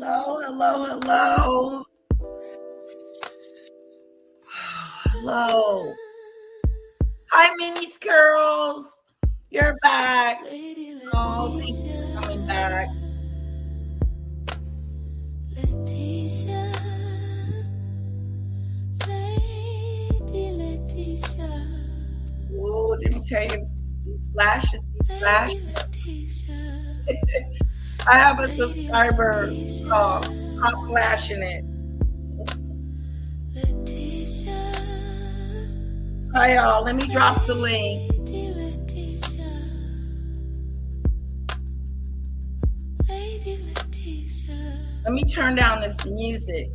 Hello, hello, hello. Hello. Hi, Minnie's girls. You're back. Oh, thank you for coming back. Whoa, didn't tell you these flashes, I have a subscriber called Hot Flashing It. Hi, y'all. Let me drop the link. Let me turn down this music.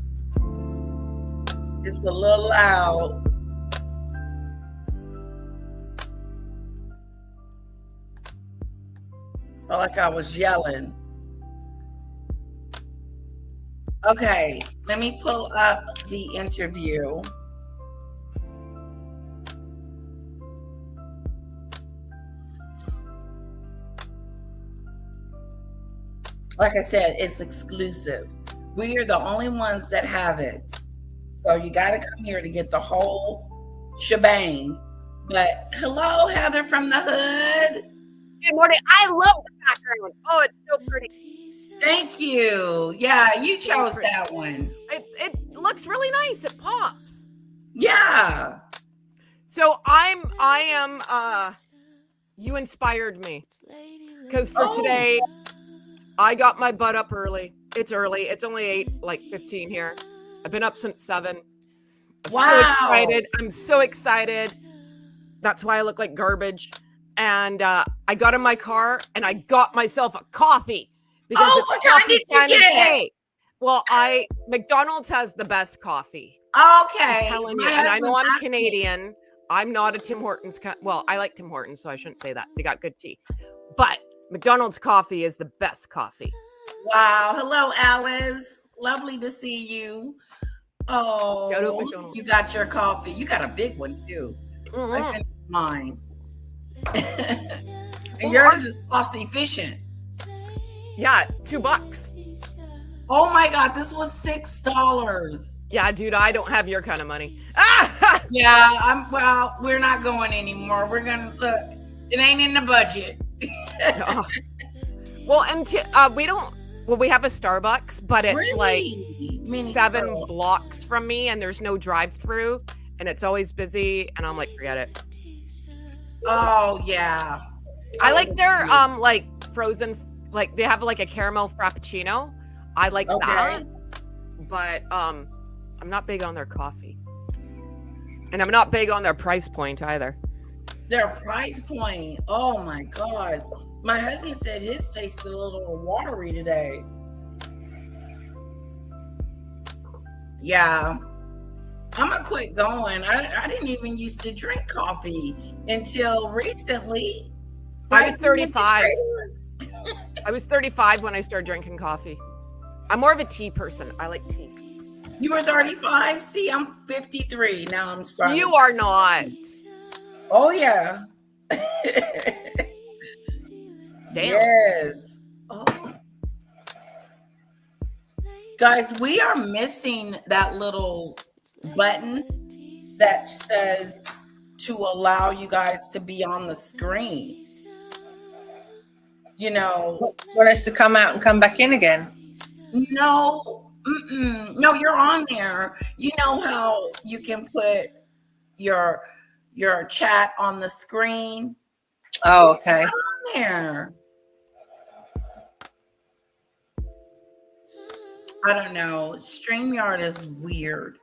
It's a little loud. Felt like I was yelling. Okay, let me pull up the interview. Like I said, it's exclusive. We are the only ones that have it. So you got to come here to get the whole shebang. But hello, Heather from the hood. Good morning. I love the background. Oh, it's so pretty. Thank you. Yeah, you chose that one. It looks really nice. It pops. Yeah. So you inspired me. Because for today, I got my butt up early. It's early. It's only 8:15 here. I've been up since 7. I'm so excited. I'm so excited. That's why I look like garbage. And I got in my car and I got myself a coffee because it's what kind did you get? Well, McDonald's has the best coffee. Okay. I'm telling you, and I know I'm Canadian. I'm not a Tim Hortons. Well, I like Tim Hortons, so I shouldn't say that. They got good tea. But McDonald's coffee is the best coffee. Wow. Hello, Alice. Lovely to see you. Oh, you got your coffee. You got a big one, too. Mm-hmm. I finished mine. And yours is cost efficient. Yeah, $2. Oh my God, this was $6. Yeah, dude, I don't have your kind of money. Yeah, we're not going anymore. We're gonna look. It ain't in the budget. No. Well, we have a Starbucks, but it's really? like 7 blocks from me, and there's no drive-through, and it's always busy, and I'm like, forget it. Oh yeah. I like their like frozen, like they have like a caramel frappuccino. I like that, but I'm not big on their coffee, and I'm not big on their price point either. Their price point. Oh my God. My husband said his tasted a little watery today. Yeah. I'm gonna quit going. I didn't even used to drink coffee until recently. I was 35. I was 35 when I started drinking coffee. I'm more of a tea person. I like tea. You were 35? See, I'm 53. Now I'm starting. You are not. Oh, yeah. Damn. Yes. Oh. Guys, we are missing that little button that says to allow you guys to be on the screen. You know, want us to come out and come back in again? No, no, you're on there. You know how you can put your chat on the screen? Oh, okay. It's on there. I don't know. StreamYard is weird.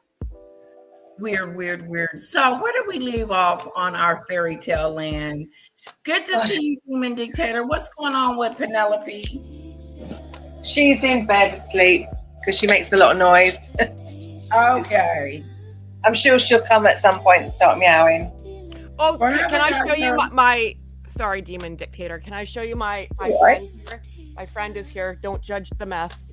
Weird. So where do we leave off on our fairy tale land? Good to see you, Human Dictator. What's going on with Penelope? She's in bed asleep because she makes a lot of noise. Okay. I'm sure she'll come at some point and start meowing. Oh, can I show you sorry, Demon Dictator. Can I show you my friend here? My friend is here. Don't judge the mess.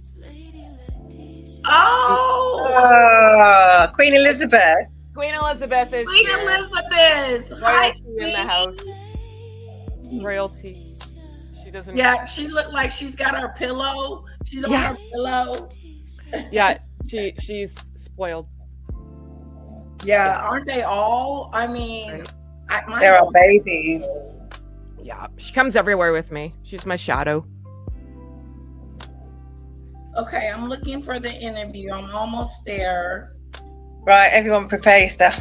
Oh, Queen Elizabeth. Queen Elizabeth is Queen here. Elizabeth. Hi, in the house. Royalty. She doesn't. Yeah, she looked like she's got her pillow. She's on her pillow. Yeah, she's spoiled. Yeah, aren't they all? I mean, There are babies. Yeah, she comes everywhere with me. She's my shadow. Okay, I'm looking for the interview. I'm almost there. Right, everyone prepare yourself.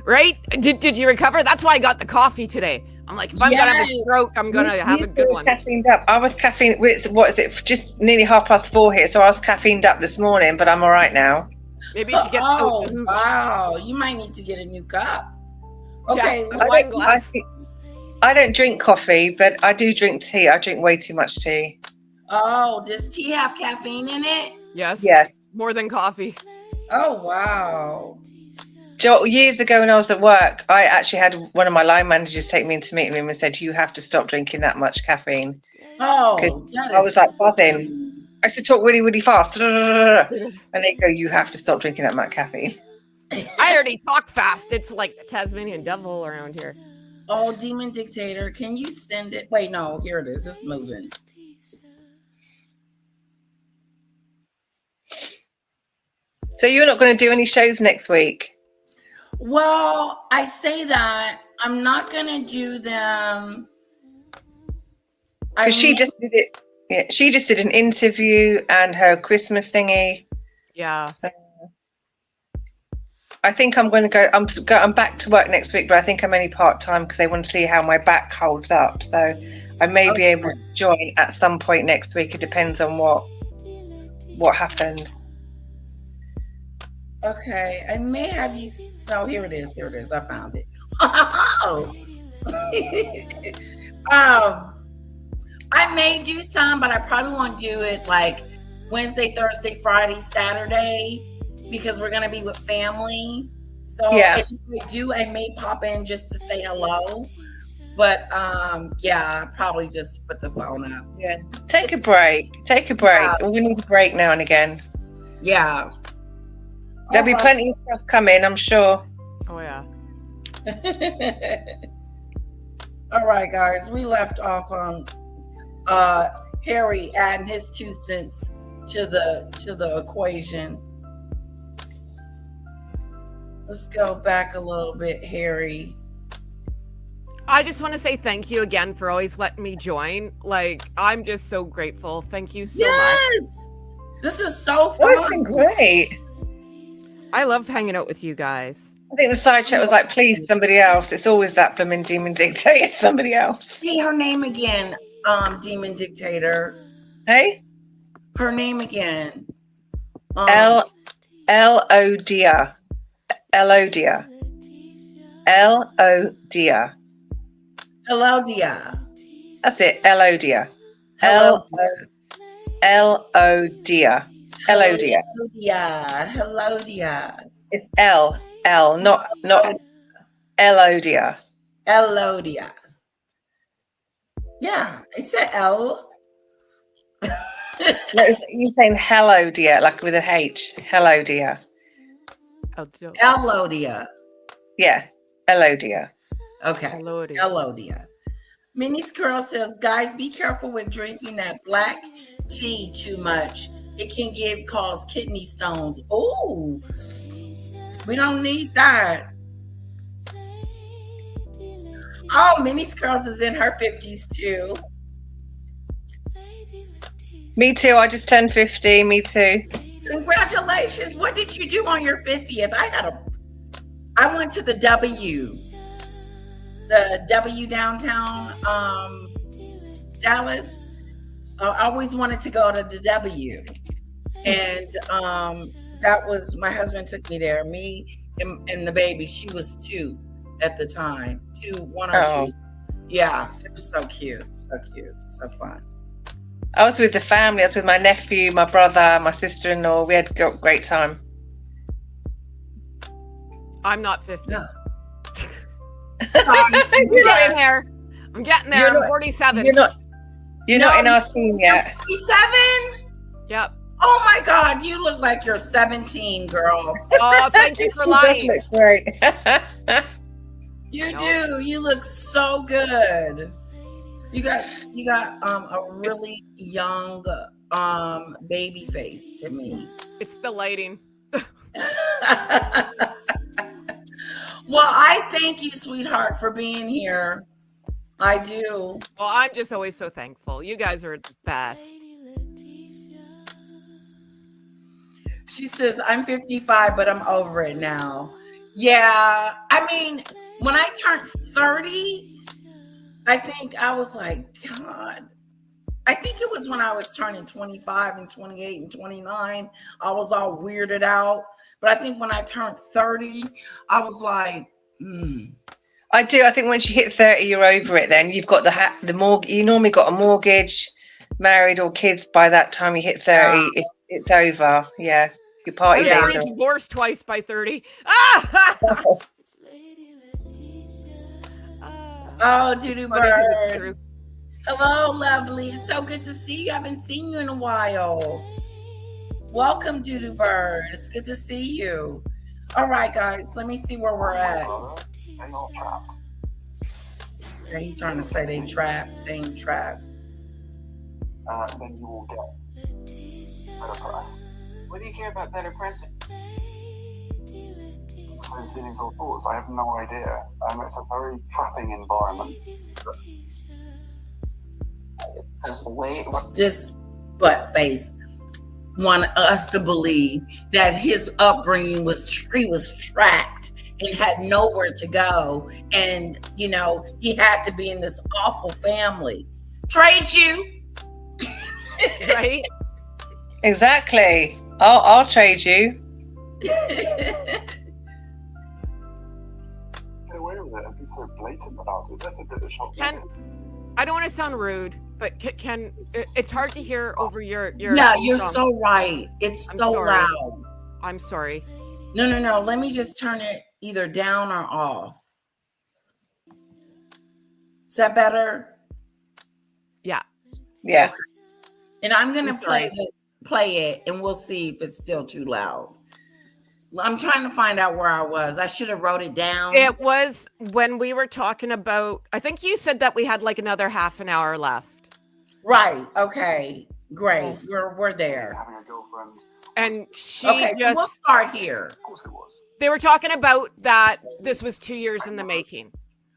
Right? Did you recover? That's why I got the coffee today. I'm like, if I'm gonna have a stroke, I'm gonna have a good one. Caffeined up. I was caffeine. What is it? Just nearly 4:30 here, so I was caffeined up this morning, but I'm all right now. Maybe you should get Oh, wow. You might need to get a new cup. Okay. Yeah, I don't drink coffee, but I do drink tea. I drink way too much tea. Oh, does tea have caffeine in it? Yes. Yes. More than coffee. Oh, wow. Years ago when I was at work, I actually had one of my line managers take me into meeting room and said, you have to stop drinking that much caffeine. Oh, I was like buzzing. I used to talk really, really fast. And they go, you have to stop drinking that much caffeine. I already talk fast. It's like the Tasmanian devil around here. Oh, Demon Dictator, can you send it? Wait, no, here it is. It's moving. So you're not going to do any shows next week? Well, I say that. I'm not going to do them. Because she just did it. Yeah, she just did an interview and her Christmas thingy. Yeah. So I think I'm going to go. I'm back to work next week, but I think I'm only part-time because they want to see how my back holds up. So I may be able to join at some point next week. It depends on what happens. Okay, I may have you. No, here it is. Here it is. I found it. I may do some, but I probably won't do it like Wednesday, Thursday, Friday, Saturday, because we're gonna be with family. So if we do, I may pop in just to say hello. But yeah, I'll probably just put the phone up. Yeah, take a break. Yeah. We need a break now and again. Yeah. There'll be plenty of stuff coming, I'm sure. Oh yeah. All right, guys, we left off on Harry adding his 2 cents to the equation. Let's go back a little bit, Harry. I just want to say thank you again for always letting me join. Like, I'm just so grateful. Thank you so much. Yes, this is so fun. Oh, it's been great. I love hanging out with you guys. I think the side chat was like, please, somebody else. It's always that blooming Demon Dictator, somebody else. See her name again, Demon Dictator. Hey? Her name again. Elodia. Elodia. Elodia. Elodia. That's it, Elodia. Elodia. Elodia. Elodia. Elodia. It's L, not Elodia. Elodia. Yeah, it said L. No, you're saying hello, dear, like with an H. Hello, dear. Elodia. Yeah, Elodia. Okay. Elodia. Minnie's Curl says, guys, be careful with drinking that black tea too much. It can cause kidney stones. Oh, we don't need that. Oh, Minnie's Curls is in her 50s too. Me too. I just turned 50. Me too. Congratulations. What did you do on your 50th? I went to the W downtown, Dallas. I always wanted to go to the W. And that was, my husband took me there. Me and the baby, she was 2 at the time. 1 or 2. Yeah, it was so cute. So fun. I was with the family. I was with my nephew, my brother, my sister-in-law. We had a great time. I'm not 50. No. I'm getting there. I'm 47. You're not in our team yet. 47? Yep. Oh my God, you look like you're 17, girl. Oh, thank you for lying. That looks great. You do. You look so good. You got a really young baby face to me. It's the lighting. Well, I thank you, sweetheart, for being here. I do. Well, I'm just always so thankful. You guys are the best. She says, I'm 55, but I'm over it now. Yeah. I mean, when I turned 30, I think I was like, God. I think it was when I was turning 25 and 28 and 29. I was all weirded out. But I think when I turned 30, I was like, I do. I think once you hit 30, you're over it. Then you've got the mortgage. You normally got a mortgage, married or kids. By that time you hit 30, it's over. Yeah, your party I was days already are. divorced twice by 30. oh, Doodoo Bird. True. Hello, lovely. It's so good to see you. I haven't seen you in a while. Welcome, Doodoo Bird. It's good to see you. All right, guys. Let me see where we're at. They all trapped. Yeah, he's trying to say they trapped. They ain't trapped. Then you will get better press. What do you care about better pressing? Same feelings or thoughts. I have no idea. It's a very trapping environment. Because the way This butt face want us to believe that his upbringing was he was trapped and had nowhere to go, and he had to be in this awful family. Trade you, Right? Exactly. I'll trade you. Get away with it and be so blatant about it. That's the bit that shocked me. I don't want to sound rude, but it's hard to hear over your No, you're song. so right. It's I'm so sorry. loud. I'm sorry. No. Let me just turn it either down or off. Is that better? Yeah. Yeah. Okay. And I'm gonna I'm sorry. play it, and we'll see if it's still too loud. I'm trying to find out where I was. I should have wrote it down. It was when we were talking about, I think you said that we had like another half an hour left. Right. Okay. Great. We're there. Having a girlfriend. And she Okay, so we'll just, start here. Of course it was. they were talking about that this was 2 years in the making.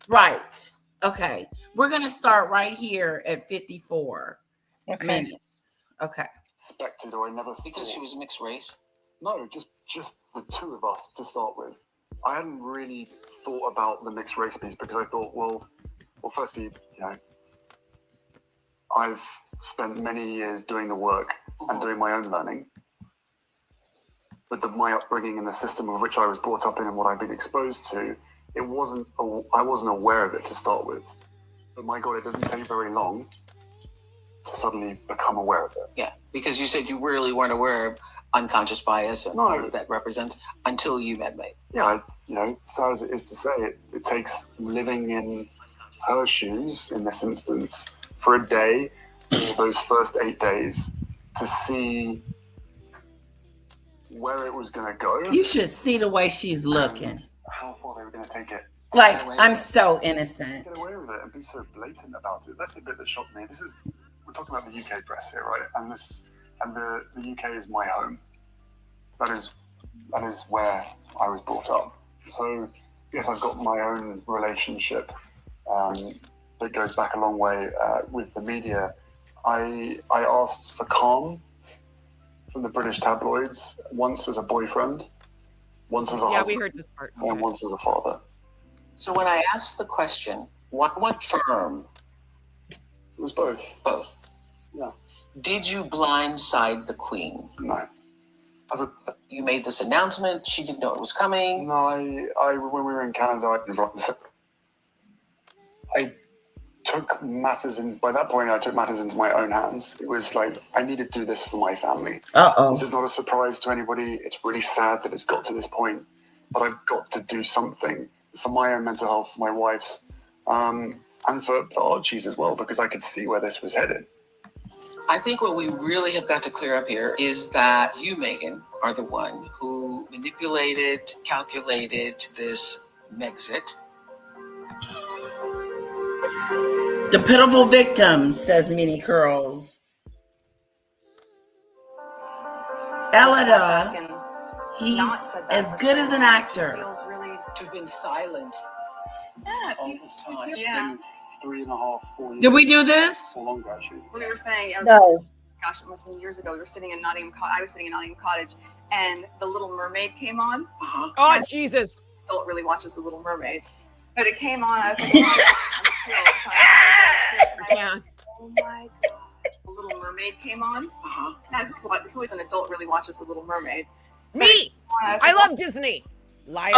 Right. Okay. We're gonna start right here at 54 Okay. minutes. Okay. Expected, or I never thought. because she was mixed race. No, just the two of us to start with. I hadn't really thought about the mixed race piece because I thought, well, firstly, I've spent many years doing the work and doing my own learning. But my upbringing and the system of which I was brought up in and what I've been exposed to, I wasn't aware of it to start with. But my God, it doesn't take very long to suddenly become aware of it. Yeah, because you said you really weren't aware of unconscious bias and what that represents until you met Meg. Yeah, sad as it is to say, it takes living in her shoes in this instance for a day, or those first 8 days, to see where it was going to go. You should see the way she's looking. and how far they were going to take it. Like, I'm so innocent. Get away with it and be so blatant about it. That's the bit that shocked me. We're talking about the UK press here, right? And the UK is my home. That is where I was brought up. So yes, I've got my own relationship that goes back a long way with the media. I asked for calm from the British tabloids once as a boyfriend, once as a husband, we heard this part. and once as a father. So when I asked the question, what firm? It was both. Both. Yeah. Did you blindside the Queen? No. You made this announcement. She didn't know it was coming. No, I when we were in Canada, I took matters by that point, I took matters into my own hands. It was like, I need to do this for my family. This is not a surprise to anybody. It's really sad that it's got to this point, but I've got to do something for my own mental health, for my wife's, and for Archie's as well, because I could see where this was headed. I think what we really have got to clear up here is that you, Meghan, are the one who manipulated, calculated this Megxit. The pitiful victims, says Minnie Curls. Elida, he's as good as an actor. Feels really to have been silent. Yeah, all this time. Yeah. 3.5, 4 years. Did we do this? Or longer, actually. We were saying, No. gosh, it must have been years ago. We were sitting in Nottingham. I was sitting in Nottingham Cottage, and The Little Mermaid came on. Oh, Jesus. Adult really watches The Little Mermaid, but it came on. I was like, Yeah. oh my god, The Little Mermaid came on. Now, who is an adult really watches The Little Mermaid? Me. I love Disney. Liar.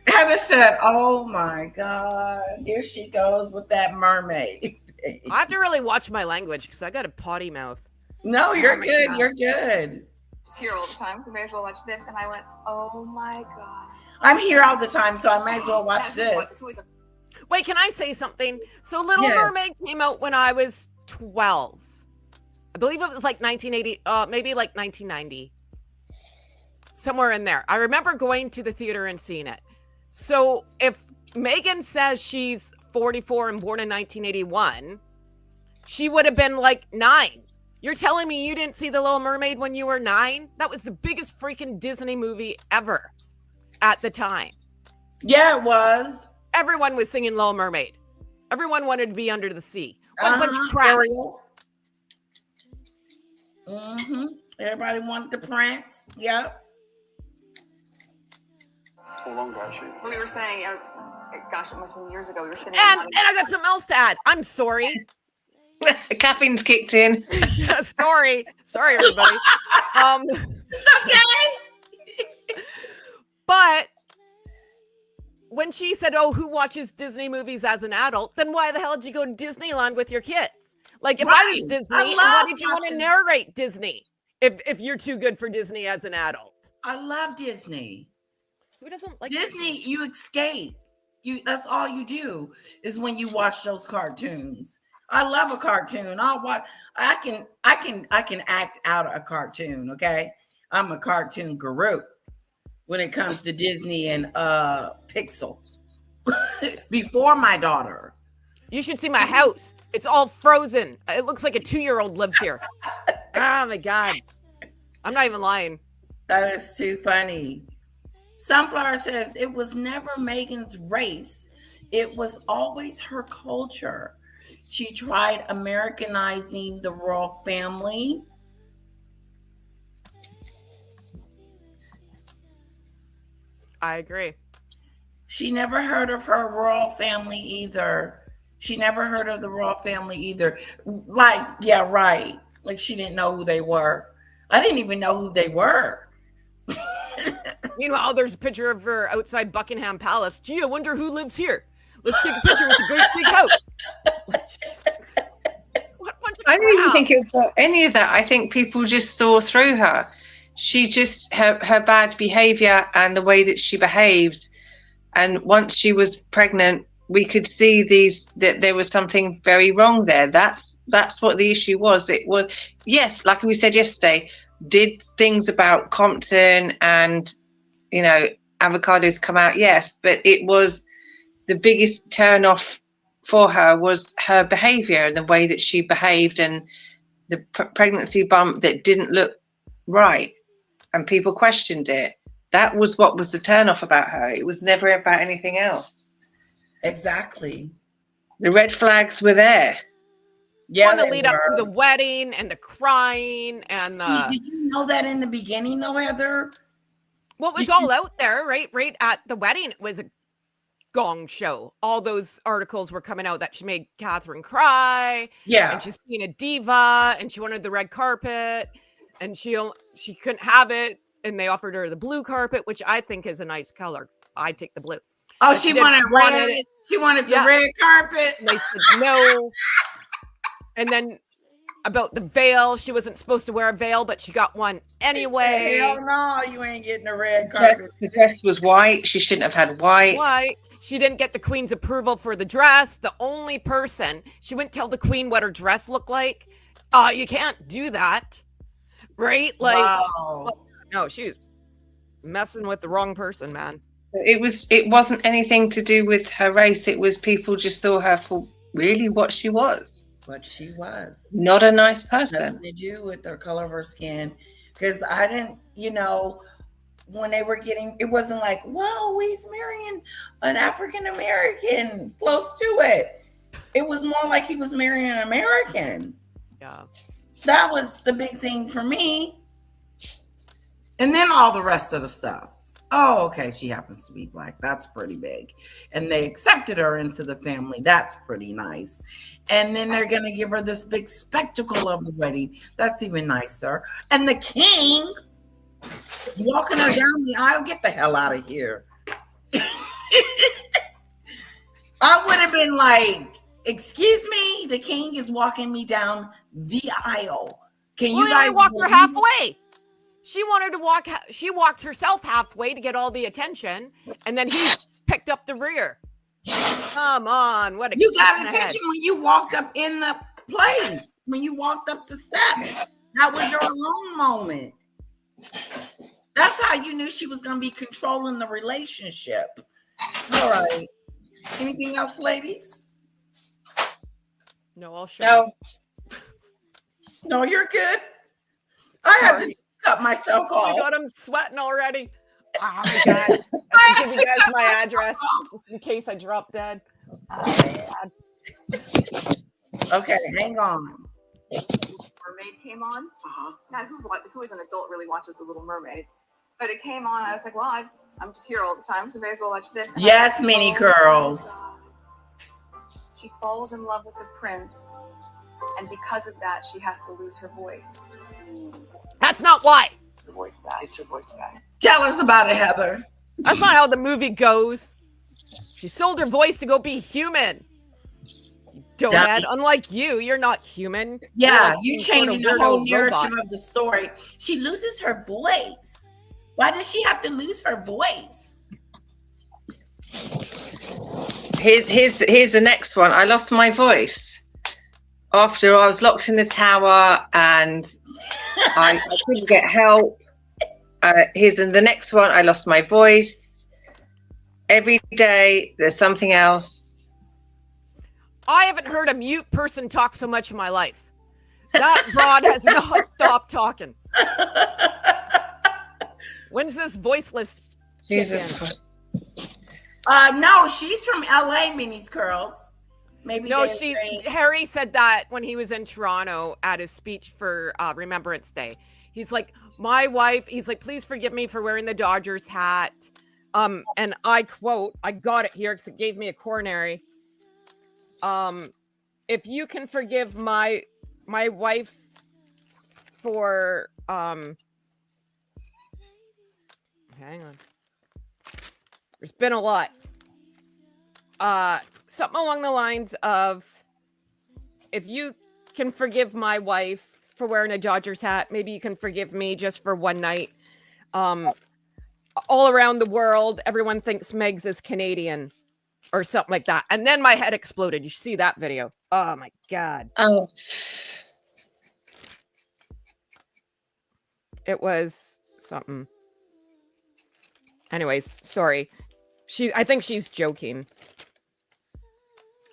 Heather said, "Oh my God, here she goes with that mermaid." I have to really watch my language because I got a potty mouth. No, you're good. God. You're good. Just here all the time, so may as well watch this. And I went, oh my god. I'm here all the time, so I might as well watch this. Who is a Wait, can I say something? So Little Yeah. Mermaid came out when I was 12. I believe it was like 1980, maybe like 1990. Somewhere in there. I remember going to the theater and seeing it. So if Meghan says she's 44 and born in 1981, she would have been like 9. You're telling me you didn't see The Little Mermaid when you were 9? That was the biggest freaking Disney movie ever at the time. Yeah, it was. Everyone was singing Little Mermaid. Everyone wanted to be under the sea. What a bunch of crap. Ariel. Everybody wanted to prance. Yep. Or longer, actually. we were saying, gosh, it must have been years ago. We were sitting And in I got something else to add. I'm sorry. Caffeine's kicked in. Sorry, everybody. It's okay. But when she said, "Oh, who watches Disney movies as an adult?" Then why the hell did you go to Disneyland with your kids? Like, if I was Right. Disney, I why love did you want to watching- narrate Disney if you're too good for Disney as an adult? I love Disney. Who doesn't like Disney, you escape. That's all you do is when you watch those cartoons. I love a cartoon. I can act out a cartoon, okay? I'm a cartoon guru when it comes to Disney and Pixel. Before my daughter. You should see my house. It's all frozen. It looks like a 2-year-old lives here. Oh my God. I'm not even lying. That is too funny. Sunflower says it was never Meghan's race. It was always her culture. She tried Americanizing the royal family. I agree. She never heard of her royal family either. She never heard of the royal family either. Like, yeah, right. Like she didn't know who they were. I didn't even know who they were. Meanwhile, there's a picture of her outside Buckingham Palace. Gee, I wonder who lives here. Let's take a picture with a great big house. What bunch of I don't even crap. think it was about any of that. I think people just saw through her. She just, her bad behavior and the way that she behaved. And once she was pregnant, we could see that there was something very wrong there. That's what the issue was. It was, yes, like we said yesterday, did things about Compton and, avocados come out? Yes, but it was the biggest turn off for her was her behavior and the way that she behaved and the pregnancy bump that didn't look right. And people questioned it. That was what was the turn off about her. It was never about anything else. Exactly. The red flags were there. Yeah, On the they lead up were. to the wedding and the crying and the Did you know that in the beginning, though, Heather? what was all out there, right? Right at the wedding, it was a gong show. All those articles were coming out that she made Catherine cry, Yeah. and she's being a diva, and she wanted the red carpet, and she couldn't have it, and they offered her the blue carpet, which I think is a nice color. I take the blue. Oh, But she didn't wanted want red. it. She wanted the Yeah. red carpet. And they said no. And then about the veil, she wasn't supposed to wear a veil, but she got one anyway. Hell no, you ain't getting the red carpet. The dress was white. She shouldn't have had white. White. She didn't get the queen's approval for the dress. The only person, she wouldn't tell the queen what her dress looked like. You can't do that. Right? Like, Wow. no, she was messing with the wrong person, man. It wasn't anything to do with her race. It was people just saw her for really what she was. But she was. Not a nice person. Nothing to do with the color of her skin. Because I didn't, when they were getting, it wasn't like, whoa, he's marrying an African American, close to it. It was more like he was marrying an American. Yeah. That was the big thing for me. And then all the rest of the stuff. Oh, okay, she happens to be Black. That's pretty big. And they accepted her into the family. That's pretty nice. And then they're going to give her this big spectacle of a wedding. That's even nicer. And the king is walking her down the aisle. Get the hell out of here. I would have been like, excuse me, the king is walking me down the aisle. Can you guys walk her halfway? She wanted to walk. She walked herself halfway to get all the attention, and then he picked up the rear. Come on, what a you got attention when you walked up in the place. When you walked up the steps, that was your alone moment. That's how you knew she was going to be controlling the relationship. All right. Anything else, ladies? No, I'll show. No, you're good. I have to cut myself off. Oh my God, I'm sweating already. Oh my God. I can give you guys my address just in case I drop dead. Oh, okay, hang on. Mermaid came on. Now, who is an adult really watches The Little Mermaid? But it came on. I was like, well, I'm just here all the time, so may as well watch this. And yes, mini curls. She falls in love with the prince, and because of that, she has to lose her voice. That's not why. Your voice back. It's your voice back. Tell us about it, Heather. That's not how the movie goes. She sold her voice to go be human. Donut, unlike you're not human. Yeah, like you changing the whole narrative of the story. She loses her voice. Why does she have to lose her voice? Here's the next one. I lost my voice after I was locked in the tower and I couldn't get help. Here's the next one. I lost my voice. Every day there's something else. I haven't heard a mute person talk so much in my life. That broad has not stopped talking. When's this voiceless? Jesus. No, she's from LA, Minnie's Curls. Maybe no. Harry said that when he was in Toronto at his speech for Remembrance Day. He's like, my wife. He's like, please forgive me for wearing the Dodgers hat. And I quote, I got it here because it gave me a coronary. If you can forgive my wife for hang on. There's been a lot. Something along the lines of, if you can forgive my wife for wearing a Dodgers hat, maybe you can forgive me just for one night. All around the world, everyone thinks Megs is Canadian or something like that. And then my head exploded. You should see that video. Oh my God. Oh. It was something. Anyways, sorry. I think she's joking.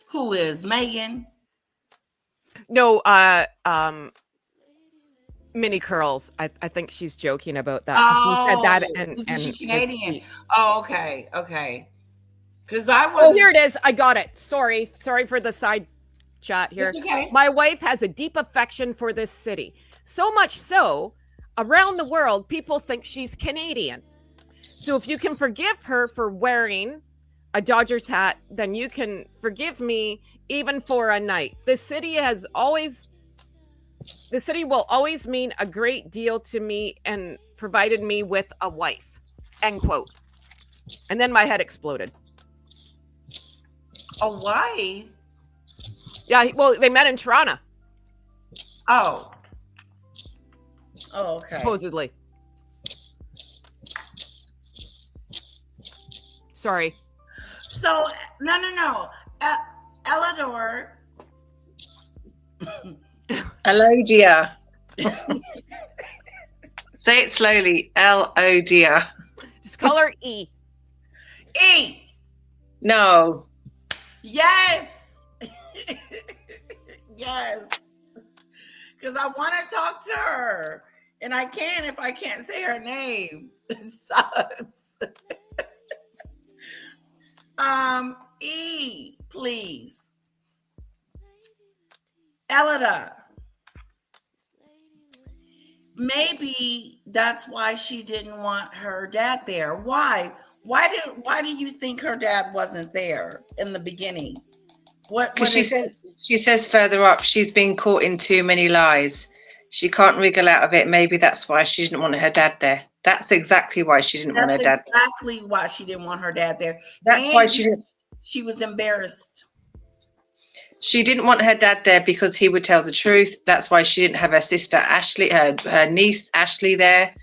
Who is Meghan? No, Mini Curls. I think she's joking about that. Oh, he said that and she Canadian. Oh, okay. Because I was. Oh, here it is. I got it. Sorry for the side chat here. It's okay. My wife has a deep affection for this city. So much so, around the world, people think she's Canadian. So if you can forgive her for wearing a Dodgers hat, then you can forgive me even for a night. The city will always mean a great deal to me and provided me with a wife. End quote. And then my head exploded. A wife? Yeah, well, they met in Toronto. Oh, okay. Supposedly. Sorry. So, no. Eleanor. Elodia. Say it slowly. Elodia. Just call her E. E. No. Yes. Yes. Because I want to talk to her. And I can if I can't say her name. It sucks. E, please. Elida. Maybe that's why she didn't want her dad there. Why? Why do you think her dad wasn't there in the beginning? Because she says further up, she's been caught in too many lies. She can't wriggle out of it. Maybe that's why she didn't want her dad there. That's exactly why she didn't want her dad there. Exactly why she didn't want her dad there. That's why she didn't. She was embarrassed. She didn't want her dad there because he would tell the truth. That's why she didn't have her sister Ashley, her niece Ashley there.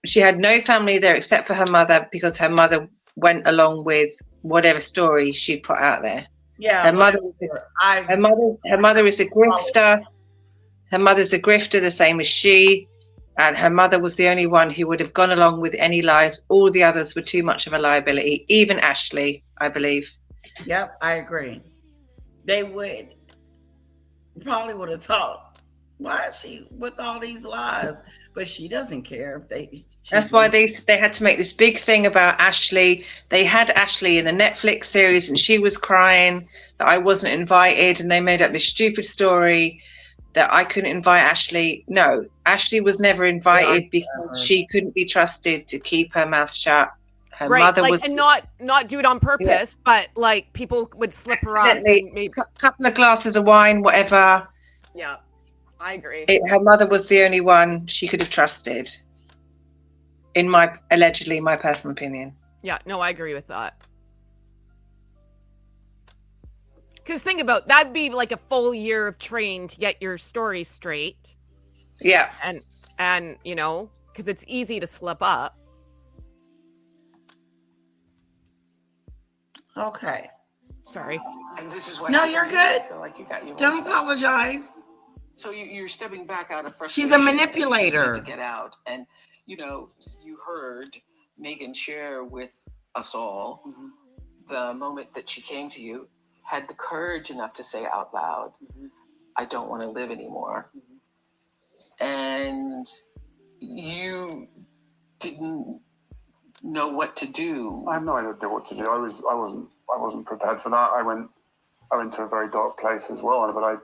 She had no family there except for her mother, because her mother went along with whatever story she put out there. Yeah, her mother is a grifter. Her mother's a grifter, the same as she. And her mother was the only one who would have gone along with any lies. All the others were too much of a liability. Even Ashley, I believe. Yep, I agree. They probably would have thought, why is she with all these lies? But she doesn't care. That's why they had to make this big thing about Ashley. They had Ashley in the Netflix series and she was crying that I wasn't invited, and they made up this stupid story that I couldn't invite Ashley. No, Ashley was never invited because she couldn't be trusted to keep her mouth shut. Her mother was, and not do it on purpose, but like people would slip her up. Maybe a couple of glasses of wine, whatever. Yeah, I agree. Her mother was the only one she could have trusted. In allegedly my personal opinion. Yeah, no, I agree with that. Because think about that'd be like a full year of training to get your story straight. Yeah, and you know, because it's easy to slip up. Okay. Sorry. And this is what no, you're good. I feel like you got your Don't apologize. So you're stepping back out of frustration. She's a manipulator. To get out, and you heard Meghan share with us all the moment that she came to you, had the courage enough to say out loud, "I don't want to live anymore," and you didn't know what to do. I have no idea what to do. I wasn't prepared for that. I went to a very dark place as well, but I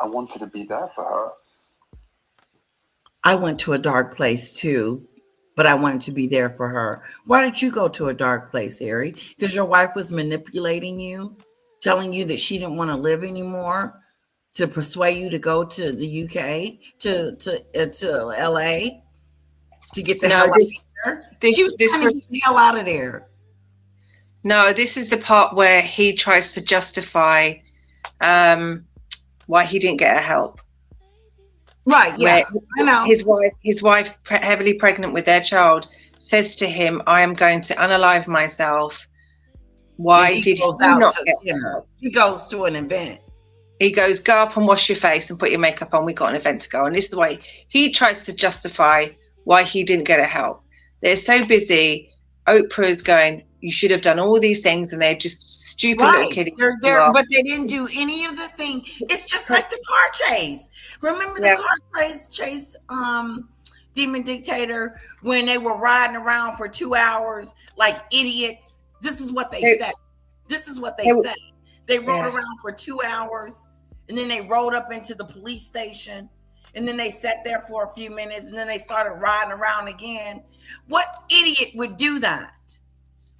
wanted to be there for her. I went to a dark place too, but I wanted to be there for her. Why did you go to a dark place, Harry? Because your wife was manipulating you, telling you that she didn't want to live anymore, to persuade you to go to the UK, to LA, to get the hell out of there. She was trying to get the hell out of there. No, this is the part where he tries to justify why he didn't get her help. Right, yeah, I know. His wife, heavily pregnant with their child, says to him, "I am going to unalive myself." Why did he not get help? He goes to an event. He goes, "Go up and wash your face and put your makeup on. We got an event to go." And this is the way he tries to justify why he didn't get her help. They're so busy. Oprah's going, "You should have done all these things," and they're just stupid little kids. They're there, but they didn't do any of the thing. It's just like the car chase. Remember the car chase, Demon Dictator, when they were riding around for 2 hours like idiots. This is what they said. This is what they said. They rode around for 2 hours, and then they rode up into the police station, and then they sat there for a few minutes, and then they started riding around again. What idiot would do that?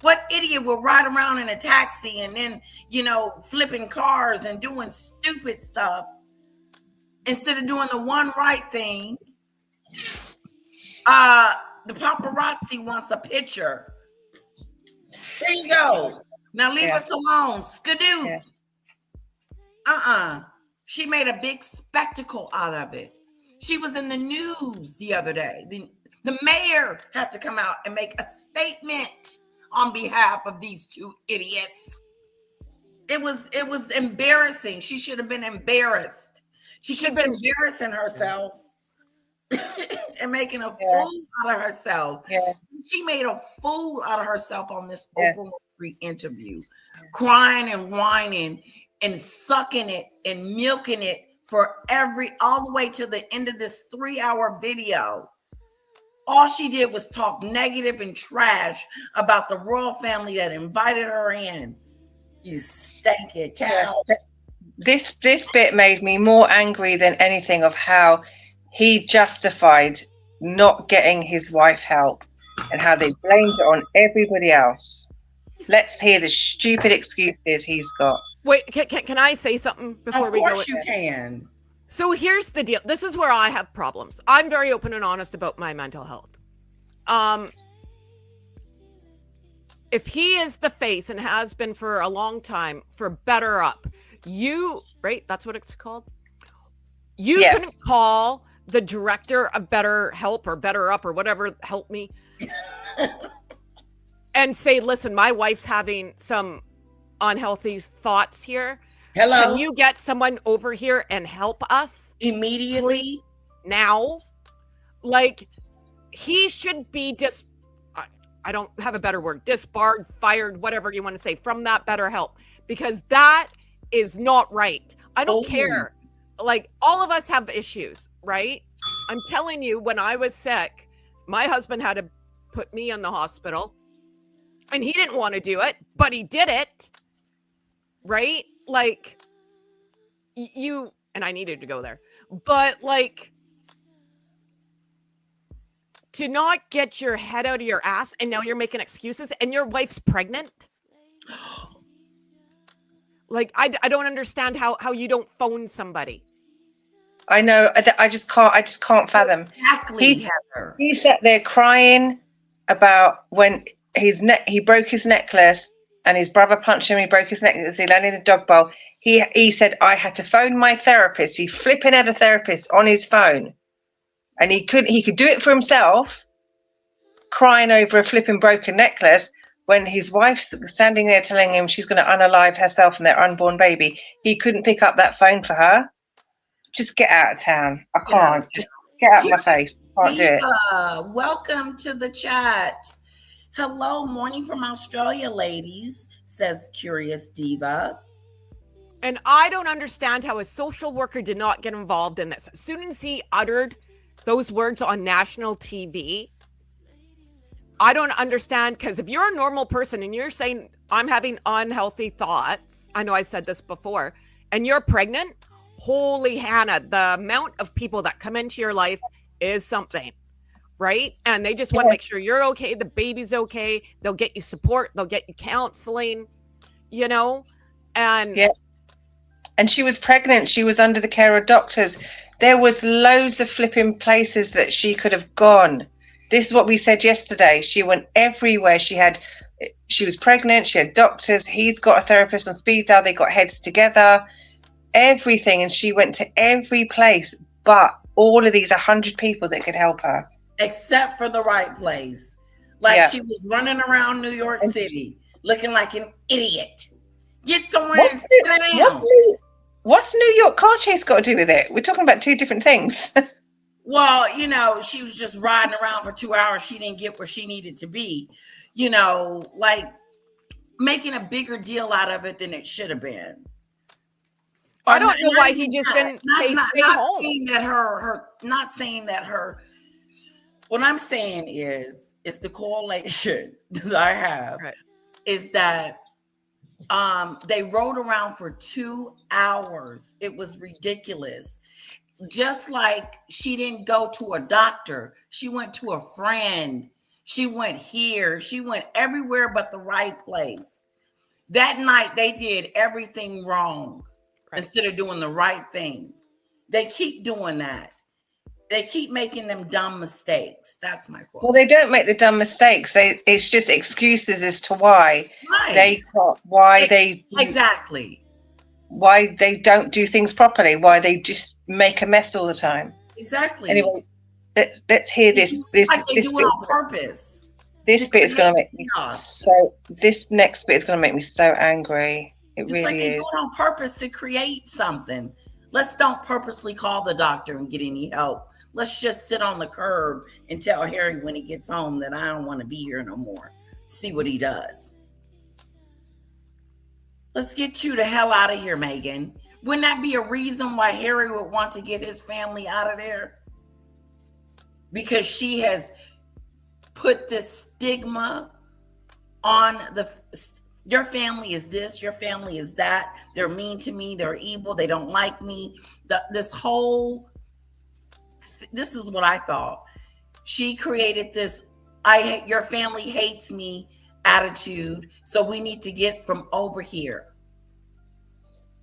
What idiot will ride around in a taxi and then, flipping cars and doing stupid stuff instead of doing the one right thing? The paparazzi wants a picture. There you go. Now leave us alone. Skidoo. She made a big spectacle out of it. She was in the news the other day. The mayor had to come out and make a statement on behalf of these two idiots. It was embarrassing. She should have been embarrassed. She should have been embarrassing herself and making a fool out of herself. Yeah. She made a fool out of herself on this Oprah Winfrey interview. crying and whining and sucking it and milking it for all the way to the end of this 3-hour video. All she did was talk negative and trash about the royal family that invited her in. You stinky cow. This bit made me more angry than anything of how he justified not getting his wife help and how they blamed it on everybody else. Let's hear the stupid excuses he's got. Wait, can I say something before we go? Of course you can. So here's the deal. This is where I have problems. I'm very open and honest about my mental health. If he is the face and has been for a long time for Better Up, right? That's what it's called. You couldn't call the director of Better Help or Better Up or whatever, help me, and say, listen, my wife's having some unhealthy thoughts here. Hello. Can you get someone over here and help us immediately now? Like, he should be I don't have a better word, disbarred, fired, whatever you want to say, from that Better Help, because that is not right. I don't care. Like, all of us have issues, right? I'm telling you, when I was sick, my husband had to put me in the hospital, and he didn't want to do it, but he did it, right? Like, and I needed to go there, but like, to not get your head out of your ass, and now you're making excuses, and your wife's pregnant. Like, I don't understand how you don't phone somebody. I know. I just can't fathom. Exactly. He sat there crying about when he broke his necklace and his brother punched him. He broke his necklace. He landed in the dog bowl. He said, I had to phone my therapist. He flipping had a therapist on his phone, and he could do it for himself, crying over a flipping broken necklace, when his wife's standing there telling him she's going to unalive herself and their unborn baby. He couldn't pick up that phone for her. Just get out of town. I can't. Just get out of my face. I can't do it. Welcome to the chat. Hello, morning from Australia, ladies, says Curious Diva. And I don't understand how a social worker did not get involved in this. As soon as he uttered those words on national TV, I don't understand, because if you're a normal person and you're saying, I'm having unhealthy thoughts, I know I said this before, and you're pregnant, holy Hannah, the amount of people that come into your life is something, right? And they just want to make sure you're okay, the baby's okay, they'll get you support, they'll get you counseling, you know? And and she was pregnant, she was under the care of doctors. There was loads of flipping places that she could have gone. This is what we said yesterday. She went everywhere. She was pregnant, she had doctors, he's got a therapist on speed dial, they got heads together, everything, and she went to every place, but all of these 100 people that could help her. Except for the right place. Like, she was running around New York City looking like an idiot. Get somewhere and sit down. What's New York car chase got to do with it? We're talking about two different things. Well, she was just riding around for 2 hours. She didn't get where she needed to be, like making a bigger deal out of it than it should have been. I don't know why he just didn't stay home. Not saying that her. What I'm saying is the correlation that I have is that they rode around for 2 hours. It was ridiculous. Just like she didn't go to a doctor, she went to a friend. She went here. She went everywhere but the right place. That night, they did everything wrong instead of doing the right thing. They keep doing that. They keep making them dumb mistakes. That's my quote. Well, they don't make the dumb mistakes. It's just excuses as to why they exactly. Why they don't do things properly, why they just make a mess all the time. Exactly. Anyway, let's hear this. This do it on purpose. This bit is going to make me so. This next bit is going to make me so angry. It really like they is. do it on purpose to create something. Let's don't purposely call the doctor and get any help. Let's just sit on the curb and tell Harry when he gets home that I don't want to be here no more. See what he does. Let's get you the hell out of here, Meghan. Wouldn't that be a reason why Harry would want to get his family out of there? Because she has put this stigma on your family is this, your family is that. They're mean to me. They're evil. They don't like me. This is what I thought. She created this, your family hates me attitude. So we need to get from over here.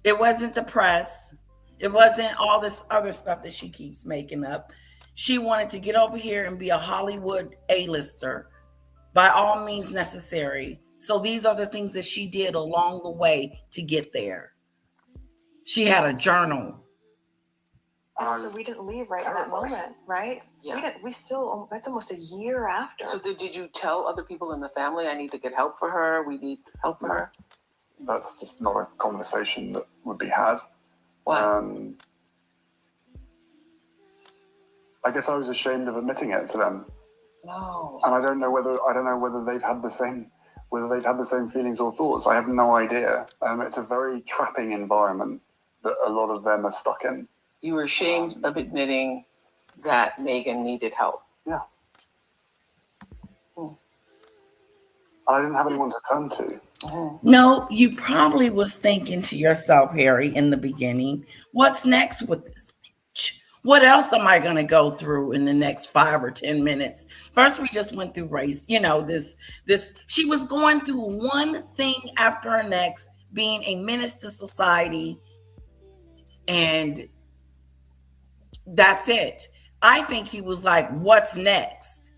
It wasn't the press. It wasn't all this other stuff that she keeps making up. She wanted to get over here and be a Hollywood A-lister by all means necessary. So these are the things that she did along the way to get there. She had a journal. And also, we didn't leave right in that moment, right? Yeah. We still, that's almost a year after. So did you tell other people in the family, I need to get help for her? We need help for her? That's just not a conversation that would be had. Wow. I guess I was ashamed of admitting it to them. No. And I don't know whether they've had the same feelings or thoughts. I have no idea. It's a very trapping environment that a lot of them are stuck in. You were ashamed of admitting that Meghan needed help. Yeah. And I didn't have anyone to turn to. No, you probably was thinking to yourself, Harry, in the beginning, what's next with this bitch? What else am I going to go through in the next 5 or 10 minutes? First, we just went through race. She was going through one thing after the next, being a menace to society. And that's it. I think he was like, what's next?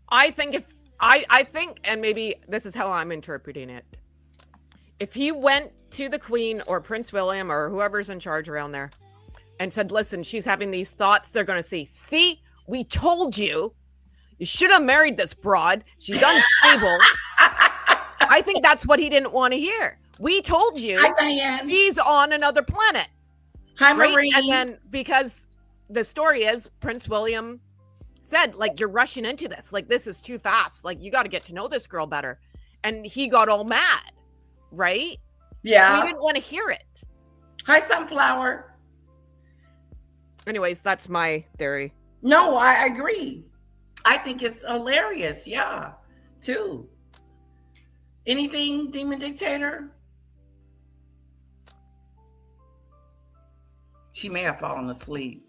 I think, and maybe this is how I'm interpreting it. If he went to the Queen or Prince William or whoever's in charge around there and said, listen, she's having these thoughts, they're going to see, we told you, you should have married this broad. She's unstable. I think that's what he didn't want to hear. We told you. Hi, Diane. She's on another planet. Hi, right? Marie. And then because the story is Prince William said, like, you're rushing into this. Like, this is too fast. Like, you got to get to know this girl better. And he got all mad, right? Yeah. So he didn't want to hear it. Hi, Sunflower. Anyways, that's my theory. No, I agree. I think it's hilarious. Yeah, too. Anything, Demon Dictator? She may have fallen asleep.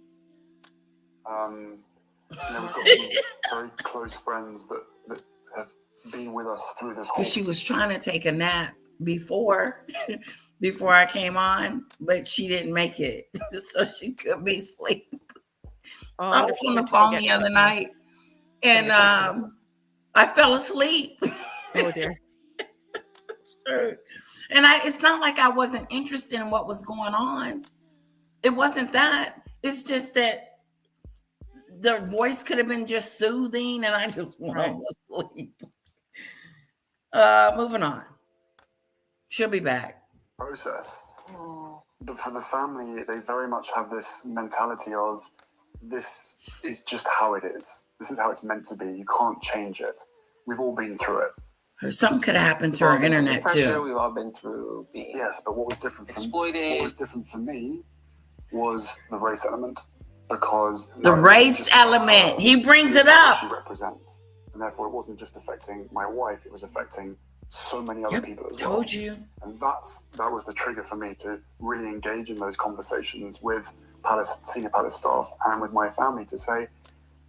We've got some very close friends that have been with us through this whole. Because she was trying to take a nap before I came on, but she didn't make it, so she could be asleep. I was on the phone the other night, and I fell asleep. Oh dear. And it's not like I wasn't interested in what was going on. It wasn't that. It's just that the voice could have been just soothing, and I just went to sleep. Moving on. She'll be back. Process. But for the family, they very much have this mentality of, this is just how it is. This is how it's meant to be. You can't change it. We've all been through it. Something could have happened to her internet too. We've all been through being but what was different? Exploited. What was different for me was the race element, because the race element. He brings it up. She represents, and therefore it wasn't just affecting my wife; it was affecting so many other people as well. Told you. And that was the trigger for me to really engage in those conversations with senior palace staff and with my family to say,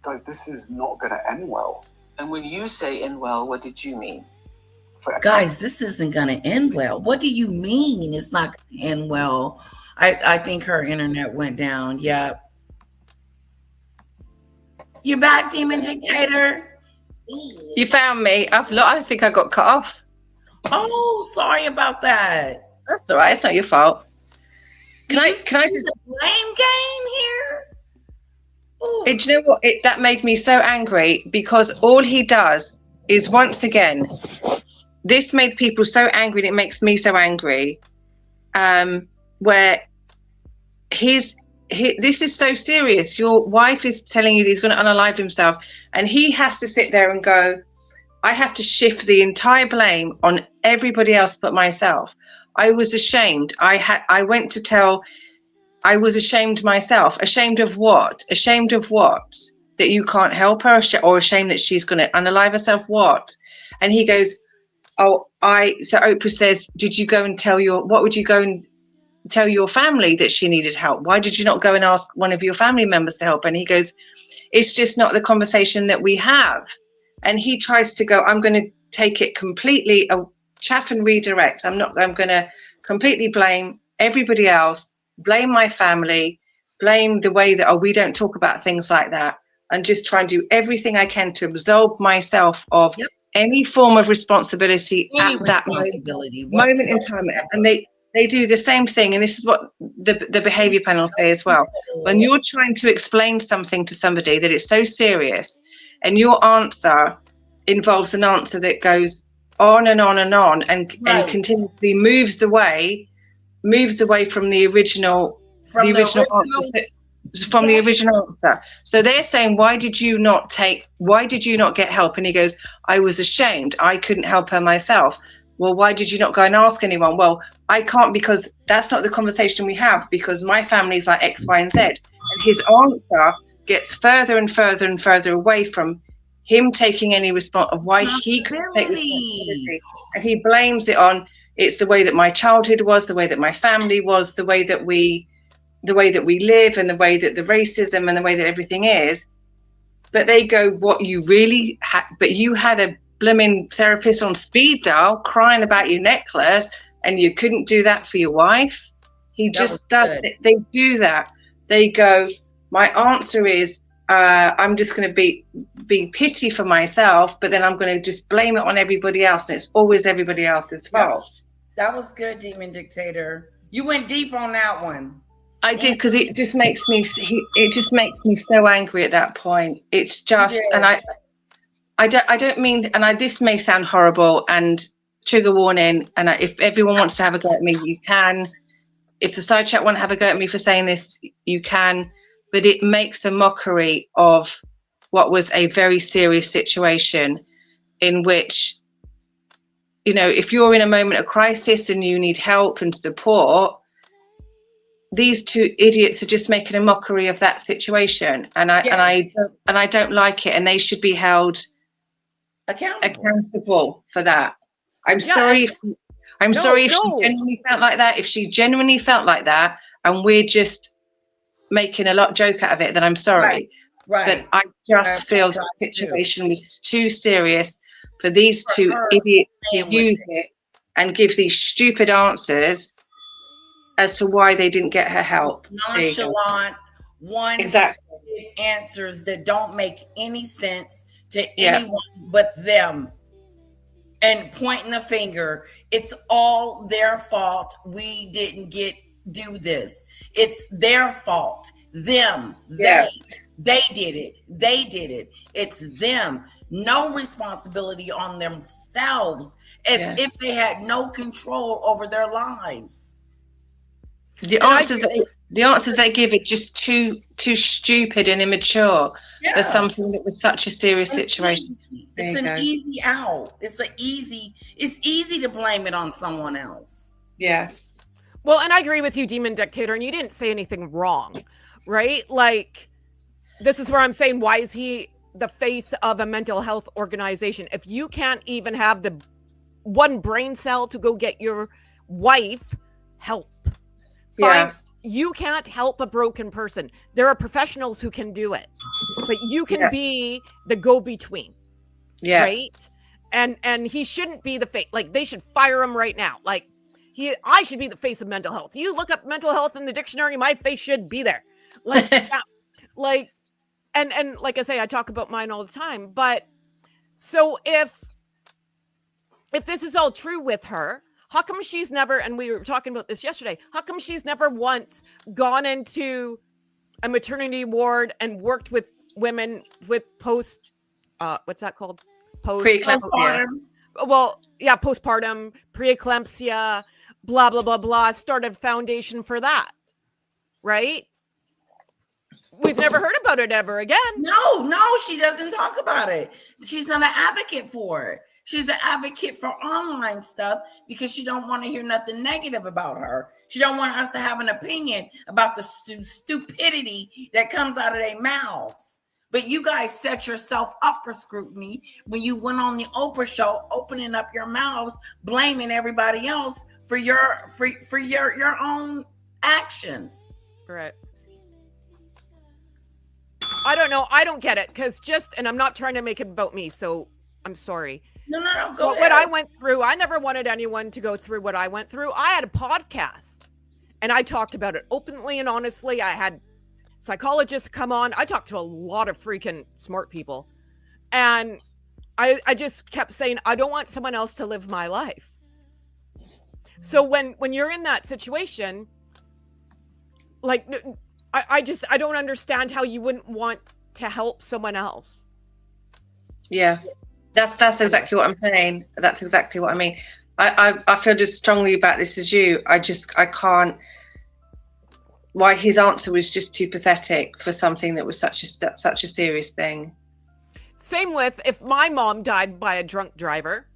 guys, this is not going to end well. And when you say end well, what did you mean? Guys, this isn't going to end well. What do you mean it's not going to end well? I think her internet went down. Yeah. You're back, Demon Dictator. You found me. I think I got cut off. Oh, sorry about that. That's all right. It's not your fault. Can I just the blame game here? Ooh. Do you know what? That made me so angry, because all he does is, once again, this made people so angry, and it makes me so angry. Where this is so serious. Your wife is telling you he's going to unalive himself, and he has to sit there and go, I have to shift the entire blame on everybody else but myself. I was ashamed. I went to tell. I was ashamed myself. Ashamed of what? Ashamed of what? That you can't help her, or ashamed that she's going to unalive herself? What? And he goes, oh, so Oprah says, did you go and what would you go and tell your family that she needed help? Why did you not go and ask one of your family members to help? And he goes, it's just not the conversation that we have. And he tries to go, I'm going to take it completely, chaff and redirect. I'm going to completely blame everybody else, blame my family, blame the way that, we don't talk about things like that, and just try and do everything I can to absolve myself of any form of responsibility at that moment in time. And they do the same thing. And this is what the behavior panels say as well. When you're trying to explain something to somebody that it's so serious, and your answer involves an answer that goes on and on and on, and continuously moves away from the original answer. So they're saying, why did you not get help? And he goes, I was ashamed. I couldn't help her myself. Well, why did you not go and ask anyone? Well, I can't, because that's not the conversation we have, because my family's like X, Y, and Z. And his answer gets further and further and further away from him taking any response of why he couldn't take responsibility. And he blames it on, it's the way that my childhood was, the way that my family was, the way that we live, and the way that the racism and the way that everything is. But they go, what you really had, but you had a blooming therapist on speed dial crying about your necklace, and you couldn't do that for your wife. He just does it. They do that. They go, my answer is, I'm just going to be pity for myself, but then I'm going to just blame it on everybody else, and it's always everybody else's fault. That was good, Demon Dictator. You went deep on that one. I did, because it just makes me so angry at that point. It's just, and I don't mean, and this may sound horrible, and trigger warning, and if everyone wants to have a go at me, you can. If the side chat want to have a go at me for saying this, you can. But it makes a mockery of what was a very serious situation, in which, if you're in a moment of crisis and you need help and support, these two idiots are just making a mockery of that situation, and I don't like it, and they should be held accountable for that. I'm sorry if she genuinely felt like that. If she genuinely felt like that, and we're just making a joke out of it, then I'm sorry. Right. But I just feel that the situation was too serious for these two idiots to use it and give these stupid answers as to why they didn't get her help. Nonchalant, answers that don't make any sense to anyone but them. And pointing a finger, it's all their fault. We didn't do this. It's their fault. Them. They did it. It's them. No responsibility on themselves, as if they had no control over their lives. The answers they give are just too stupid and immature for something that was such a serious situation. It's an easy out. It's easy to blame it on someone else. Yeah. Well, and I agree with you, Demon Dictator, and you didn't say anything wrong, right? Like, this is where I'm saying, why is he the face of a mental health organization? If you can't even have the one brain cell to go get your wife help, fine, you can't help a broken person. There are professionals who can do it, but you can be the go-between, right? And he shouldn't be the face. Like, they should fire him right now. Like, I should be the face of mental health. You look up mental health in the dictionary, my face should be there. Like, and like I say, I talk about mine all the time. But so if this is all true with her, how come she's never, and we were talking about this yesterday, how come she's never once gone into a maternity ward and worked with women with what's that called? Preeclampsia. Postpartum, preeclampsia, blah, blah, blah, blah, started a foundation for that, right? we've never heard about it ever again. No, she doesn't talk about it. She's not an advocate for it. She's an advocate for online stuff because she don't want to hear nothing negative about her. She don't want us to have an opinion about the stupidity that comes out of their mouths. But you guys set yourself up for scrutiny when you went on the Oprah show, opening up your mouths, blaming everybody else for your own actions. Right. I don't know. I don't get it because and I'm not trying to make it about me, so I'm sorry. No, go ahead. What I went through, I never wanted anyone to go through what I went through. I had a podcast and I talked about it openly and honestly. I had psychologists come on. I talked to a lot of freaking smart people. And I just kept saying, I don't want someone else to live my life. So when you're in that situation, like, I don't understand how you wouldn't want to help someone else. Yeah, that's exactly what I'm saying. That's exactly what I mean. I feel just strongly about this as you. I can't. Why his answer was just too pathetic for something that was such a serious thing. Same with if my mom died by a drunk driver,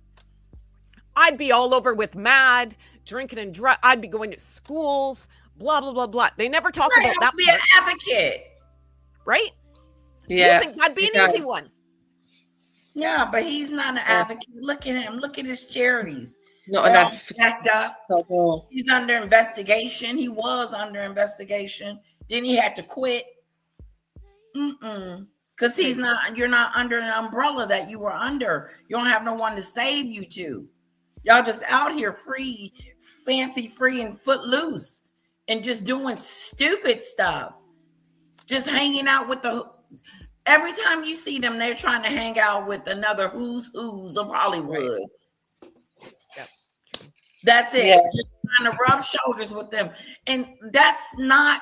I'd be all over with mad drinking and I'd be going to schools. Blah, blah, blah, blah. They never talk about that. Be an advocate. Right? Yeah. You think that'd be an easy one. Yeah, but he's not an advocate. Look at him. Look at his charities. Not an advocate. Backed up. He's under investigation. He was under investigation. Then he had to quit. Because you're not under an umbrella that you were under. You don't have no one to save you to. Y'all just out here free, fancy free and foot loose. And just doing stupid stuff. Just hanging out with every time you see them, they're trying to hang out with another who's of Hollywood. Right. Yep. That's it. Yeah. Just trying to rub shoulders with them. And that's not,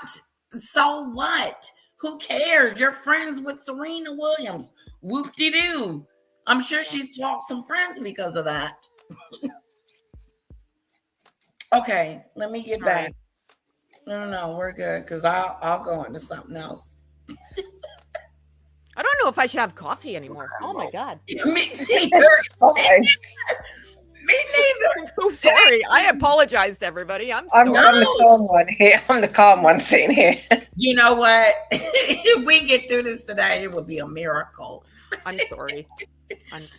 so what? Who cares? You're friends with Serena Williams. Whoop-de-doo. I'm sure she's lost some friends because of that. Okay, let me get back. Right. No, we're good because I'll go into something else. I don't know if I should have coffee anymore. Oh my God. Me neither. Me neither. I'm so sorry. I apologize to everybody. I'm the calm one here. I'm the calm one sitting here. You know what? If we get through this today, it would be a miracle. I'm sorry.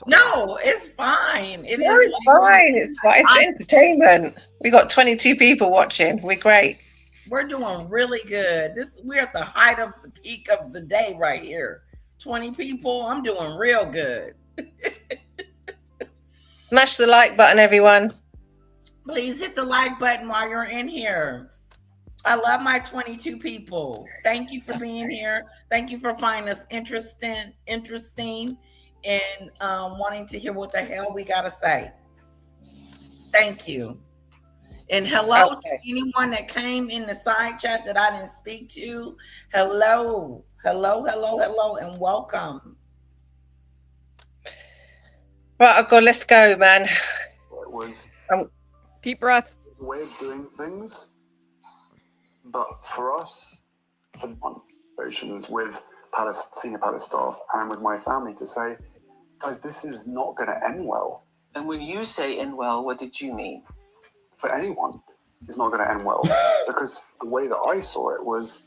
No, it's fine. It's fine. It's fine. It's entertainment. We got 22 people watching. We're great. We're doing really good. We're at the height of the peak of the day right here. 20 people. I'm doing real good. Smash the like button, everyone. Please hit the like button while you're in here. I love my 22 people. Thank you for being here. Thank you for finding us interesting, and wanting to hear what the hell we got to say. Thank you. And hello to anyone that came in the side chat that I didn't speak to. Hello, and welcome. Right, let's go, man. It was deep breath. A way of doing things, but for us, for conversations with senior Palace staff and with my family to say, guys, this is not going to end well. And when you say end well, what did you mean? For anyone, it's not going to end well. Because the way that I saw it was,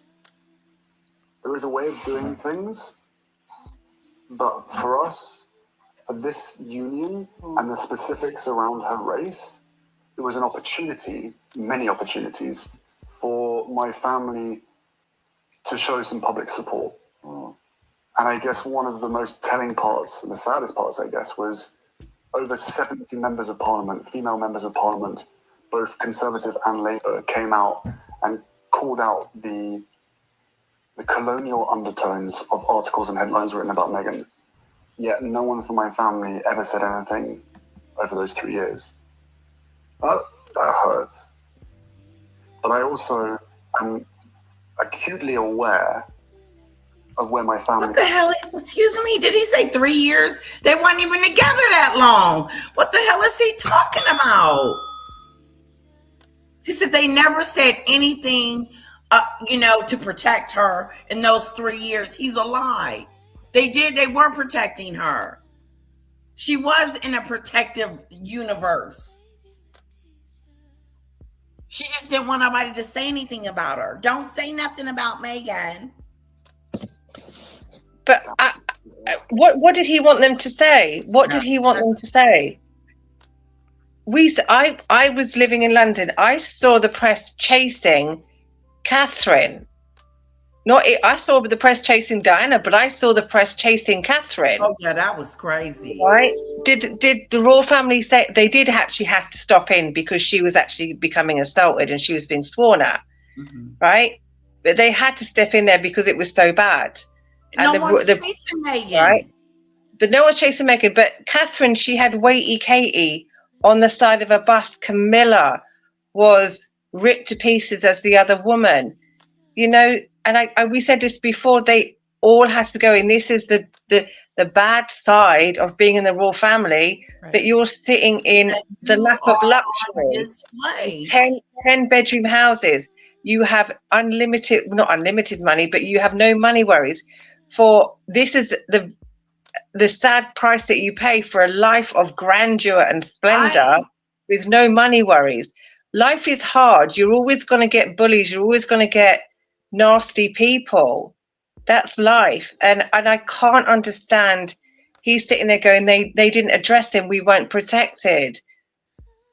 there is a way of doing things, but for us, for this union and the specifics around her race, there was an opportunity, many opportunities, for my family to show some public support. And I guess one of the most telling parts, and the saddest parts, I guess, was over 70 members of parliament, female members of parliament, both Conservative and Labour, came out and called out the colonial undertones of articles and headlines written about Meghan. Yet no one from my family ever said anything over those 3 years. That hurts. But I also am acutely aware of where my family... What the hell? Excuse me, did he say 3 years? They weren't even together that long. What the hell is he talking about? He said they never said anything to protect her in those 3 years. He's a lie. They were protecting her. She was in a protective universe. She just didn't want nobody to say anything about her. Don't say nothing about Meghan. But what did he want them to say? What did he want them to say? I was living in London. I saw the press chasing Catherine. I saw the press chasing Diana, but I saw the press chasing Catherine. Oh yeah, that was crazy. Right? Did the royal family say they did actually have to stop in because she was actually becoming assaulted and she was being sworn at, right? But they had to step in there because it was so bad. No one's chasing Meghan, right? But no one's chasing Meghan. But Catherine, she had Waity Katie on the side of a bus. Camilla was ripped to pieces as the other woman, and we said this before, they all had to go in. This is the bad side of being in the royal family, right? But you're sitting in the lack of luxury. 10 bedroom houses. You have not unlimited money, but you have no money worries. This is the sad price that you pay for a life of grandeur and splendor with no money worries. Life is hard. You're always going to get bullies. You're always going to get nasty people. That's life. And I can't understand. He's sitting there going, they didn't address him. We weren't protected.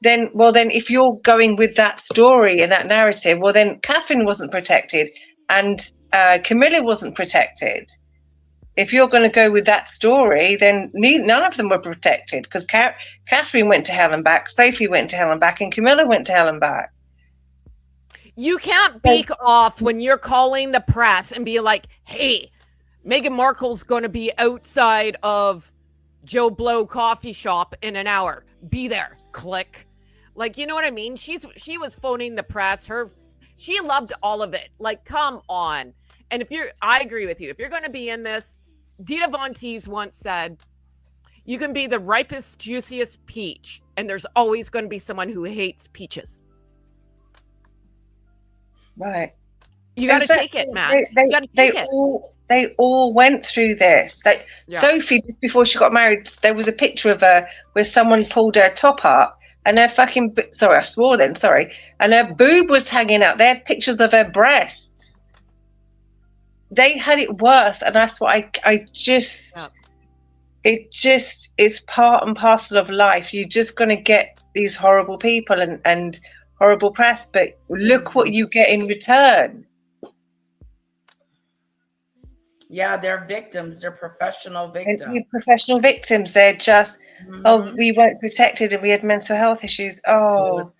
Then if you're going with that story and that narrative, then Catherine wasn't protected and Camilla wasn't protected. If you're going to go with that story, then none of them were protected because Catherine went to hell and back, Sophie went to hell and back, and Camilla went to hell and back. You can't beak off when you're calling the press and be like, hey, Meghan Markle's going to be outside of Joe Blow coffee shop in an hour. Be there. Click. Like, you know what I mean? She was phoning the press. She loved all of it. Like, come on. And I agree with you. If you're going to be in this, Dita Von Teese once said, you can be the ripest, juiciest peach, and there's always going to be someone who hates peaches. Right. You got to take it, man. You got to take it. They all went through this. Sophie, before she got married, there was a picture of her where someone pulled her top up and her sorry, I swore then, sorry. And her boob was hanging out. They had pictures of her breasts. They had it worse. And that's what it just is part and parcel of life. You're just going to get these horrible people and horrible press, but look what you get in return. Yeah, they're victims. They're professional victims. Professional victims. They're just, we weren't protected and we had mental health issues. Oh,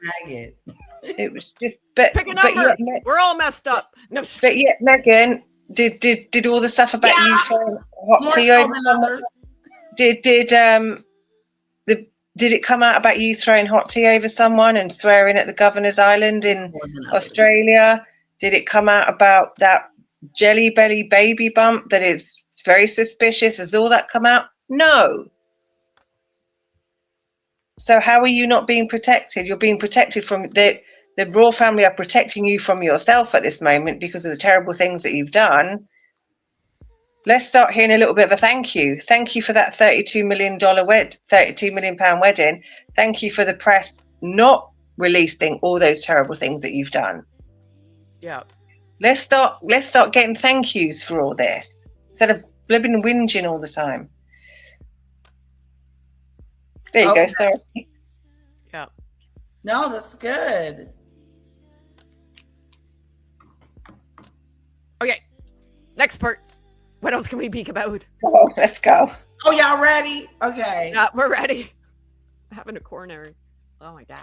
it was just, pick a number. We're all messed up. No, but yet, Meghan did all the stuff about you throwing hot tea over someone. Did it come out about you throwing hot tea over someone and swearing at the Governor's Island in Australia? Did it come out about that jelly belly baby bump that is very suspicious? Has all that come out? No. So how are you not being protected? You're being protected from the royal family are protecting you from yourself at this moment because of the terrible things that you've done. Let's start hearing a little bit of a thank you. Thank you for that $32 million £32 million wedding. Thank you for the press not releasing all those terrible things that you've done. Yeah. Let's start getting thank yous for all this instead of blibbing and whinging all the time. There you go, Sarah. Yeah. No, that's good. Okay. Next part. What else can we speak about? Oh, let's go. Oh, y'all ready? Okay. Yeah, we're ready. I'm having a coronary. Oh my God.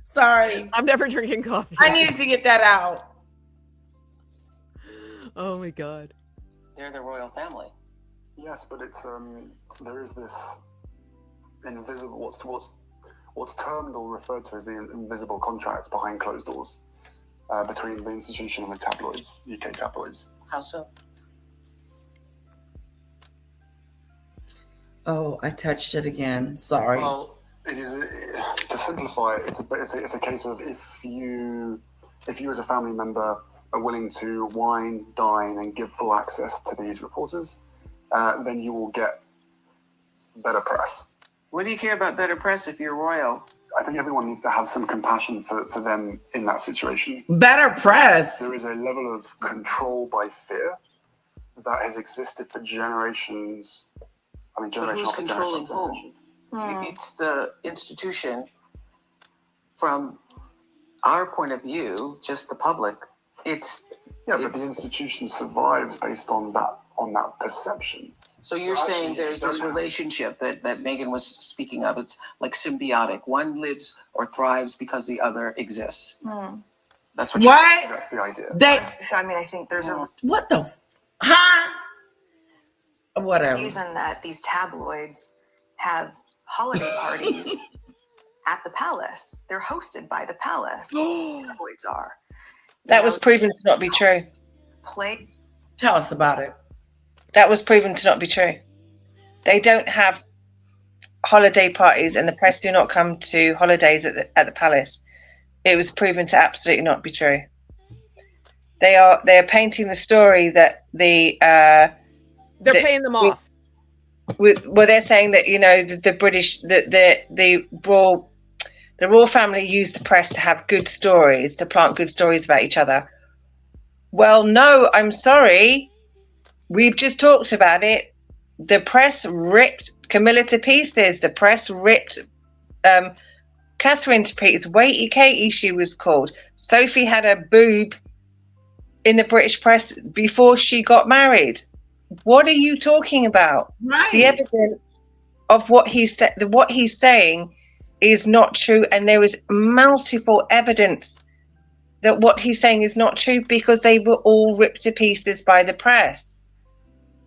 Sorry. I'm never drinking coffee. I needed to get that out. Oh my God. They're the royal family. Yes, but it's there is this invisible what's termed or referred to as the invisible contract behind closed doors between the institution and the tabloids, UK tabloids. How so? Oh, I touched it again. Sorry. Well, it is to simplify. It's a case of if you as a family member are willing to wine, dine, and give full access to these reporters, then you will get better press. What do you care about better press if you're royal? I think everyone needs to have some compassion for them in that situation. Better press. There is a level of control by fear that has existed for generations. I mean, But who's controlling whom? It's the institution. From our point of view, just the public. But the institution survives based on that perception. So you're saying there's this relationship that Meghan was speaking of. It's like symbiotic. One lives or thrives because the other exists. That's what. That's the idea. So I mean, I think there's a What the? Whatever. reason that these tabloids have holiday parties at the palace. They're hosted by the palace. Tabloids are. That was proven to not be true. Tell us about it. That was proven to not be true. They don't have holiday parties, and the press do not come to holidays at the palace. It was proven to absolutely not be true. They are painting the story that they're paying them off. Well, they're saying that the British, the royal family used the press to have good stories, to plant good stories about each other. Well, no, I'm sorry. We've just talked about it. The press ripped Camilla to pieces. The press ripped Catherine to pieces. Waity Katie, she was called. Sophie had a boob in the British press before she got married. What are you talking about? Right. The evidence of what he's saying is not true, and there is multiple evidence that what he's saying is not true because they were all ripped to pieces by the press.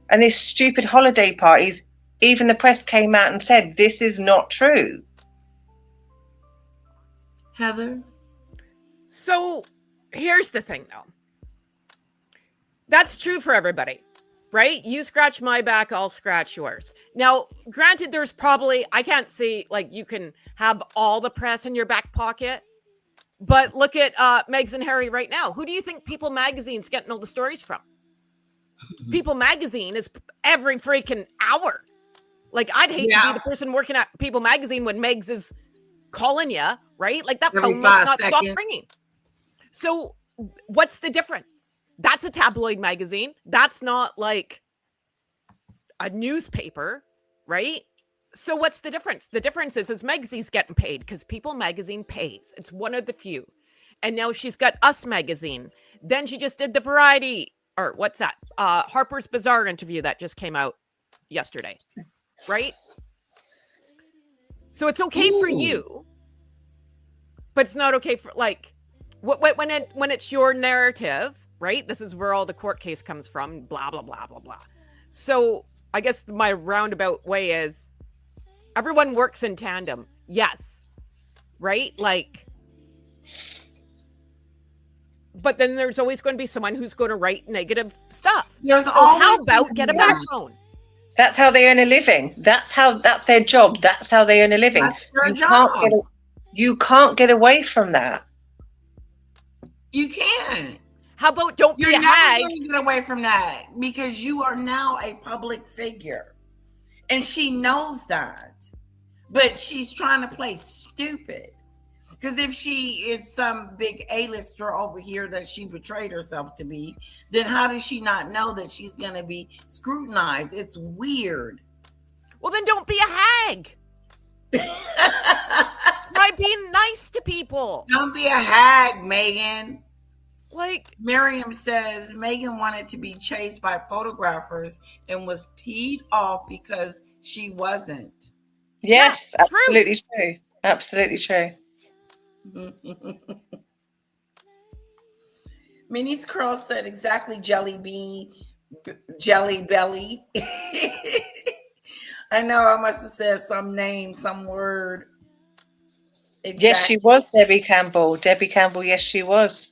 And these stupid holiday parties, even the press came out and said, this is not true. Heather? So here's the thing, though. That's true for everybody, right? You scratch my back, I'll scratch yours. Now, granted, there's probably, I can't see, like, you can have all the press in your back pocket. But look at Meghan and Harry right now. Who do you think People Magazine's getting all the stories from? People Magazine is every freaking hour. Like, I'd hate to be the person working at People Magazine when Megs is calling you, right? Like, that phone must not stop ringing. So what's the difference? That's a tabloid magazine. That's not like a newspaper, right? So what's the difference? The difference is Megsy's getting paid because People Magazine pays. It's one of the few. And now she's got Us Magazine. Then she just did the Variety, or what's that? Harper's Bazaar interview that just came out yesterday, right? So it's okay for you, but it's not okay for, like, when it's your narrative, right? This is where all the court case comes from, blah, blah, blah, blah, blah. So I guess my roundabout way is everyone works in tandem. Yes. Right? Like, but then there's always going to be someone who's going to write negative stuff. There's so always how about get a backbone? That's how they earn a living. That's their job. That's how they earn a living. That's their job. You can't get away from that. You can't. How about don't You're be a hag? never going to get away from that because you are now a public figure. And she knows that. But she's trying to play stupid. Because if she is some big A-lister over here that she betrayed herself to be, then how does she not know that she's going to be scrutinized? It's weird. Well, then don't be a hag. Try being nice to people. Don't be a hag, Meghan. Like, Miriam says Meghan wanted to be chased by photographers and was peed off because she wasn't. Yes, yeah, absolutely true. Absolutely true. Minnie's Curl said exactly jelly belly. I know I must have said some name, some word. Exactly. Yes, she was Debbie Campbell. Debbie Campbell, yes, she was.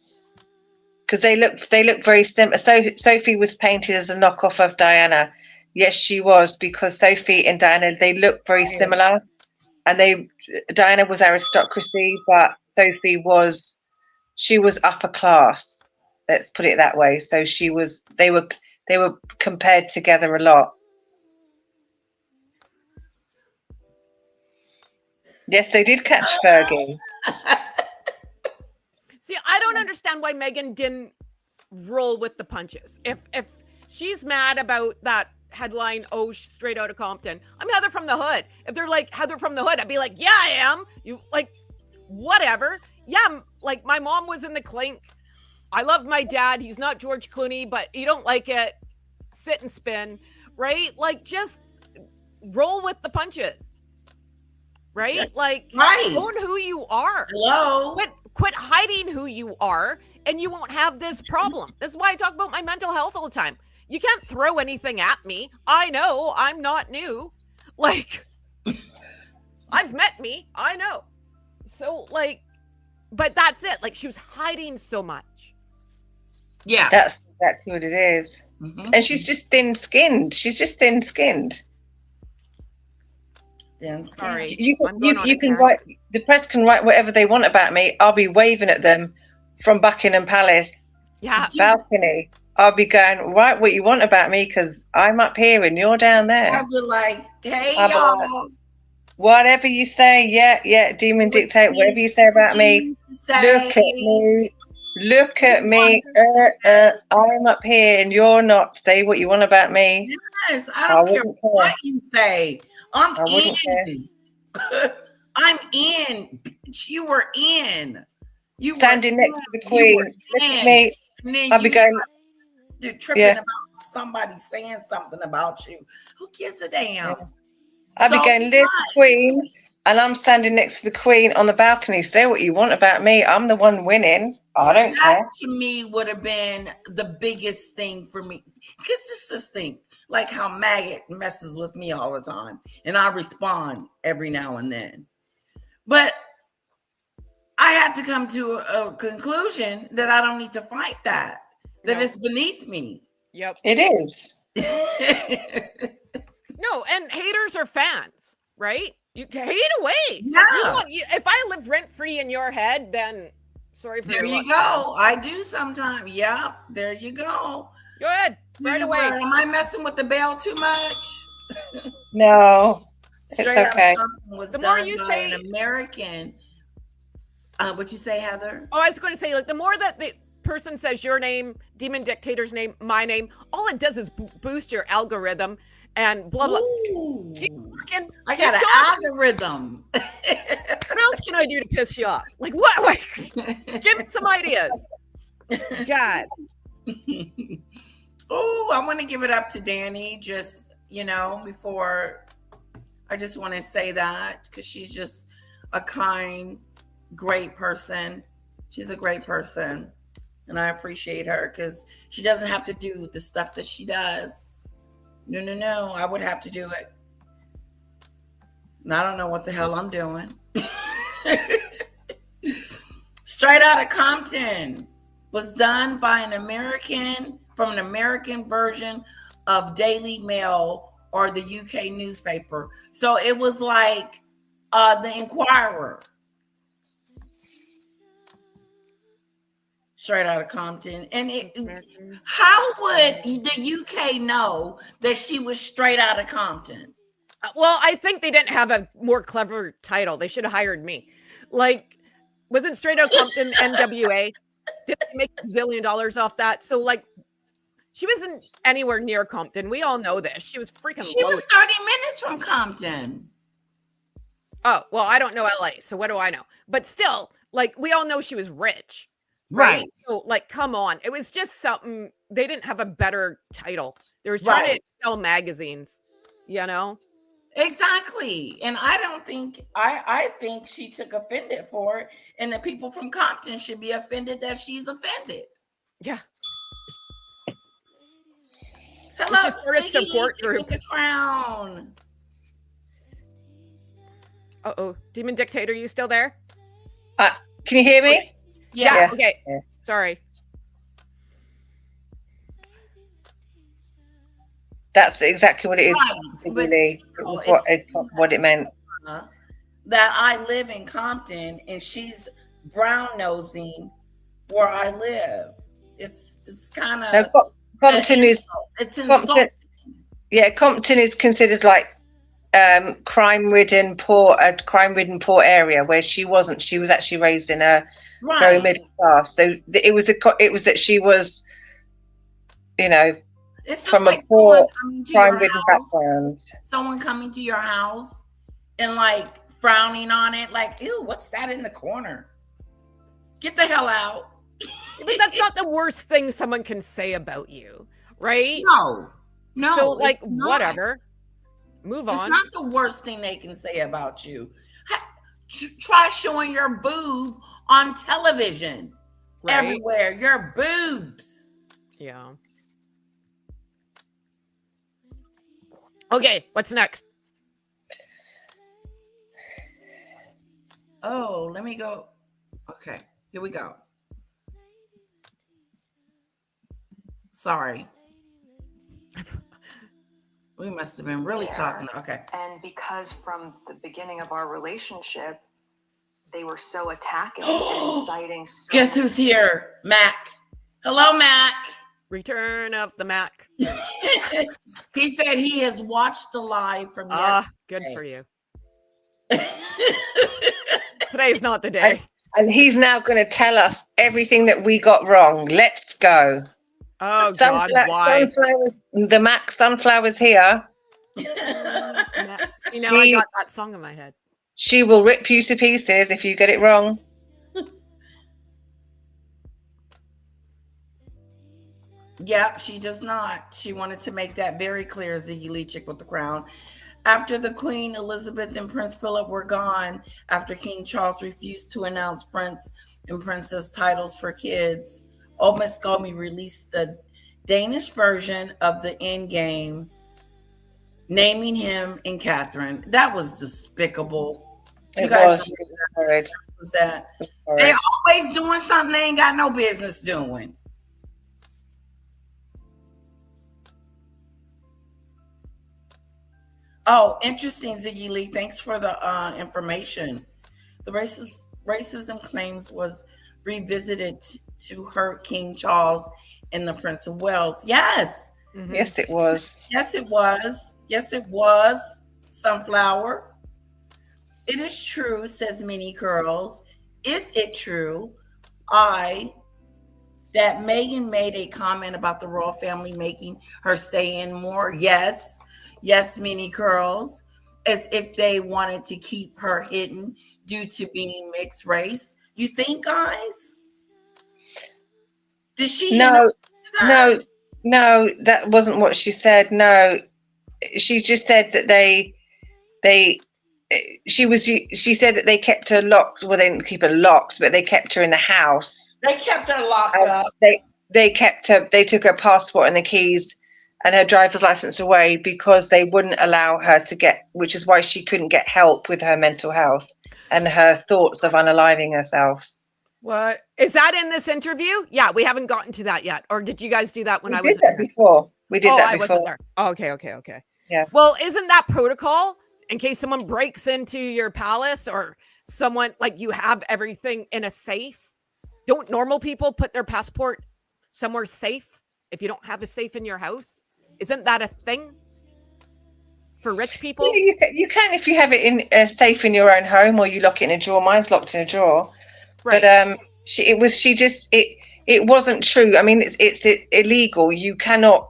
Because they look very similar. So Sophie was painted as a knockoff of Diana. Yes, she was, because Sophie and Diana, they look very similar. and Diana was aristocracy, but Sophie was upper class. Let's put it that way. So they were compared together a lot. Yes, they did catch Fergie. See, I don't understand why Meghan didn't roll with the punches. If she's mad about that headline, oh, straight out of Compton, I'm Heather from the Hood. If they're like Heather from the Hood, I'd be like, yeah, I am. You like, whatever. Yeah, like my mom was in the clink. I love my dad. He's not George Clooney, but you don't like it. Sit and spin, right? Like, just roll with the punches, right? Like, own who you are. Hello. Quit hiding who you are, and you won't have this problem. That's why I talk about my mental health all the time. You can't throw anything at me. I know I'm not new. Like, I've met me. I know. So, like, but that's it. Like, she was hiding so much. Yeah. That's exactly what it is. Mm-hmm. And she's just thin-skinned. She's just thin-skinned. Sorry. You can write, the press can write whatever they want about me. I'll be waving at them from Buckingham Palace balcony. I'll be going, write what you want about me, because I'm up here and you're down there. I'll be like, hey, y'all. Whatever you say, yeah, demon dictate, whatever you say about me. Look at me. I'm up here and you're not. Say what you want about me. Yes, I don't care what you say. I'm in. I'm in. You were in. You standing next to the Queen. Look at me. I'll be going. You're tripping about somebody saying something about you. Who gives a damn? Yeah. I'll be going, live the Queen, and I'm standing next to the Queen on the balcony. Say what you want about me. I'm the one winning. I don't care. That to me would have been the biggest thing for me. Because just this thing, like how Maggot messes with me all the time, and I respond every now and then. But I had to come to a conclusion that I don't need to fight that. That it's beneath me. Yep. It is. No, and haters are fans, right? You can hate away. Yeah. If I live rent-free in your head, then sorry for there you go. I do sometimes. Yep. There you go. Go ahead. Right away. Am I messing with the bell too much? No. It's okay. The more you say an American. What you say, Heather? Oh, I was going to say, like, the more that the person says your name, Demon Dictator's name, my name, all it does is boost your algorithm and blah blah. I got an algorithm. What else can I do to piss you off? Like what? Like, give me some ideas. God. Oh, I want to give it up to Danny. Just before, I just want to say that because she's just a kind, great person. She's a great person, and I appreciate her because she doesn't have to do the stuff that she does. No, I would have to do it. And I don't know what the hell I'm doing. Straight Outta Compton was done by an American, from an American version of Daily Mail or the UK newspaper. So it was like the Inquirer. Straight Outta Compton. And how would the UK know that she was straight out of Compton? Well, I think they didn't have a more clever title. They should have hired me. Like, wasn't Straight Outta Compton NWA? Did they make $1 zillion off that? So, like, she wasn't anywhere near Compton. We all know this. She was freaking She was 30 minutes from Compton. Oh, well, I don't know LA, so what do I know? But still, like, we all know she was rich. Right. So, like, come on. It was just something. They didn't have a better title. They were trying to sell magazines, Exactly. And I don't think, I think she took offended for it. And the people from Compton should be offended that she's offended. Yeah. Hello, just sort of support group. The crown. Uh-oh. Demon Dictator, you still there? Can you hear me? Yeah. Okay. Yeah. Sorry. That's exactly what it is. Really, what it meant. that I live in Compton and she's brown nosing where I live. It's kind Now, of Compton is it's Compton. insulting. Yeah, Compton is considered like crime-ridden poor area where she wasn't. She was actually raised in a very Right. middle class. So it was that she was, you know, It's just from a like poor someone coming to your crime-ridden house, background. someone coming to your house and like frowning on it, like, ew, what's that in the corner? Get the hell out. But that's not the worst thing someone can say about you, right? No, So, like, it's not. whatever. Move on. It's not the worst thing they can say about you. Try showing your boob on television everywhere. Your boobs. Yeah. Okay, what's next? Oh, let me go. Okay, here we go. Sorry. We must have been really talking. Okay. And because from the beginning of our relationship, they were so attacking and inciting. Guess who's here? Mac. Hello, Mac. Return of the Mac. He said he has watched the live from yesterday. Good for you. Today's not the day. And he's now going to tell us everything that we got wrong. Let's go. Oh, God, why? Sunflowers, the Mac Sunflowers here. You know, I got that song in my head. She will rip you to pieces if you get it wrong. Yep, she does not. She wanted to make that very clear, Ziggy Lee Chick with the crown. After the Queen Elizabeth and Prince Philip were gone, after King Charles refused to announce Prince and Princess titles for kids, Omid Scobie released the Danish version of the Endgame, naming him and Catherine. That was despicable. You guys know what was that? They always doing something they ain't got no business doing. Oh, interesting, Ziggy Lee. Thanks for the information. The racism claims was revisited to hurt King Charles and the Prince of Wales. Yes. Mm-hmm. Yes, it was. Yes, it was. Yes, it was. Sunflower. It is true, says Minnie Curls. Is it true? That Meghan made a comment about the royal family making her stay in more. Yes. Yes, Minnie Curls, as if they wanted to keep her hidden due to being mixed race. You think, guys? Did she? No, that wasn't what she said. No, she just said that she said that they kept her locked. Well, they didn't keep her locked, but they kept her in the house. They kept her locked up. They kept her. They took her passport and the keys and her driver's license away because they wouldn't allow her to get, which is why she couldn't get help with her mental health and her thoughts of unaliving herself. What is that in this interview? Yeah, we haven't gotten to that yet. Or did you guys do that when we I was did that before? We did that before. I wasn't there. Oh, okay. Yeah. Well, isn't that protocol in case someone breaks into your palace or someone, like, you have everything in a safe? Don't normal people put their passport somewhere safe if you don't have a safe in your house? Isn't that a thing for rich people? Yeah, you can if you have it in safe in your own home, or you lock it in a drawer. Mine's locked in a drawer. Right. But it wasn't true. I mean, it's illegal. You cannot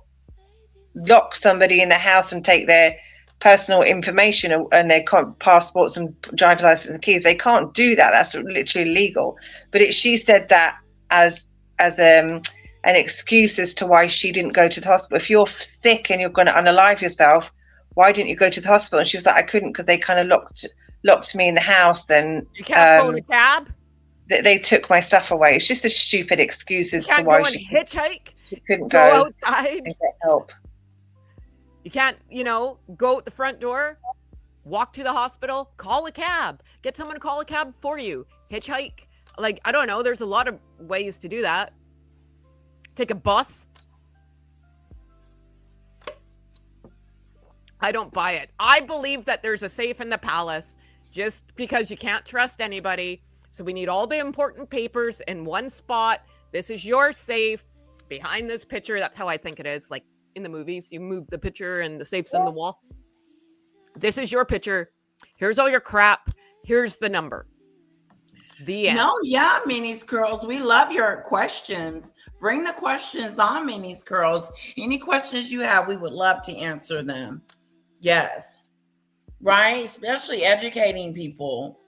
lock somebody in the house and take their personal information and their passports and driver's license and keys. They can't do that. That's literally illegal. But she said that as an excuse as to why she didn't go to the hospital. If you're sick and you're going to unalive yourself, why didn't you go to the hospital? And she was like, I couldn't because they kind of locked me in the house. Then you can't phone a cab. They took my stuff away. It's just a stupid excuse as to why she hitchhike. She couldn't go outside and get help. You can't, go out the front door, walk to the hospital, call a cab, get someone to call a cab for you, hitchhike. Like, I don't know. There's a lot of ways to do that. Take a bus. I don't buy it. I believe that there's a safe in the palace just because you can't trust anybody. So we need all the important papers in one spot. This is your safe behind this picture. That's how I think it is. Like in the movies, you move the picture and the safe's in the wall. This is your picture. Here's all your crap. Here's the number. The end. No, yeah, Minnie's Curls. We love your questions. Bring the questions on, Minnie's Curls. Any questions you have, we would love to answer them. Yes. Right? Especially educating people.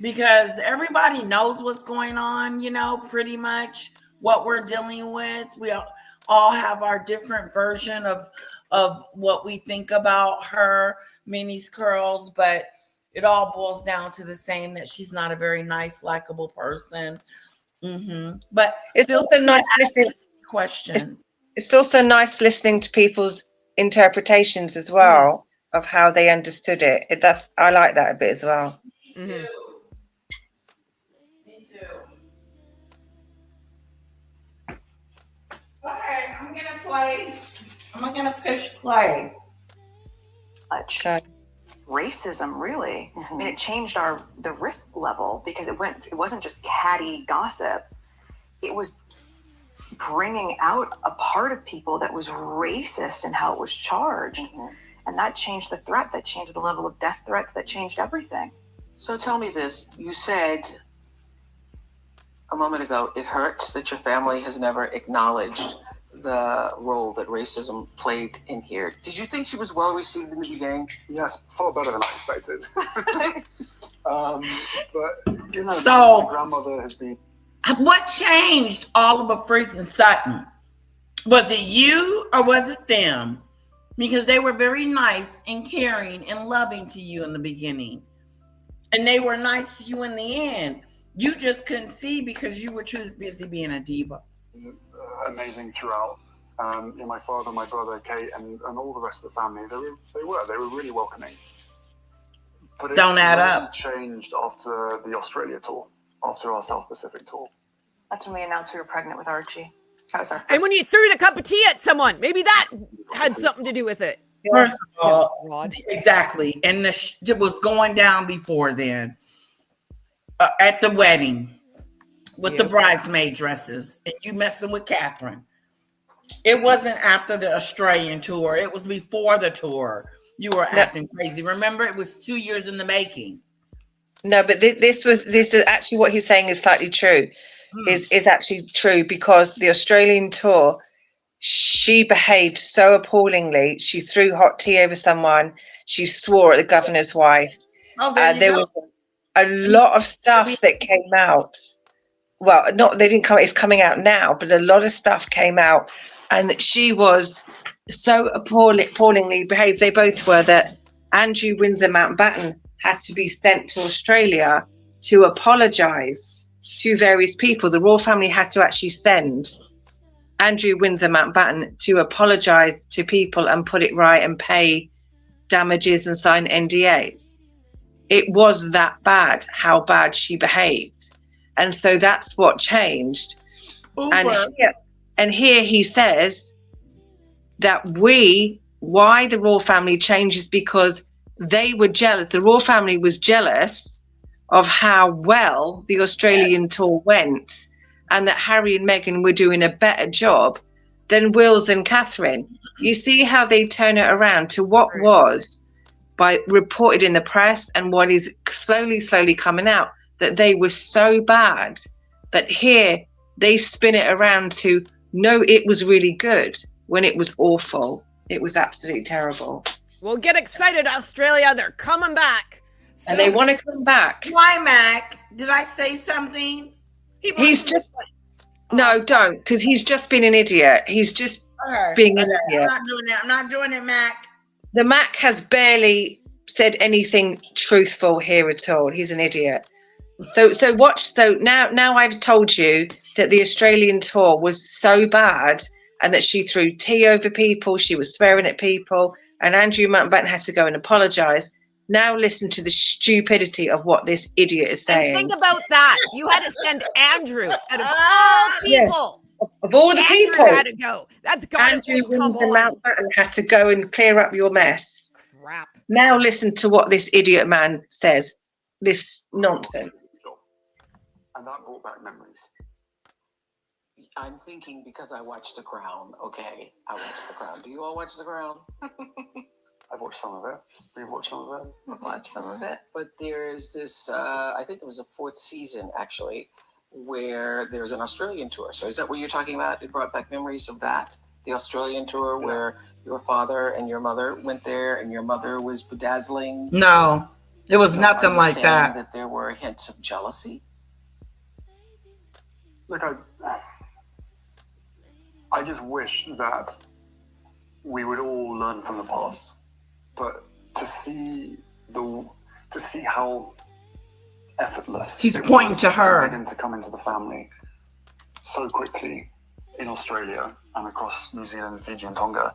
Because everybody knows what's going on, you know, pretty much what we're dealing with. We all have our different version of what we think about her, Minnie's Curls, but it all boils down to the same, that she's not a very nice, likable person. But it's also nice listening questions. It's also nice listening to people's interpretations as well of how they understood it. I like that a bit as well. Me too. Me too. Okay, I'm gonna push play. Okay. Racism, really. I mean, it changed the risk level, because it wasn't just catty gossip. It was bringing out a part of people that was racist in how it was charged. And that changed the threat, that changed the level of death threats, that changed everything. So tell me this. You said a moment ago, it hurts that your family has never acknowledged the role that racism played in here. Did you think she was well received in the beginning? Yes, far better than I expected. But you know, So- my grandmother has been. What changed all of a freaking sudden? Was it you or was it them? Because they were very nice and caring and loving to you in the beginning. And they were nice to you in the end. You just couldn't see because you were too busy being a diva. Amazing throughout. My father, my brother, Kate, and all the rest of the family, they were really welcoming. But it Don't add really up. changed after the Australia tour, after our South Pacific tour. That's when we announced we were pregnant with Archie. That was our first. And when you threw the cup of tea at someone, maybe that had something to do with it. First of all, Rod. exactly. And it was going down before then. At the wedding with the bridesmaid dresses, and you messing with Catherine. It wasn't after the Australian tour. It was before the tour. You were acting crazy. Remember, it was 2 years in the making. No, but this is actually what he's saying is slightly true. Is actually true, because the Australian tour, she behaved so appallingly. She threw hot tea over someone. She swore at the governor's wife. Oh, there was a lot of stuff that came out. Well, they didn't come. It's coming out now, but a lot of stuff came out, and she was so appallingly behaved. They both were. That Andrew Windsor Mountbatten had to be sent to Australia to apologise to various people. The royal family had to actually send Andrew Windsor Mountbatten to apologise to people and put it right and pay damages and sign NDAs. It was that bad, how bad she behaved. And so that's what changed. And here he says that why the royal family changed is because they were jealous. The royal family was jealous of how well the Australian tour went, and that Harry and Meghan were doing a better job than Wills and Catherine. You see how they turn it around to what was reported in the press and what is slowly coming out, that they were so bad. But here they spin it around to, no, it was really good, when it was awful. It was absolutely terrible. Well, get excited, Australia. They're coming back. And they want to come back. Why, Mac? Did I say something? He's just... No, don't, because he's just been an idiot. He's just being an idiot. I'm not doing that. I'm not doing it, Mac. The Mac has barely said anything truthful here at all. He's an idiot. So watch. So now I've told you that the Australian tour was so bad, and that she threw tea over people. She was swearing at people, and Andrew Mountbatten had to go and apologise. Now listen to the stupidity of what this idiot is saying. And think about that. You had to send Andrew out of all people. Yes. Of all the people. Had to go. That's Andrew Windsor Mountbatten had to go and clear up your mess. Crap. Now listen to what this idiot man says. this nonsense. And that brought back memories. I'm thinking because I watched The Crown. Okay, I watched The Crown. Do you all watch The Crown? I've watched some of it. We've watched some of it. I've watched some of it. But there's this, I think it was the 4th season, actually, where there's an Australian tour. So is that what you're talking about? It brought back memories of that? The Australian tour where your father and your mother went there and your mother was bedazzling? No, it was So nothing are you like saying that. that there were hints of jealousy? Look, I just wish that we would all learn from the past, but to see how effortless He's it pointing was to for her. Meghan to come into the family so quickly in Australia and across New Zealand, Fiji, and Tonga,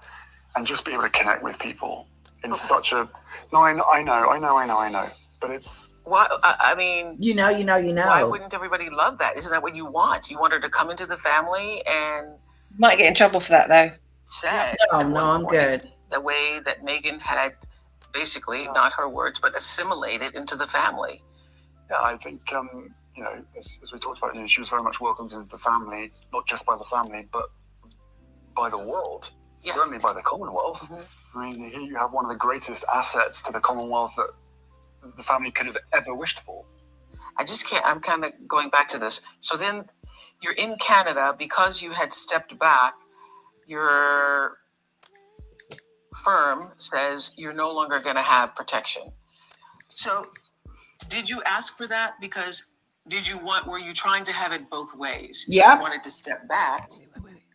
and just be able to connect with people in such a. No, I know, but it's. Why? I mean, You know. why wouldn't everybody love that? Isn't that what you want? You want her to come into the family and Might get in trouble for that though. said No, at no, one I'm point, good. the way that Meghan had basically, not her words, but assimilated into the family. Yeah, I think as we talked about, she was very much welcomed into the family, not just by the family, but by the world. Yeah. Certainly by the Commonwealth. Mm-hmm. I mean, here you have one of the greatest assets to the Commonwealth that the family could have ever wished for. I just can't, I'm kind of going back to this. So then you're in Canada because you had stepped back. Your firm says you're no longer going to have protection. So did you ask for that? Because were you trying to have it both ways? Yeah. You wanted to step back,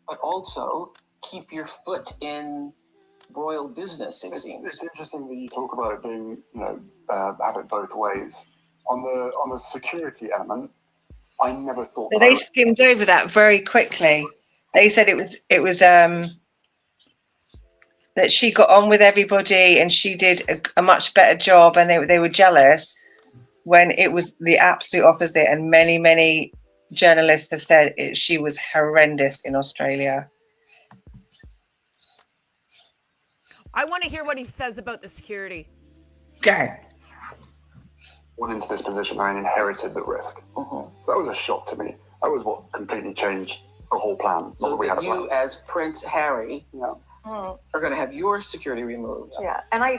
but also keep your foot in royal business, it seems. It's interesting that you talk about it being, have it both ways. On the security element, I never thought So they skimmed over that very quickly. They said it was that she got on with everybody and she did a much better job, and they were jealous when it was the absolute opposite. And many journalists have said she was horrendous in Australia. I want to hear what he says about the security. Okay. Went into this position, I inherited the risk. Mhm. So that was a shock to me. That was what completely changed the whole plan. So we had that a plan. you, as Prince Harry, Yeah. are going to have your security removed. Yeah, and I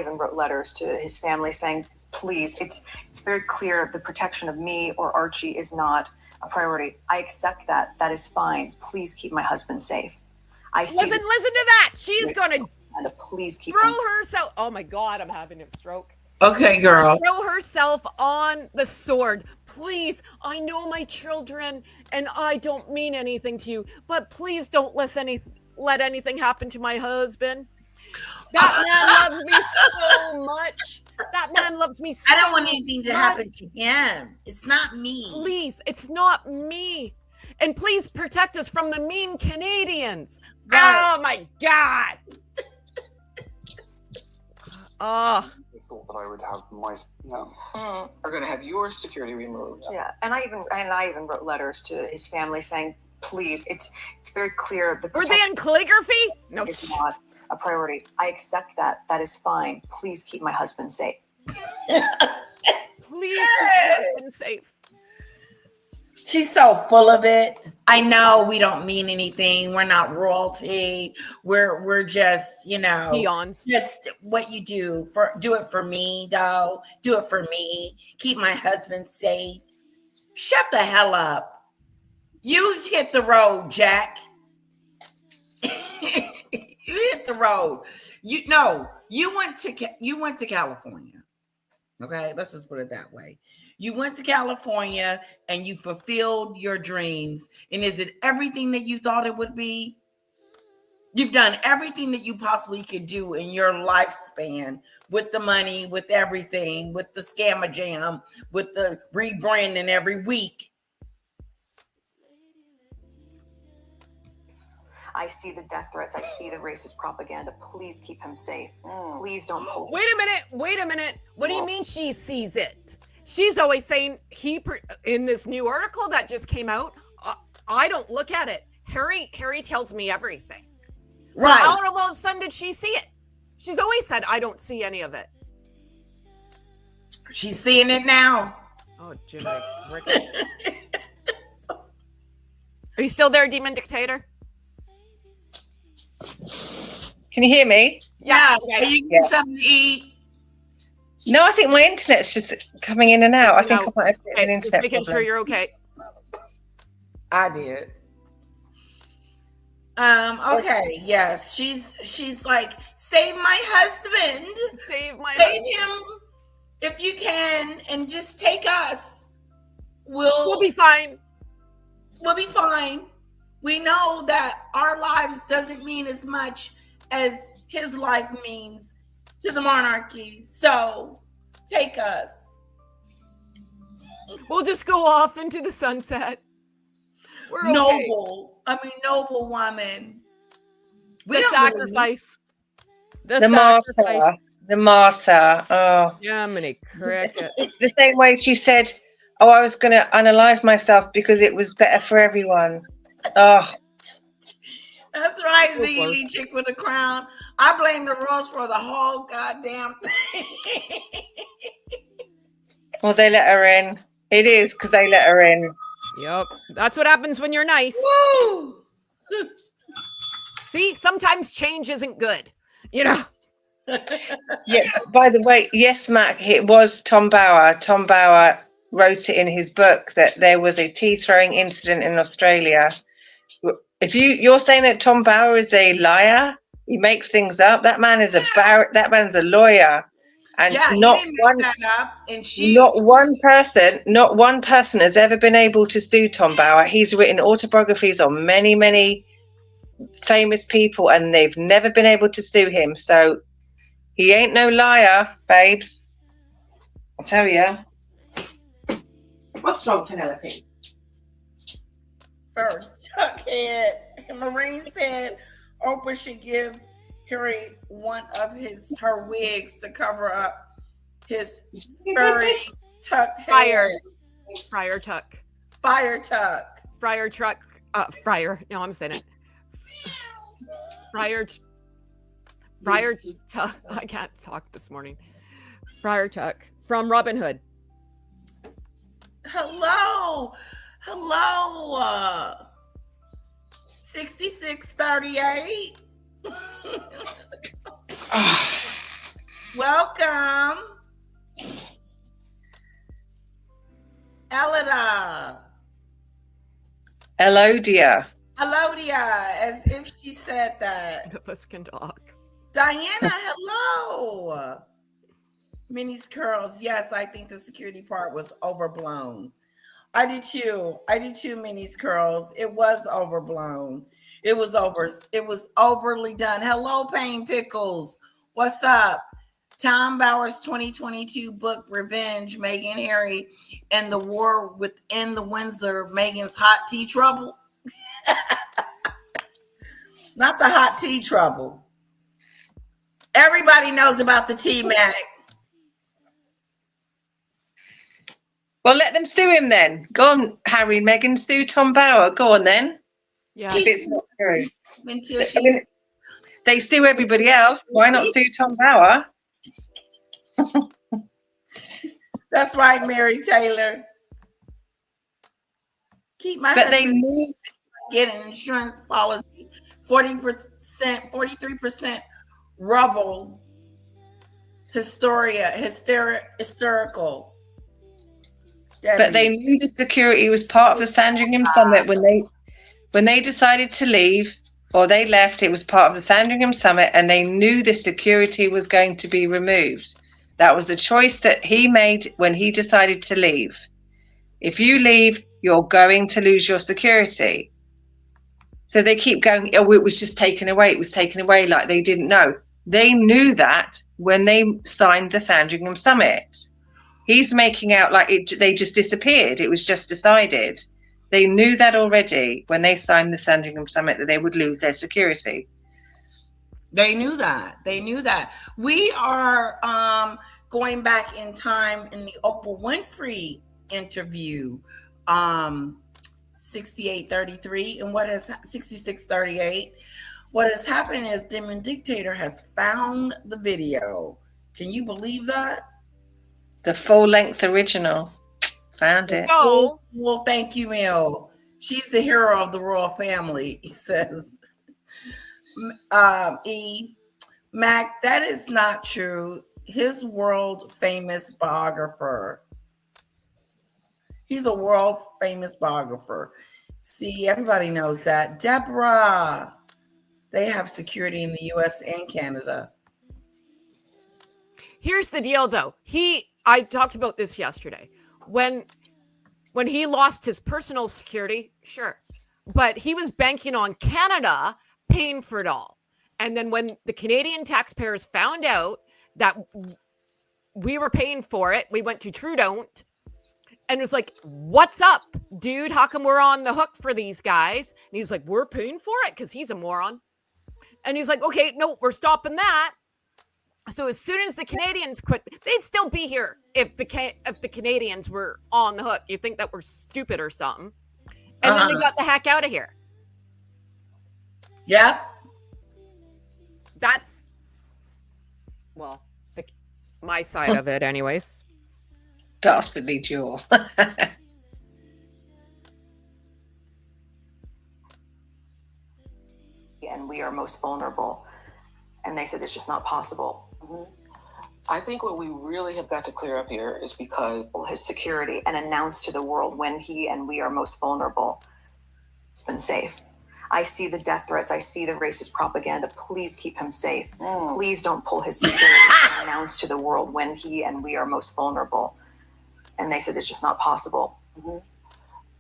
even wrote letters to his family saying, please, it's very clear the protection of me or Archie is not a priority. I accept that. That is fine. Please keep my husband safe. Listen to that. She's going to please keep throw him. herself. Oh my God, I'm having a stroke. Okay, girl. Throw herself on the sword. Please, I know my children and I don't mean anything to you, but please don't let anything happen to my husband. That man loves me so much. That man loves me so I don't want anything to much. happen to him. It's not me. Please, it's not me. And please protect us from the mean Canadians. Right. Oh my God. I thought that I would have my Are going to have your security removed. Yeah, and I even wrote letters to his family saying, please, it's very clear the Were they in calligraphy? No. is not a priority. I accept that. That is fine. Please keep my husband safe. Please keep my husband safe. She's so full of it. I know we don't mean anything. We're not royalty. We're just, Peons. just what you do it for me, though. Do it for me. Keep my husband safe. Shut the hell up. You hit the road, Jack. You hit the road. You went to California. Okay, let's just put it that way. You went to California and you fulfilled your dreams. And is it everything that you thought it would be? You've done everything that you possibly could do in your lifespan with the money, with everything, with the scammer-jam, with the rebranding every week. I see the death threats. I see the racist propaganda. Please keep him safe. Please don't pull. Wait a minute. What do you mean she sees it? She's always saying in this new article that just came out, I don't look at it. Harry tells me everything. So Right. how all of a sudden did she see it? She's always said, I don't see any of it. She's seeing it now. Oh, Jimmy. Are you still there, Demon Dictator? Can you hear me? Yeah. Okay. Are you getting something to eat? No, I think my internet's just coming in and out. I think I might have an Okay, internet just making problem. sure you're okay. I did. Okay, yes. She's like, save my husband. Save my Save husband. him if you can, and just take us. We'll be fine. We'll be fine. We know that our lives doesn't mean as much as his life means to the monarchy. So take us. We'll just go off into the sunset. We're okay. Noble woman. The sacrifice. The martyr. The martyr. Oh. Yeah, many cricket. The same way she said, oh, I was going to unalive myself because it was better for everyone. Oh. That's right, Ziggy chick with the crown. I blame the royals for the whole goddamn thing. Well, they let her in. It is because they let her in. Yep. That's what happens when you're nice. Woo! See, sometimes change isn't good. You know? Yeah, by the way, yes, Mac, it was Tom Bower. Tom Bower wrote it in his book that there was a tea throwing incident in Australia. If you're saying that Tom Bower is a liar, he makes things up. That man is that man's a lawyer, and yeah, not he didn't one, make that up. And not one person has ever been able to sue Tom Bower. He's written autobiographies on many, many famous people, and they've never been able to sue him. So he ain't no liar, babes. I'll tell you. What's wrong, Penelope? First, Tuckhead. Marie said Oprah should give Harry one of her wigs to cover up his furry tucked hair. Friar tuck. Fire tuck. Friar truck. Friar. No, I'm saying it. Friar tuck. I can't talk this morning. Friar tuck from Robin Hood. Hello. 6638. Welcome. Elodia, as if she said that. The us can talk. Diana, hello. Minnie's curls. Yes, I think the security part was overblown. I did too, Minnie's curls. It was overblown. It was overly done. Hello, Payne Pickles. What's up? Tom Bower's 2022 book, Revenge, Meghan, Harry, and the War Within the Windsor, Meghan's hot tea trouble. Not the hot tea trouble. Everybody knows about the tea, Mac. well, let them sue him then. Go on, Harry and Meghan, sue Tom Bower. Go on then. Yeah. If it's not true. Until I mean, they sue everybody else. Why not sue Tom Bower? That's right, Mary Taylor. Keep my But they husband knew. get an insurance policy. 40%, 43% rubble. Hysterical. But they knew the security was part of the Sandringham Summit when they decided to leave, or they left. It was part of the Sandringham Summit, and they knew the security was going to be removed. That was the choice that he made when he decided to leave. If you leave, you're going to lose your security. So they keep going, oh, it was just taken away. It was taken away, like they didn't know. They knew that when they signed the Sandringham Summit. He's making out like they just disappeared. It was just decided. They knew that already when they signed the Sandringham Summit, that they would lose their security. They knew that. We are going back in time in the Oprah Winfrey interview, 6833, and 6638. What has happened is Demon Dictator has found the video. Can you believe that? The full-length original. Found it. So, Well, thank you, Mel. She's the hero of the royal family, he says. Mac, that is not true. His world famous biographer. He's a world famous biographer. See, everybody knows that. Deborah, they have security in the US and Canada. here's the deal, though. I talked about this yesterday. When he lost his personal security, sure. But he was banking on Canada paying for it all. And then when the Canadian taxpayers found out that we were paying for it, we went to Trudeau and was like, what's up, dude? How come we're on the hook for these guys? And he's like, we're paying for it because he's a moron. And he's like, okay, no, we're stopping that. So as soon as the Canadians quit, they'd still be here if the Canadians were on the hook. You think that we're stupid or something. And then they got the heck out of here. Yep. That's, well, my side of it anyways. Dastardly jaw. And we are most vulnerable. And they said it's just not possible. I think what we really have got to clear up here is because His security and announce to the world when he and we are most vulnerable. It's been safe. I see the death threats. I see the racist propaganda. Please keep him safe. Please don't pull his security and announce to the world when he and we are most vulnerable. And they said it's just not possible.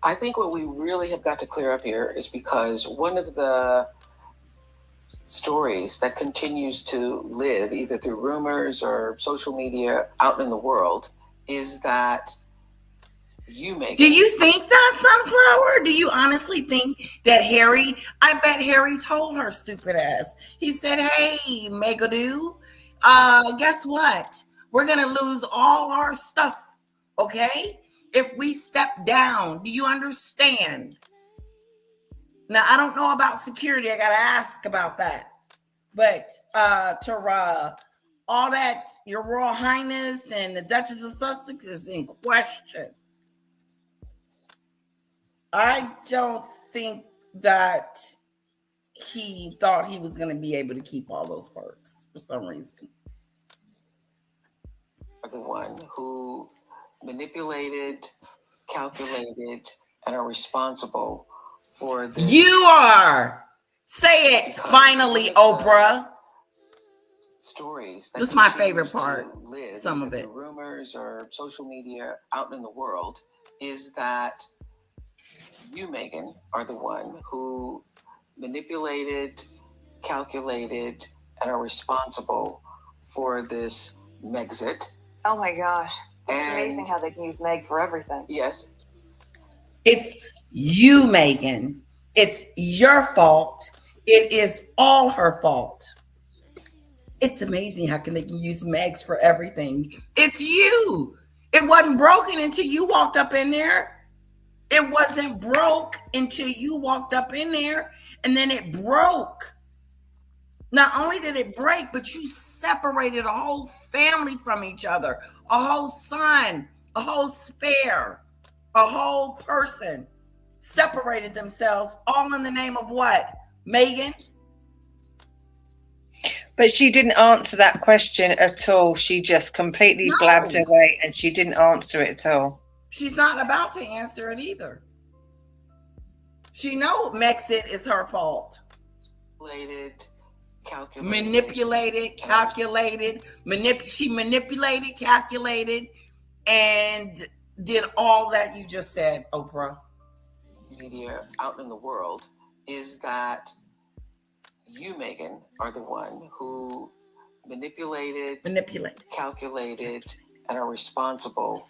I think what we really have got to clear up here is because one of the stories that continues to live either through rumors or social media out in the world is that you make Do you think that, Sunflower? Do you honestly think that Harry, I bet Harry told her stupid ass. He said, hey, Megadu, guess what? We're going to lose all our stuff, okay? If we step down. Do you understand? Now, I don't know about security. I got to ask about that. But to all that, your Royal Highness and the Duchess of Sussex is in question. I don't think that he thought he was going to be able to keep all those perks for some reason. The one who manipulated, calculated, and are responsible for this. You are. Say it finally, Oprah. Stories. This is my favorite part. Some of it. Rumors or social media out in the world is that you, Meghan, are the one who manipulated, calculated, and are responsible for this Megxit. Oh my gosh. It's And- amazing how they can use Meg for everything. Yes. It's you, Meghan. It's your fault. It is all her fault. It's amazing how they can use Megs for everything. It's you. It wasn't broken until you walked up in there. It wasn't broke until you walked up in there, and then it broke. Not only did it break, but you separated a whole family from each other, a whole son, a whole spare, a whole person separated themselves, all in the name of what? Meghan? But she didn't answer that question at all. She just completely blabbed away and she didn't answer it at all. She's not about to answer it either. She knows Megxit is her fault. Manipulated, calculated. She manipulated, calculated, and did all that you just said, Oprah. Media out in the world is that you, Meghan, are the one who manipulated, calculated, and are responsible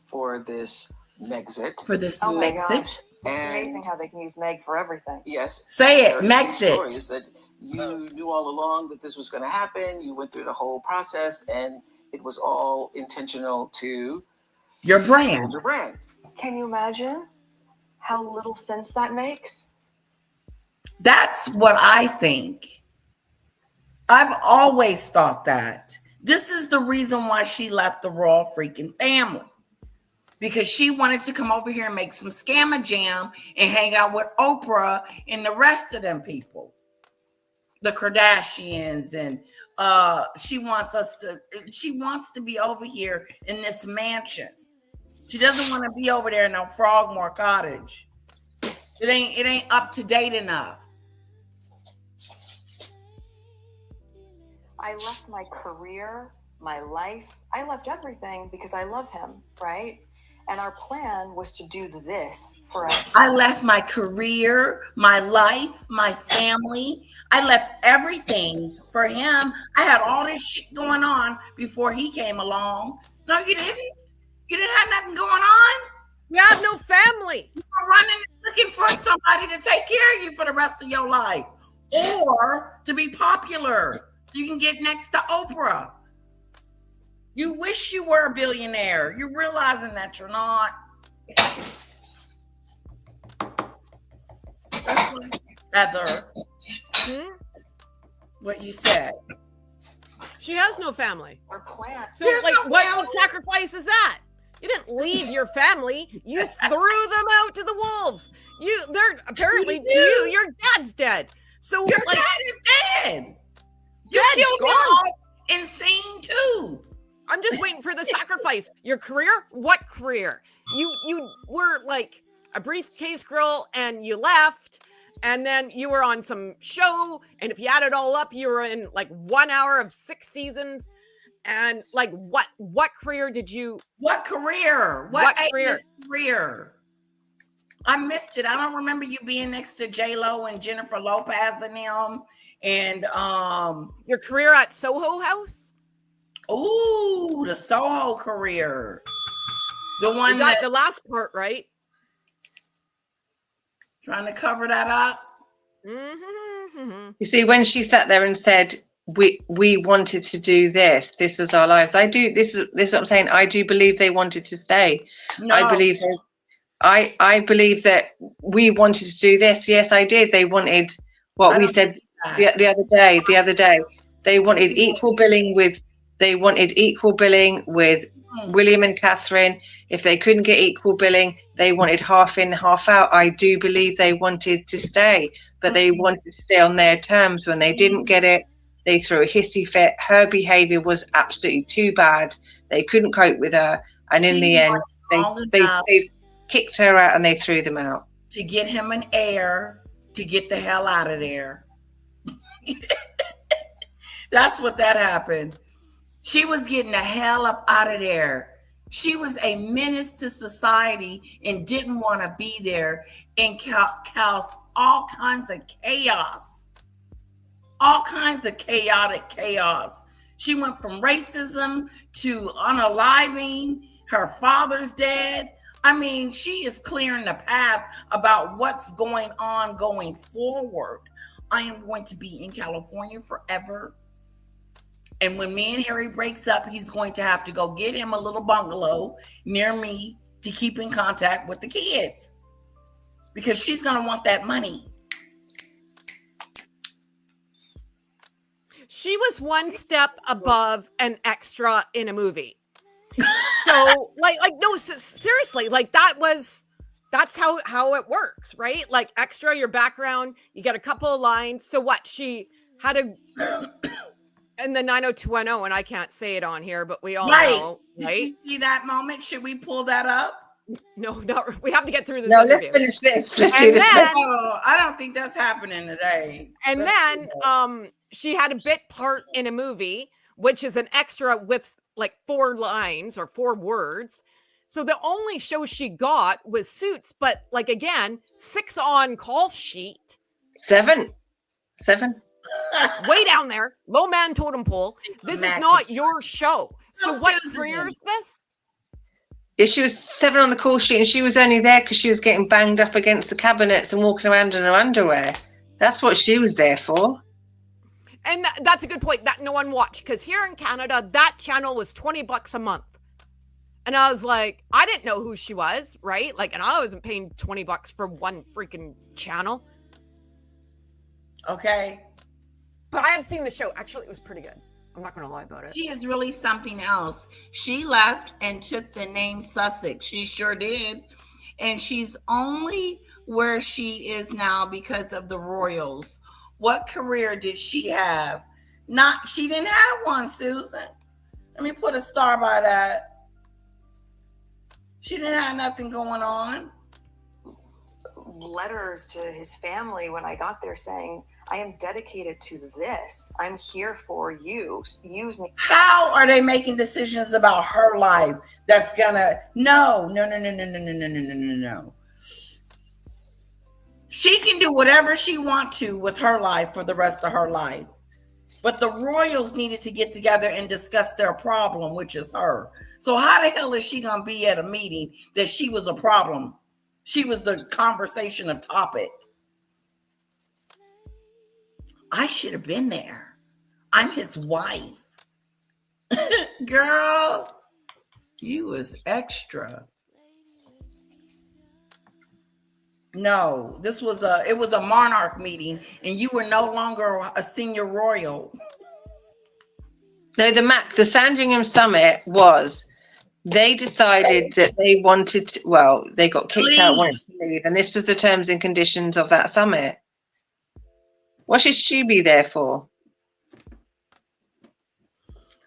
for this Megxit. For this Oh my Megxit. gosh. It's amazing how they can use Meg for everything. Yes. Say it, there are Megxit. stories that you knew all along that this was going to happen. You went through the whole process, and it was all intentional to Your brand. build your brand. Can you imagine how little sense that makes? That's what I think. I've always thought that This is the reason why she left the royal freaking family. Because she wanted to come over here and make some scammer jam and hang out with Oprah and the rest of them people. The Kardashians, and she wants to be over here in this mansion. She doesn't want to be over there in no Frogmore Cottage. It ain't up to date enough. I left my career, my life. I left everything because I love him, right? And our plan was to do this forever. I left my career, my life, my family. I left everything for him. I had all this shit going on before he came along. No, you didn't. You didn't have nothing going on. You have no family. You were running looking for somebody to take care of you for the rest of your life, or to be popular so you can get next to Oprah. You wish you were a billionaire. You're realizing that you're not. That's what, Heather, what you said. She has no family. Our plan. So, There's like, no what family. sacrifice is that? You didn't leave your family. You threw them out to the wolves. They're apparently to you. Your dad's dead. So, Your like, dad is dead. You Dad's killed him gone. off in scene 2. I'm just waiting for the sacrifice. Your career? What career? You were like a briefcase girl and you left, and then you were on some show, and if you add it all up, you were in like 1 hour of 6 seasons. And like what career did you? What career? What ate career? this career? I missed it. I don't remember you being next to J-Lo and Jennifer Lopez and them. And Your career at Soho House? ooh, the Soho career. The one You got that the last part right. trying to cover that up. Mm-hmm. You see, when she sat there and said, we wanted to do this. This was our lives. This is what I'm saying. I do believe they wanted to stay. No, I believe that we wanted to do this. Yes, I did. They wanted what I we don't said believe that. the other day. They wanted equal billing with William and Catherine. If they couldn't get equal billing, they wanted half in, half out. I do believe they wanted to stay, but they wanted to stay on their terms. When they didn't get it, they threw a hissy fit. Her behavior was absolutely too bad. They couldn't cope with her, and in the end, they kicked her out and they threw them out. To get him an heir, to get the hell out of there. That's what that happened. She was getting the hell up out of there. She was a menace to society and didn't want to be there and cause all kinds of chaos. All kinds of chaotic chaos. She went from racism to unaliving. Her father's dead. I mean, she is clearing the path about what's going on going forward. I am going to be in California forever. And when me and Harry breaks up, he's going to have to go get him a little bungalow near me to keep in contact with the kids. Because she's going to want that money. She was one step above an extra in a movie. So like no, seriously, like that's how it works, right? Like extra, your background, you get a couple of lines. So what? She had a in the 90210, and I can't say it on here, but we all know, right? Did you see that moment? Should we pull that up? No, not. We have to get through this. No, interview. let's finish this. Let's do this. Oh, I don't think that's happening today. And then she had a bit part in a movie, which is an extra with like 4 lines or 4 words. So the only show she got was Suits, but like again, 6 on call sheet. 7. Way down there, low man totem pole. This is not your show. So what career is this? Yeah, she was 7 on the call sheet, and she was only there because she was getting banged up against the cabinets and walking around in her underwear. That's what she was there for. And that's a good point that no one watched, because here in Canada, that channel was $20 a month. And I was like, I didn't know who she was, right? Like, and I wasn't paying $20 for one freaking channel. Okay. But I have seen the show. Actually, it was pretty good. I'm not going to lie about it. She is really something else. She left and took the name Sussex. She sure did. And she's only where she is now because of the royals. What career did she have? She didn't have one, Susan. Let me put a star by that. She didn't have nothing going on. Letters to his family when I got there saying, I am dedicated to this. I'm here for you. Use me. How are they making decisions about her life? That's gonna no. She can do whatever she wants to with her life for the rest of her life. But the royals needed to get together and discuss their problem, which is her. So how the hell is she gonna be at a meeting that she was a problem? She was the conversation of topic. I should have been there. I'm his wife. Girl, you was extra. No, it was a monarch meeting, and you were no longer a senior royal. No, the Sandringham Summit was, they decided that they wanted to, they got kicked out, wanted to leave, and this was the terms and conditions of that summit. What should she be there for?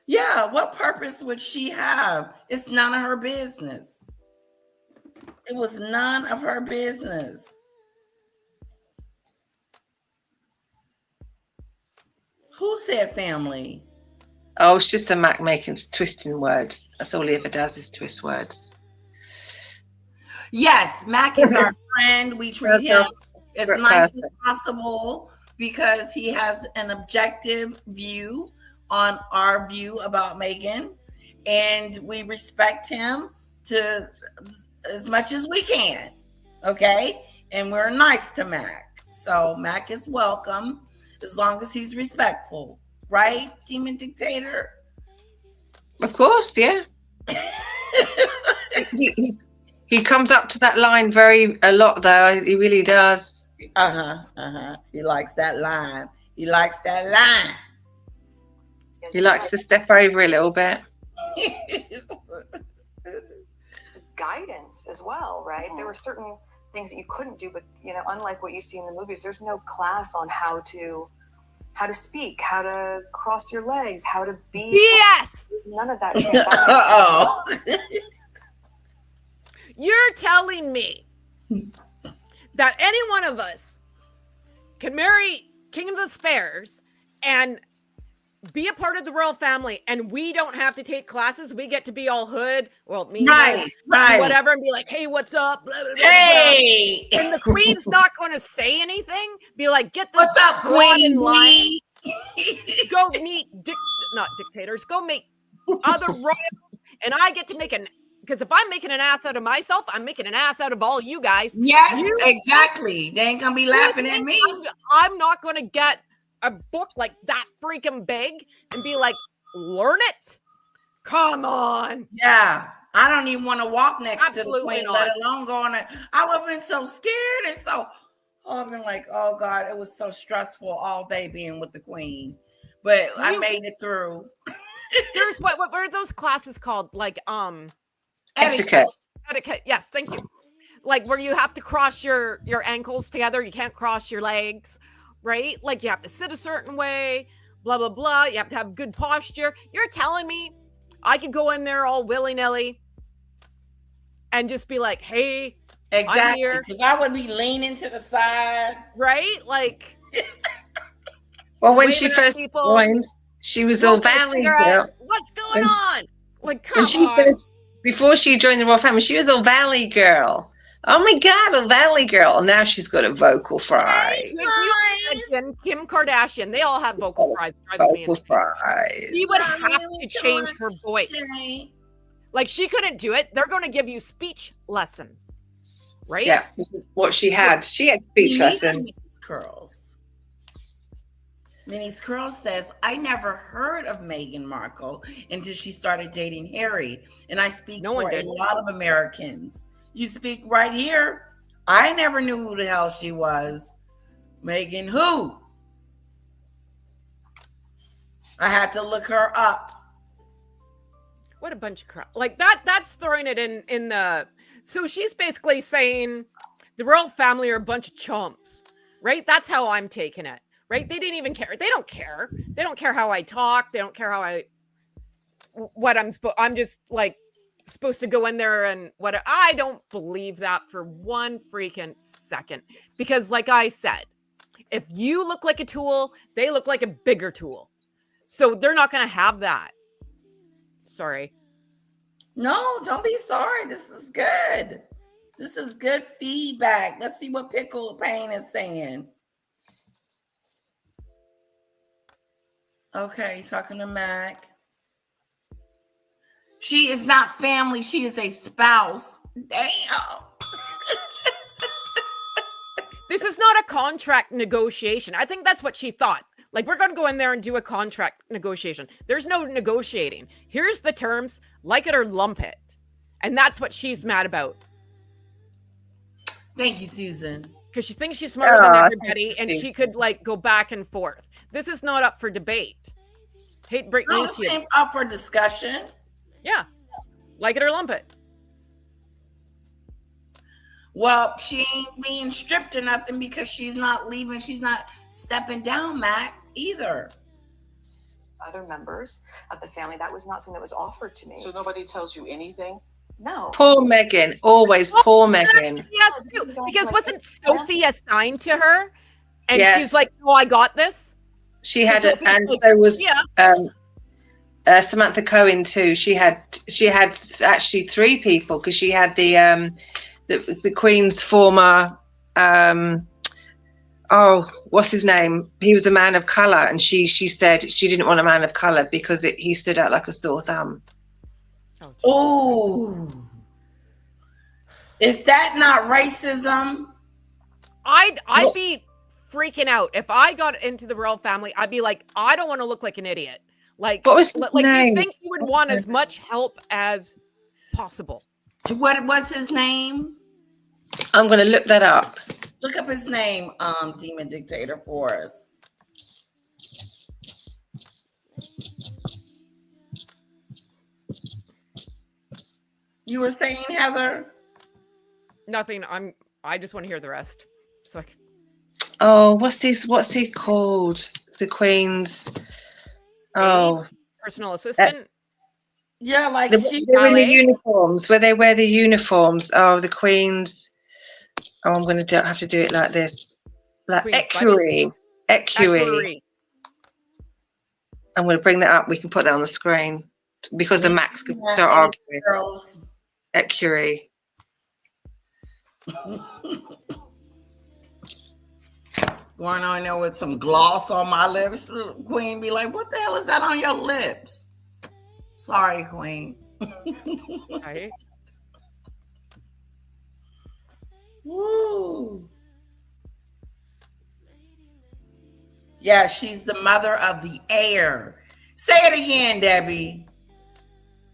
Yeah, what purpose would she have? It's none of her business. It was none of her business. Who said family? Oh, it's just a Mac making twisting words. That's all he ever does is twist words. Yes, Mac is our friend. We treat him as nice as possible because he has an objective view on our view about Meghan, and we respect him to as much as we can. Okay, and we're nice to Mac, so Mac is welcome as long as he's respectful, right, Demon Dictator? Of course, yeah. He comes up to that line a lot, though. He really does. He likes that line. He likes that line. He likes to step over a little bit. Guidance as well, right? There were certain things that you couldn't do, but unlike what you see in the movies, there's no class on how to speak, how to cross your legs, how to be. Yes. None of that. You're telling me that any one of us can marry King of the Spares and be a part of the royal family, and we don't have to take classes? We get to be all hood, right, whatever, and be like, hey, what's up? Blah, blah, blah, hey, blah. And the queen's not going to say anything. Be like, get this. What's up, queen? In line. Go meet not dictators. Go meet other royals, and I get to make because if I'm making an ass out of myself, I'm making an ass out of all you guys. Yes, exactly. They ain't gonna be laughing at me. I'm not going to get a book like that freaking big and be like, learn it. Come on. Yeah. I don't even want to walk next to the queen, not. let alone go on it. I would have been so scared and I've been like, oh God, it was so stressful all day being with the queen. But I made it through. There's what are those classes called? Like etiquette. Etiquette. Yes, thank you. Like where you have to cross your ankles together. You can't cross your legs, right? Like you have to sit a certain way, blah, blah, blah. You have to have good posture. You're telling me I could go in there all willy-nilly and just be like, hey, exactly, because I would be leaning to the side. Right? Like well, when she first joined, she was all valley girl. What's going on? Like, come on. Before she joined the royal family, she was all valley girl. Oh my God, a valley girl. Now she's got a vocal fry. Kim Kardashian, they all have vocal fries. Vocal fries. She would have to change her voice. Like she couldn't do it. They're going to give you speech lessons, right? Yeah, what she had speech lessons. Minnie's Curls says, I never heard of Meghan Markle until she started dating Harry. And I speak for a lot of Americans. You speak right here. I never knew who the hell she was. Meghan who? I had to look her up. What a bunch of crap. Like that's throwing it in the. So she's basically saying the royal family are a bunch of chumps, right? That's how I'm taking it, right? They didn't even care. They don't care. They don't care how I talk. They don't care what I'm just like supposed to go in there and what. I don't believe that for one freaking second. Because like I said, if you look like a tool, they look like a bigger tool. So they're not going to have that. Sorry. No, don't be sorry. This is good. This is good feedback. Let's see what Pickle Pain is saying. Okay, talking to Mac. She is not family. She is a spouse. Damn. This is not a contract negotiation. I think that's what she thought. Like, we're going to go in there and do a contract negotiation. There's no negotiating. Here's the terms, like it or lump it. And that's what she's mad about. Thank you, Susan. Because she thinks she's smarter than everybody and she could, like, go back and forth. This is not up for debate. Hate break news to you. Up for discussion. Yeah. Like it or lump it. Well, she ain't being stripped or nothing because she's not leaving. She's not stepping down, Mac, either. Other members of the family, that was not something that was offered to me. So nobody tells you anything? No. Poor Meghan. Always poor Meghan. Yes, too. Because wasn't Sophie assigned to her? And she's like, oh, I got this? She had it, and so was Samantha Cohen too. She had actually 3 people because she had the Queen's former what's his name? He was a man of color, and she said she didn't want a man of color because he stood out like a sore thumb. Oh, is that not racism? I'd be freaking out if I got into the royal family. I'd be like, I don't want to look like an idiot. Like, what was his name? You think you would want as much help as possible. What was his name? I'm going to look that up. Look up his name, Demon Dictator, for us. You were saying, Heather? Nothing. I just want to hear the rest. So Oh, what's he called? The Queen's personal assistant. Yeah, like they were in the uniforms. Where they wear the uniforms. Oh, the Queen's. Oh, I'm going to have to do it like this. Like Equerry. I'm going to bring that up. We can put that on the screen because the Max could start arguing. Girls. Equerry. Going on there with some gloss on my lips. Queen be like, what the hell is that on your lips? Sorry, Queen. Right. Woo. Yeah, she's the mother of the heir. Say it again, Debbie.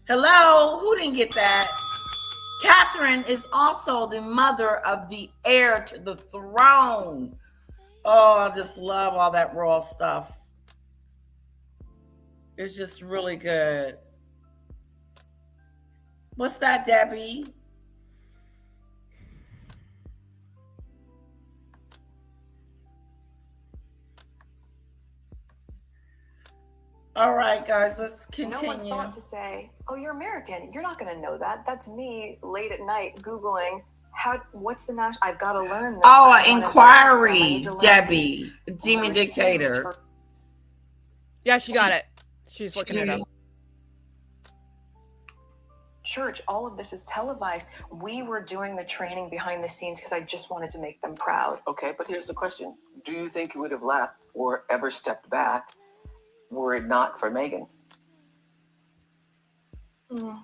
Hello? Who didn't get that? Catherine is also the mother of the heir to the throne. Oh, I just love all that royal stuff. It's just really good. What's that, Debbie? All right, guys, let's continue. No one thought to say, oh, you're American. You're not going to know that. That's me late at night Googling, what's the national? I've got to learn this. Oh, inquiry, Debbie, Demon Dictator. Yeah, she got it. She's looking it up. Church, all of this is televised. We were doing the training behind the scenes because I just wanted to make them proud. Okay, but here's the question. Do you think you would have left or ever stepped back were it not for Meghan? No,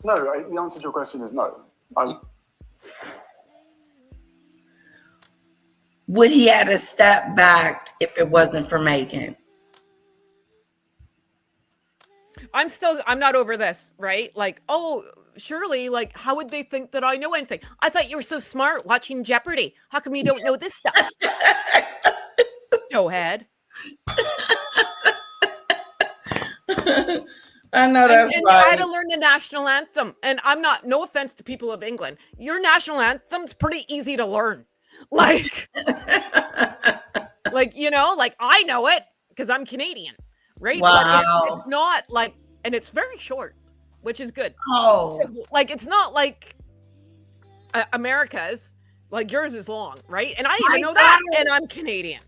the answer to your question is no. Would he have a step back if it wasn't for Meghan? I'm not over this, right? Like, oh, surely, like, how would they think that I know anything? I thought you were so smart watching Jeopardy. How come you don't know this stuff? Joehead. I know that's and right. I had to learn the national anthem. And I'm not, no offense to people of England, your national anthem's pretty easy to learn. Like, like, you know, like I know it because I'm Canadian, right? But it's not like, and it's very short, which is good. Oh, So, like, it's not like America's, like yours is long, right? And I even know that, and I'm Canadian.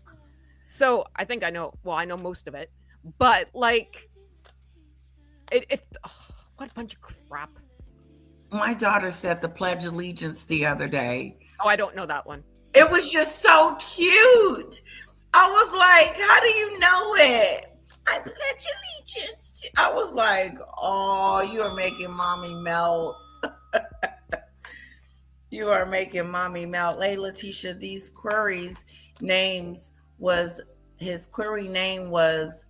So I think I know, well, I know most of it, but like, what a bunch of crap. My daughter said the Pledge of Allegiance the other day. Oh, I don't know that one. It was just so cute. I was like, how do you know it? I pledge allegiance to. I was like, oh, you are making mommy melt. You are making mommy melt. Hey, Letitia, these queries names was, his query name was,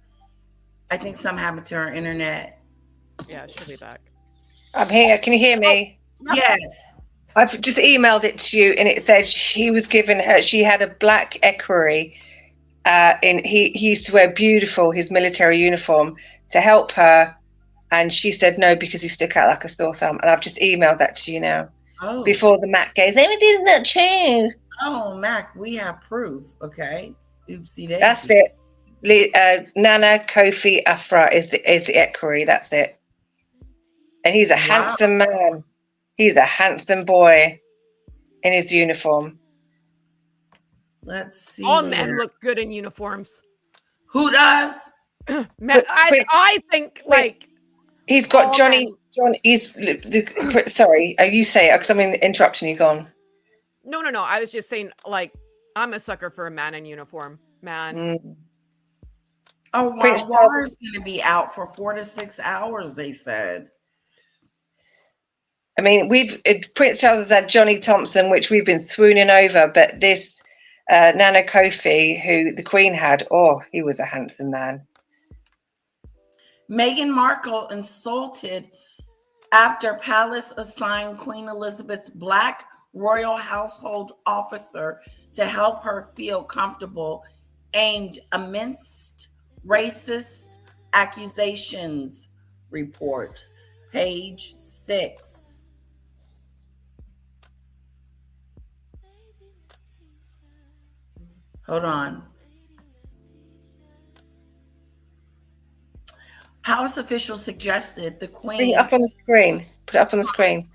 I think something happened to her internet. Yeah, she'll be back. I'm here. Can you hear me? Oh, yes. I've just emailed it to you, and it said she had a black equerry. He used to wear his military uniform to help her, and she said no because he stuck out like a sore thumb. And I've just emailed that to you now. Oh. Before the Mac goes, it isn't that true. Oh, Mac, we have proof. Okay. Oopsie daisy. That's it. Nana Kofi Afra is the equerry. That's it. And he's a handsome man. He's a handsome boy in his uniform. Let's see. All men look good in uniforms. Who does? I think like he's got Johnny. He's sorry. You say it because I'm interrupting you. Gone. No. I was just saying, like, I'm a sucker for a man in uniform. Man. Oh, water's going to be out for 4 to 6 hours, they said. I mean, Prince Charles has had Johnny Thompson, which we've been swooning over, but this Nana Kofi, who the Queen had, he was a handsome man. Meghan Markle insulted after palace assigned Queen Elizabeth's black royal household officer to help her feel comfortable, aimed amidst racist accusations. Report, page 6. Hold on. Palace officials suggested the Queen. Bring it up on the screen. Put it up on the screen.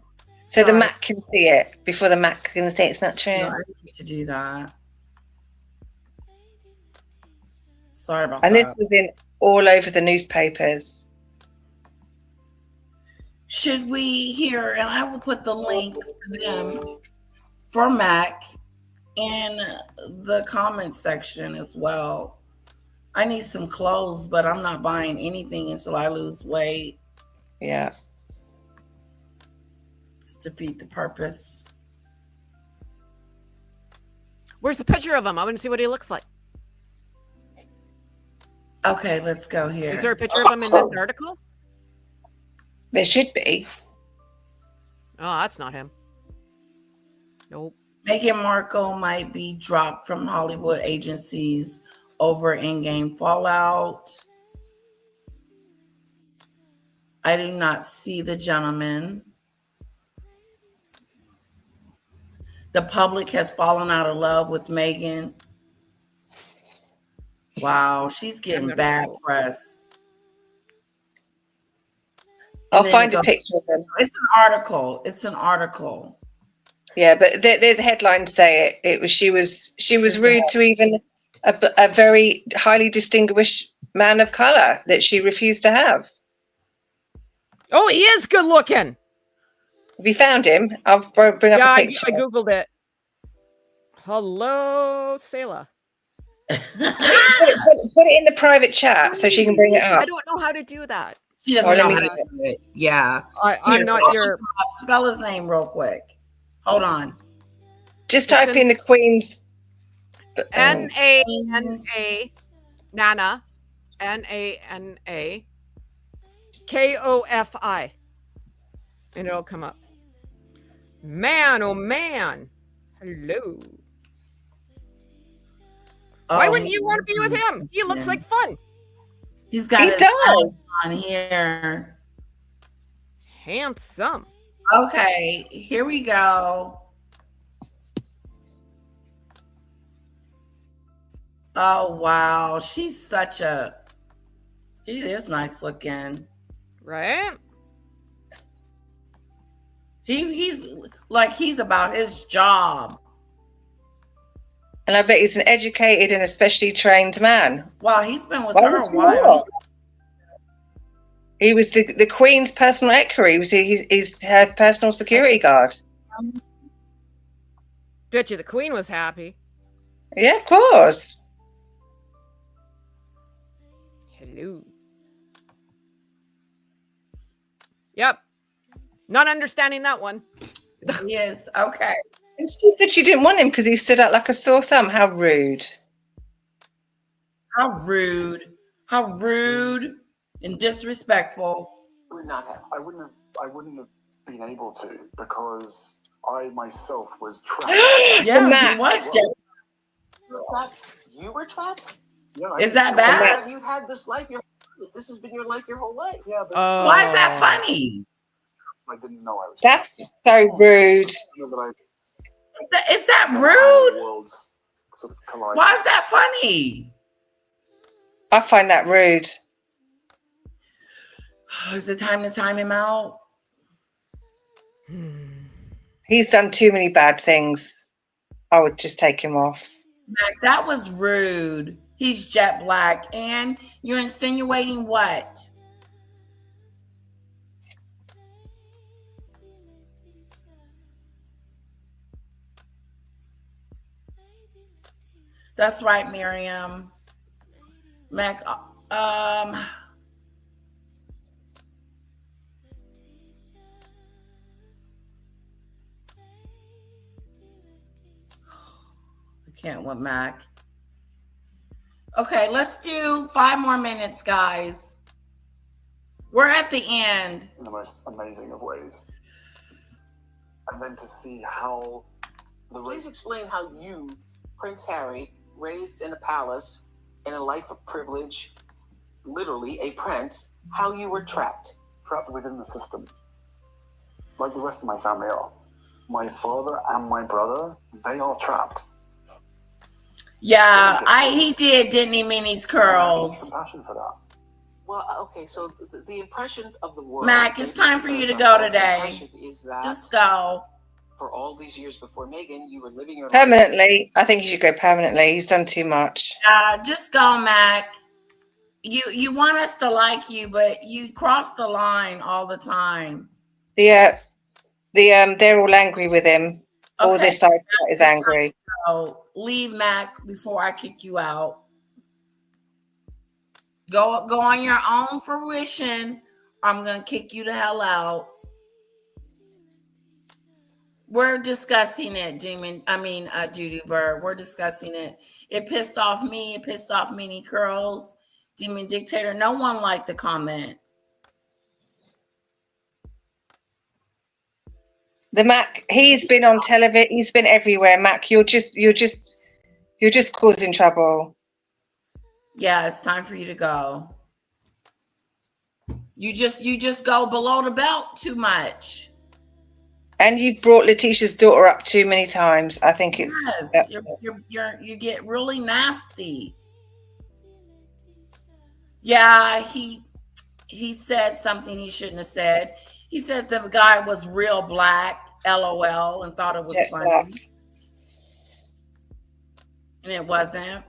So the Mac can see it before the Mac can say it's not true. No, I need to do that. Sorry about that. And this was in all over the newspapers. Should we hear, and I will put the link for them, for Mac, in the comment section as well. I need some clothes, but I'm not buying anything until I lose weight. Yeah. It's defeat the purpose. Where's the picture of him? I want to see what he looks like. Okay, let's go here. Is there a picture of him in this article? There should be. Oh, that's not him. Nope. Meghan Markle might be dropped from Hollywood agencies over in-game fallout. I do not see the gentleman. The public has fallen out of love with Meghan. Wow, she's getting bad press. I'll find a picture of them. It's an article. It's an article. Yeah, but there's a headline to say it was she was rude to even a very highly distinguished man of color that she refused to have. Oh, he is good looking. Have you found him? I'll bring up a picture. I googled it. Hello, Selah. Put it in the private chat so she can bring it up. I don't know how to do that. She doesn't know how to do it. Yeah. I'm not your... Spell his name real quick. Hold on. Just type in the Queen's... N-A-N-A, Nana, N-A-N-A, K-O-F-I. And it'll come up. Man, oh man. Hello. Why wouldn't you want to be with him? He looks like fun. He's got He his does. on here. Handsome. Okay, here we go. Oh wow, she is nice looking. Right? He's about his job. And I bet he's an educated and especially trained man. Wow, he's been with Why her would a you while. not? He was the Queen's personal equerry. He's her personal security guard. Bet you the Queen was happy. Yeah, of course. Hello. Yep. Not understanding that one. Yes, okay. And she said she didn't want him because he stood out like a sore thumb. How rude. How rude. How rude and disrespectful. Would not have. I wouldn't have been able to because I myself was trapped. Yeah, Mac. he was just. You were trapped. You were trapped. Yeah, Is that bad? You had this life. This has been your life your whole life. Yeah, but Why is that funny? I didn't know I was. That's so rude. I know that Is that I rude? worlds sort of collide. Why is that funny? I find that rude. Is it time to time him out? He's done too many bad things. I would just take him off. Mac, that was rude. He's jet black. And you're insinuating what? That's right, Miriam. Mac, I can't with Mac. Okay, let's do 5 more minutes, guys. We're at the end. In the most amazing of ways. And then to see how Please explain how you, Prince Harry, raised in a palace, in a life of privilege, literally a prince, how you were trapped. trapped within the system, like the rest of my family are. My father and my brother, they are trapped. Yeah, he didn't he, Minnie's curls? Compassion for that. Well, okay, so the impression of the world. Mac, it's time for you to go today. Is that Just go. for all these years before Meghan, you were living your life. Permanently. I think he should go permanently. He's done too much. Just go, Mac. You want us to like you, but you cross the line all the time. They're all angry with him. All Okay. this side is angry. So leave, Mac, before I kick you out. Go on your own fruition. I'm gonna kick you the hell out. We're discussing it, Judy Bird. We're discussing it. It pissed off me. It pissed off Minnie Curls. Demon Dictator. No one liked the comment. The Mac, he's been on television. He's been everywhere. Mac, you're just causing trouble. Yeah, it's time for you to go. You just go below the belt too much. And you've brought Letitia's daughter up too many times. I think it's Yes, you get really nasty. Yeah, he said something he shouldn't have said. He said the guy was real black, LOL, and thought it was funny. And it wasn't.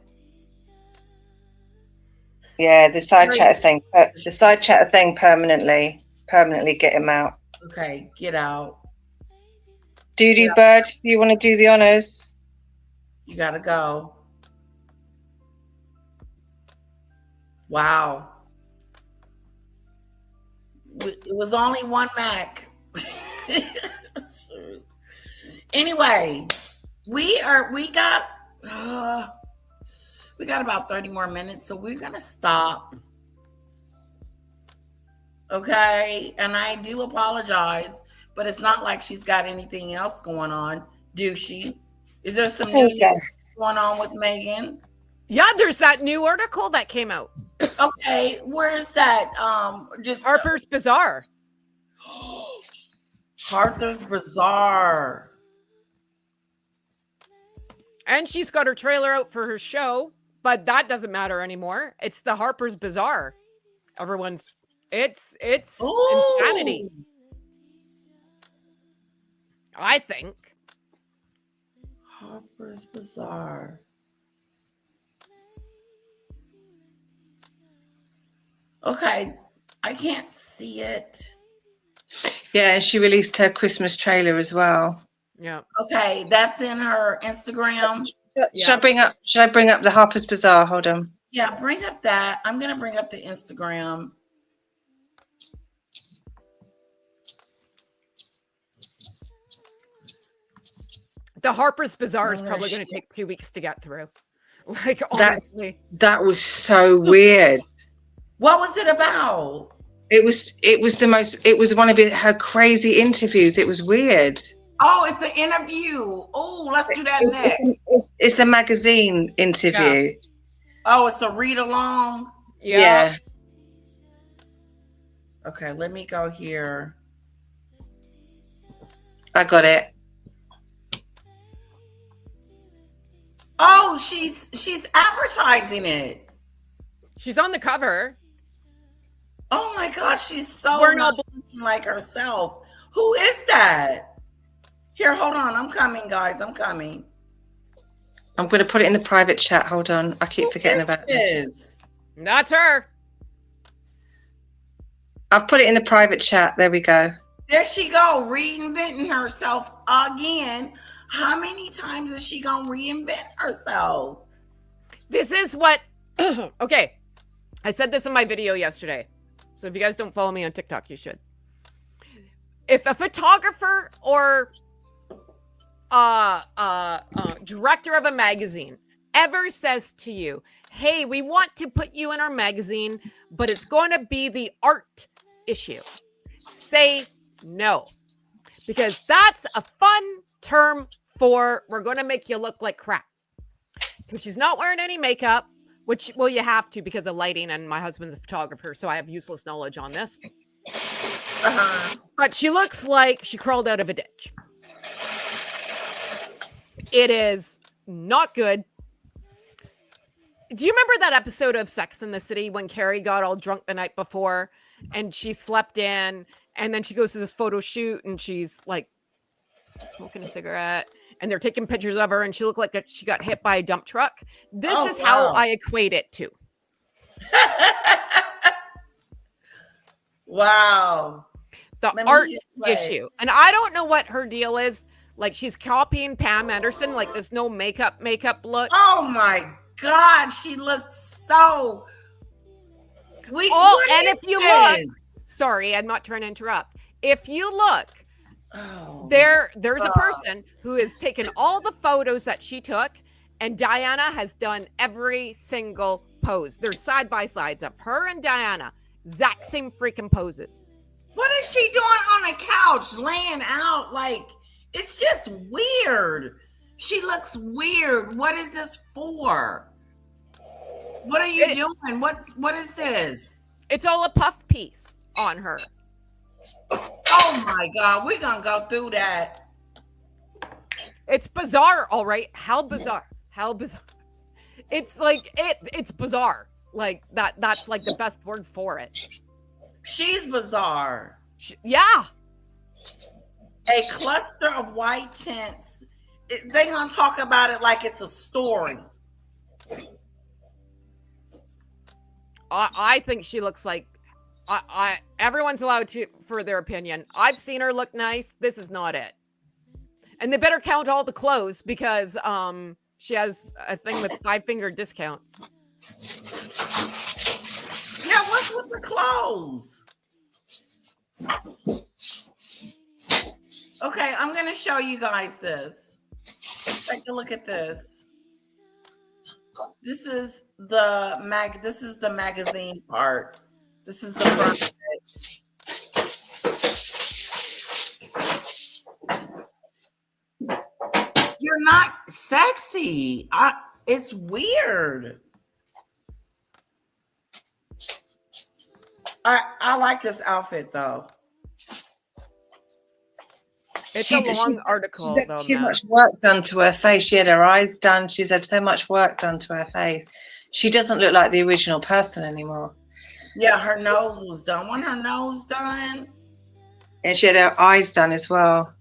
Yeah, the side chat is saying permanently get him out. Okay, get out. Judy Bird, you want to do the honors? You gotta go. Wow. It was only one Mac. Anyway, we got about 30 more minutes, so we're gonna stop. Okay, and I do apologize, but it's not like she's got anything else going on, do she? Is there some news going on with Meghan? Yeah, there's that new article that came out. Okay, where's that? Just Harper's Bazaar. Harper's Bazaar. And she's got her trailer out for her show, but that doesn't matter anymore. It's the Harper's Bazaar. Everyone's it's insanity. Ooh. I think. Harper's Bazaar. Okay, I can't see it. Yeah, and she released her Christmas trailer as well. Yeah. Okay, that's in her Instagram. Should I bring up the Harper's Bazaar? Hold on. Yeah, bring up that. I'm gonna bring up the Instagram. The Harper's Bazaar is Oh, probably going to shit. take 2 weeks to get through. Like, honestly. That was so weird. What was it about? It was one of her crazy interviews. It was weird. Oh, it's an interview. Oh, let's do that next. It's a magazine interview. Yeah. Oh, it's a read along. Yeah. Okay, let me go here. I got it. Oh, she's advertising it. She's on the cover. Oh my God, she's so We're not not- looking like herself. Who is that? Here, hold on. I'm coming, guys. I'm coming. I'm going to put it in the private chat. Hold on. I keep forgetting about this. That's her. I've put it in the private chat. There we go. There she go, reinventing herself again. How many times is she gonna reinvent herself? This is what okay. I said this in my video yesterday. So if you guys don't follow me on TikTok, you should. If a photographer or director of a magazine ever says to you, hey, we want to put you in our magazine, but it's going to be the art issue, say no. Because that's a fun term for we're going to make you look like crap. Because she's not wearing any makeup, which, well, you have to because of lighting, and my husband's a photographer, so I have useless knowledge on this. But she looks like she crawled out of a ditch. It is not good. Do you remember that episode of Sex and the City when Carrie got all drunk the night before and she slept in, and then she goes to this photo shoot and she's like smoking a cigarette and they're taking pictures of her and she looked like she got hit by a dump truck? This is how I equate it to. Wow. The art issue. And I don't know what her deal is. Like, she's copying Pam Anderson, like this no makeup look. Oh my God, she looks so. And if you look, sorry, I'm not trying to interrupt. If you look, there's a person who has taken all the photos that she took, and Diana has done every single pose. There's side by sides of her and Diana, exact same freaking poses. What is she doing on a couch, laying out? Like, it's just weird. She looks weird. What is this for? What are you doing? What is this? It's all a puff piece on her. Oh my God, we're gonna go through that. It's bizarre, all right. How bizarre. How bizarre. It's like it's bizarre. Like that's like the best word for it. She's bizarre. Yeah. A cluster of white tents. They gonna talk about it like it's a story. I think she looks like everyone's allowed to for their opinion. I've seen her look nice. This is not it. And they better count all the clothes because she has a thing with 5-finger discounts. Yeah, what's with the clothes? Okay, I'm gonna show you guys this. Take a look at this. This is the magazine part. This is the front of it. You're not sexy. It's weird. I like this outfit though. It's a long article, she's had though, too man. much work done to her face. She had her eyes done. She's had so much work done to her face. She doesn't look like the original person anymore. Yeah, her nose was done. When her nose done, And she had her eyes done as well.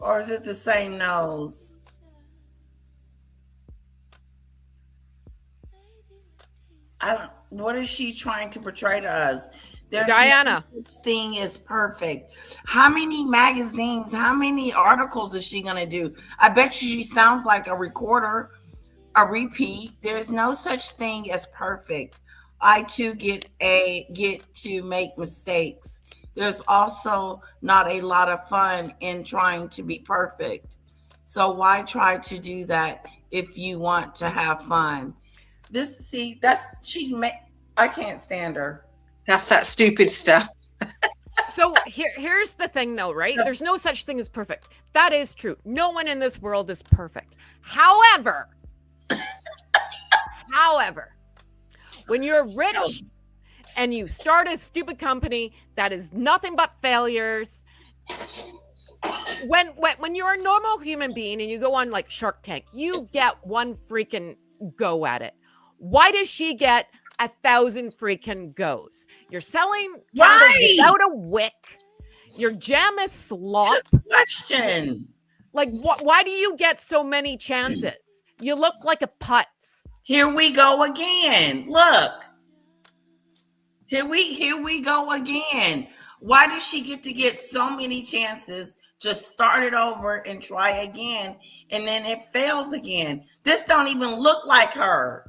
or is it the same nose? I don't. What is she trying to portray to us? There's Diana. no such thing is perfect. How many magazines? How many articles is she gonna do? I bet you she sounds like a recorder, a repeat. There's no such thing as perfect. I too get to make mistakes. There's also not a lot of fun in trying to be perfect. So why try to do that if you want to have fun? I can't stand her. That's that stupid stuff. So here's the thing, though, right? There's no such thing as perfect. That is true. No one in this world is perfect. However, when you're rich and you start a stupid company that is nothing but failures, when you're a normal human being and you go on like Shark Tank, you get one freaking go at it. Why does she get 1,000 freaking goes? You're selling candles without a wick. Your jam is slop. Question. Like, why do you get so many chances? You look like a putz. Here we go again. Look. Here we go again. Why does she get so many chances to start it over and try again, and then it fails again? This don't even look like her.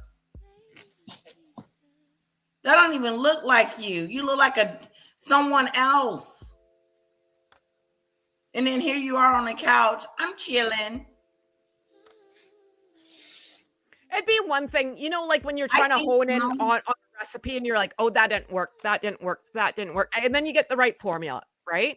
That don't even look like you. You look like someone else. And then here you are on the couch. I'm chilling. It'd be one thing, like when you're trying to hone in on a recipe and you're like, oh, that didn't work. And then you get the right formula, right?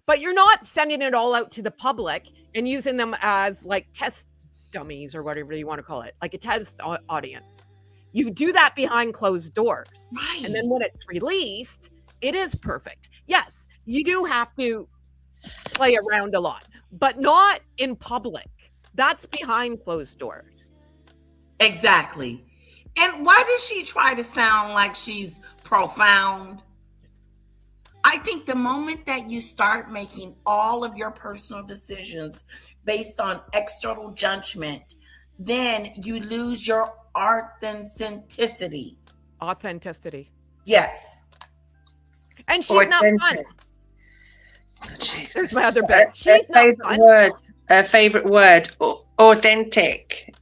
But you're not sending it all out to the public and using them as like test dummies or whatever you want to call it, like a test audience. You do that behind closed doors. Right. And then when it's released, it is perfect. Yes, you do have to play around a lot, but not in public. That's behind closed doors. Exactly. And why does she try to sound like she's profound? I think the moment that you start making all of your personal decisions based on external judgment, then you lose your authenticity. Yes. And she's not fun. Oh, Jesus. There's my other bit. She's not fun. Favorite word, authentic.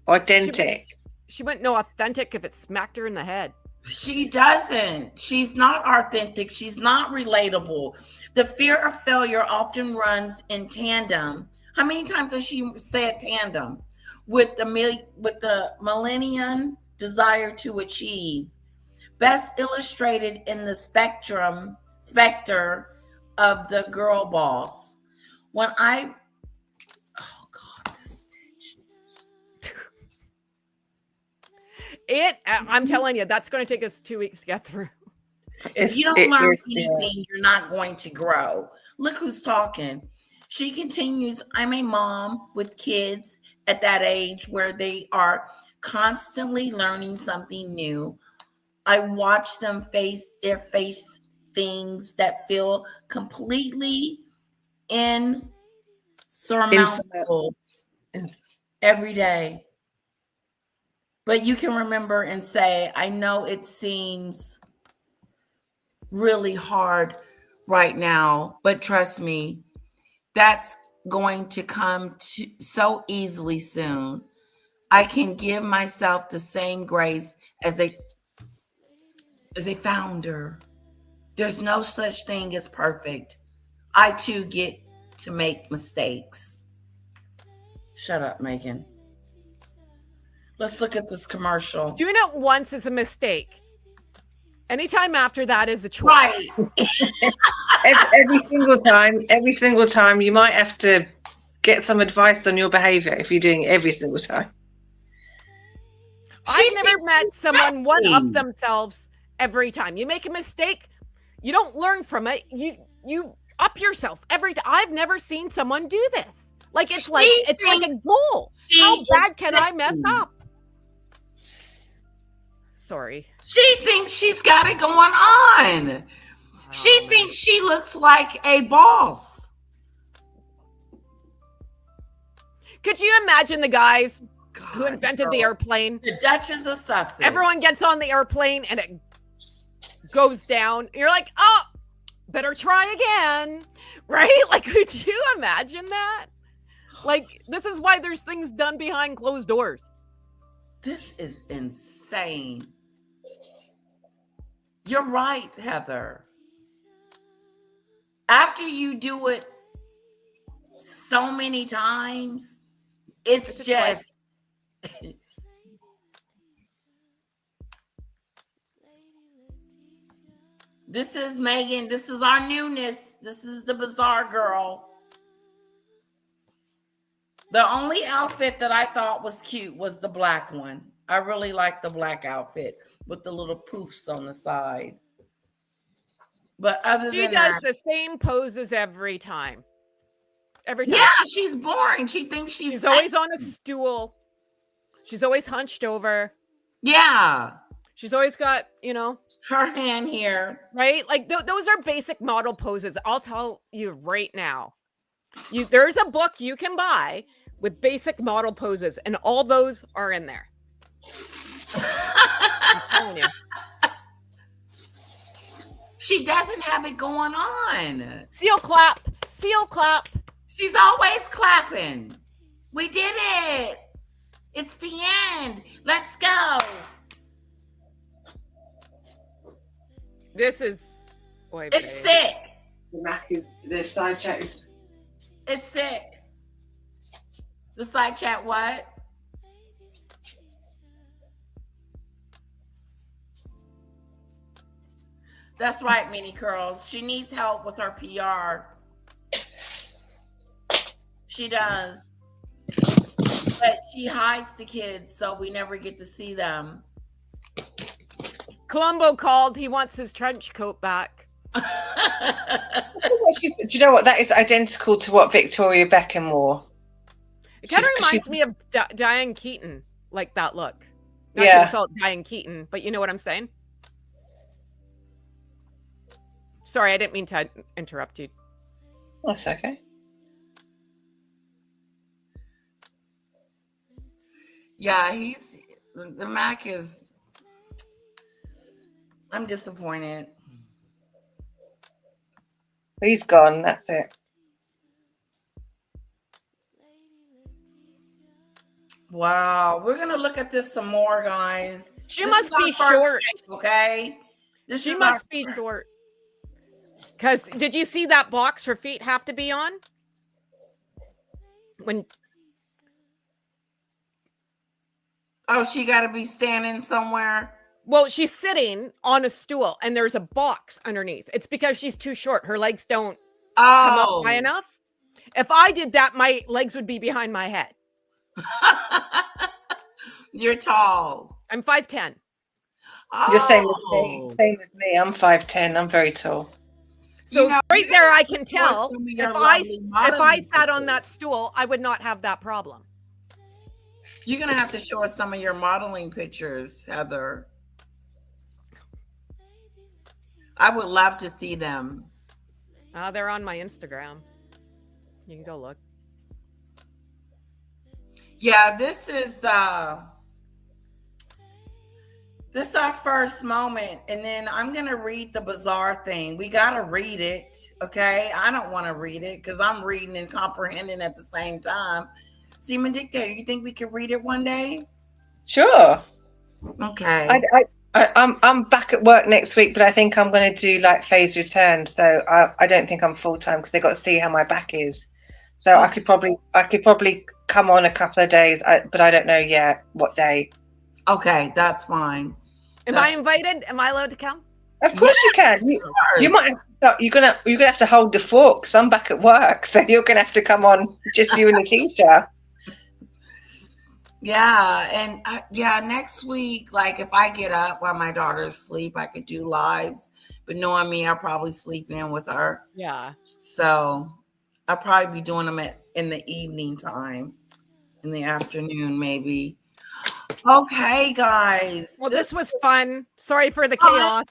She wouldn't know authentic if it smacked her in the head. She doesn't. She's not authentic. She's not relatable. The fear of failure often runs in tandem. How many times has she said tandem? With the millennium desire to achieve. Best illustrated in the specter of the girl boss. Oh God, this bitch. I'm telling you, that's going to take us 2 weeks to get through. If you don't learn anything, you're not going to grow. Look who's talking. She continues, I'm a mom with kids at that age where they are constantly learning something new. I watch them face things that feel completely insurmountable every day. But you can remember and say, I know it seems really hard right now, but trust me, that's going to come so easily soon. I can give myself the same grace as a founder. There's no such thing as perfect. I too get to make mistakes. Shut up, Meghan. Let's look at this commercial. Doing it once is a mistake. Anytime after that is a choice. Right. every single time, you might have to get some advice on your behavior if you're doing it every single time. I've never met someone one-up themselves every time. You make a mistake, You don't learn from it. You up yourself every time. I've never seen someone do this. Like it's like a goal. How bad can I mess up? Sorry. She thinks she's got it going on. She thinks she looks like a boss. Could you imagine the guys who invented the airplane? The Duchess of Sussex. Everyone gets on the airplane and it goes down. You're like, oh, better try again. Right? Like, could you imagine that? Like, this is why there's things done behind closed doors. This is insane. You're right, Heather. After you do it so many times, it's just this is Meghan. This is our newness. This is the bizarre girl. The only outfit that I thought was cute was the black one. I really like the black outfit with the little poofs on the side. But other she than does that, the same poses every time. Every time. Yeah, she's boring. She thinks she's always on a stool. She's always hunched over. Yeah. She's always got, you know, her hand here. Right? Like those are basic model poses. I'll tell you right now. There's a book you can buy with basic model poses, and all those are in there. I'm telling you. She doesn't have it going on. Seal clap. Seal clap. She's always clapping. We did it. It's the end. Let's go. This is... It's sick. The side chat is... It's sick. The side chat what? That's right, Mini Curls. She needs help with her PR. She does. But she hides the kids, so we never get to see them. Columbo called. He wants his trench coat back. Do you know what? That is identical to what Victoria Beckham wore. It kind of reminds me of Diane Keaton, like that look. Not to insult Diane Keaton, but you know what I'm saying? Sorry, I didn't mean to interrupt you. That's okay. Yeah, the Mac is, I'm disappointed. He's gone, that's it. Wow, we're gonna look at this some more, guys. She must be short. Okay, she must be short. Because did you see that box her feet have to be on? Oh, she got to be standing somewhere. Well, she's sitting on a stool and there's a box underneath. It's because she's too short. Her legs don't come up high enough. If I did that, my legs would be behind my head. You're tall. I'm 5'10". You're same as me. Same as me. I'm 5'10". I'm very tall. So right there, I can tell if I sat on that stool, I would not have that problem. You're going to have to show us some of your modeling pictures, Heather. I would love to see them. They're on my Instagram. You can go look. Yeah, this is our first moment, and then I'm gonna read the bizarre thing. We gotta read it, okay? I don't want to read it because I'm reading and comprehending at the same time. Seaman Dictator, you think we could read it one day? Sure. Okay. I'm back at work next week, but I think I'm going to do like phased return. So I don't think I'm full time because they got to see how my back is. So I could probably come on a couple of days, but I don't know yet what day. Okay, that's fine. Am I invited? Am I allowed to come? Of course you can. You might. You're gonna have to hold the fort because I'm back at work. So you're gonna have to come on, just you and the teacher. Yeah, and yeah, next week, like if I get up while my daughter's asleep, I could do lives. But knowing me, I'll probably sleep in with her. Yeah. So I'll probably be doing them in the evening time, in the afternoon, maybe. Okay, guys. Well, This this was fun. Sorry for the fun, chaos.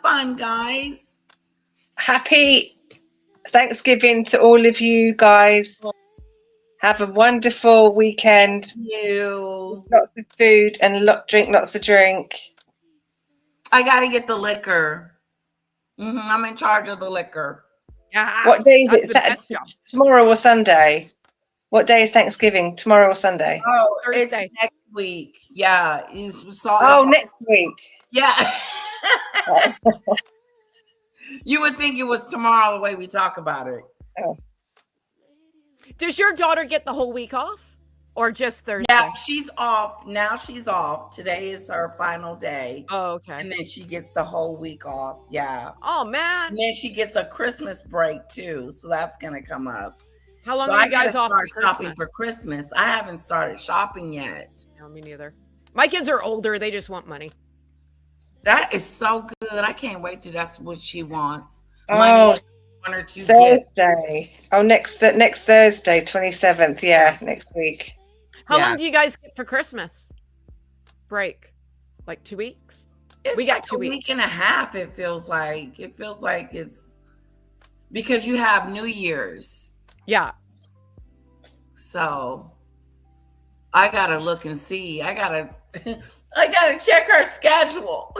fun, guys. Happy Thanksgiving to all of you guys. Have a wonderful weekend. You. Lots of food and drink lots of drink. I got to get the liquor. I'm in charge of the liquor. Yeah. What day is That's it? the best job. Tomorrow or Sunday? What day is Thanksgiving? Tomorrow or Sunday? Oh, it's Thursday. next week. Yeah, you saw. Oh, next week. Yeah. Oh. You would think it was tomorrow the way we talk about it. Oh. Does your daughter get the whole week off or just Thursday? Yeah, she's off. Now she's off. Today is her final day. Oh, okay. And then she gets the whole week off. Yeah. Oh, man. And then she gets a Christmas break too. So that's going to come up. How long So are I you got to guys off start for shopping Christmas? for Christmas. I haven't started shopping yet. No, me neither. My kids are older. They just want money. That is so good. I can't wait till that's what she wants. Oh, Money, one or two gifts. Thursday. Oh, next Thursday, 27th. Yeah, next week. How Yeah. long do you guys get for Christmas break? Like 2 weeks? It's We got like 2 a weeks. week and a half, it feels like. It feels like it's because you have New Year's. Yeah. So I gotta look and see. I gotta check her schedule.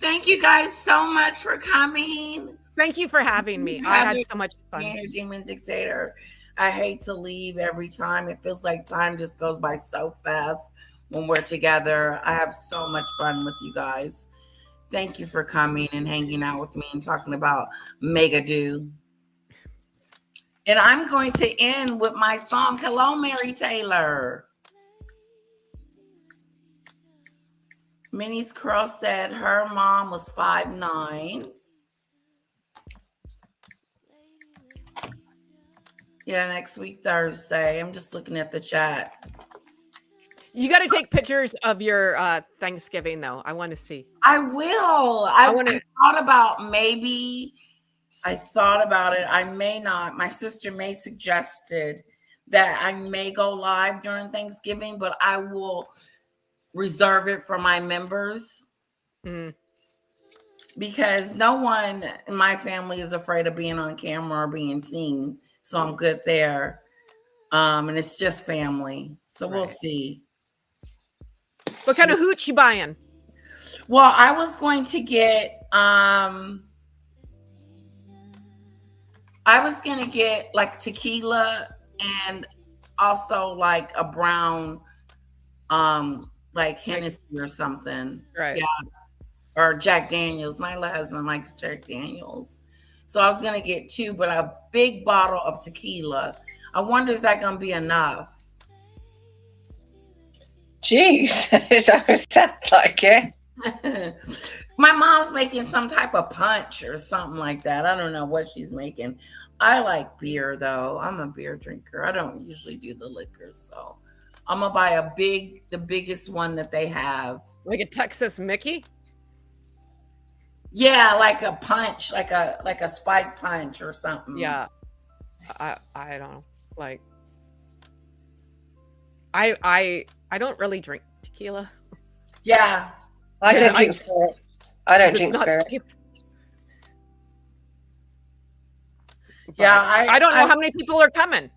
Thank you guys so much for coming. Thank you for having me. I had so much fun. Being a demon dictator. I hate to leave every time. It feels like time just goes by so fast when we're together. I have so much fun with you guys. Thank you for coming and hanging out with me and talking about Meghan. And I'm going to end with my song, Hello, Mary Taylor. Minnie's Curl said her mom was 5'9". Yeah, next week, Thursday. I'm just looking at the chat. You got to take pictures of your Thanksgiving, though. I want to see. I will. I thought about it. I may not. My sister May suggested that I may go live during Thanksgiving, but I will reserve it for my members. Because no one in my family is afraid of being on camera or being seen. So I'm good there. And it's just family. So we'll see. What kind of hooch you buying? Well, I was going to get like tequila and also like a brown like Hennessy or something. Right. Yeah. Or Jack Daniels. My husband likes Jack Daniels. So I was going to get 2, but a big bottle of tequila. I wonder, is that going to be enough? Jeez, it sounds like it. My mom's making some type of punch or something like that. I don't know what she's making. I like beer, though. I'm a beer drinker. I don't usually do the liquor, so I'm going to buy the biggest one that they have. Like a Texas Mickey? Yeah, like a punch, like a spike punch or something. Yeah. I don't know. Like I don't really drink tequila. Yeah. I don't drink spirits. I don't drink spirits. Yeah, I don't know how many people are coming.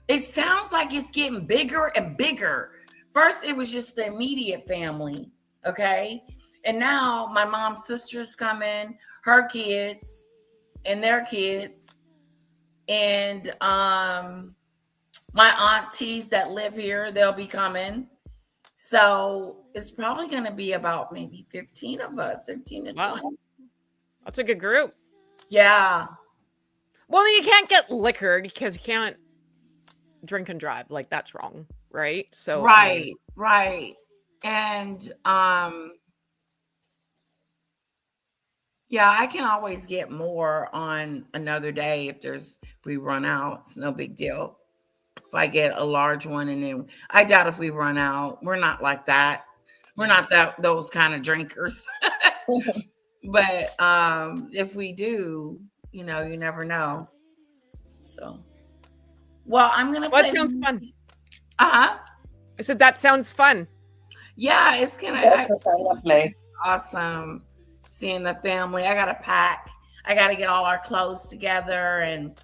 It sounds like it's getting bigger and bigger. First, it was just the immediate family, okay? And now my mom's sister's coming, her kids, and their kids, and my aunties that live here, they'll be coming. So it's probably going to be about maybe 15 of us, 15 to 20. Wow. That's a good group. Yeah. Well, you can't get liquor because you can't drink and drive. Like, that's wrong, right? So right. And Yeah, I can always get more on another day if we run out. It's no big deal. If I get a large one, and then I doubt if we run out. We're not like that. We're not those kind of drinkers. But if we do, you never know. So, well, I'm gonna Well, play. that sounds fun. Uh-huh. I said that sounds fun. Yeah, it's gonna Lovely. awesome seeing the family. I gotta pack. I gotta get all our clothes together, and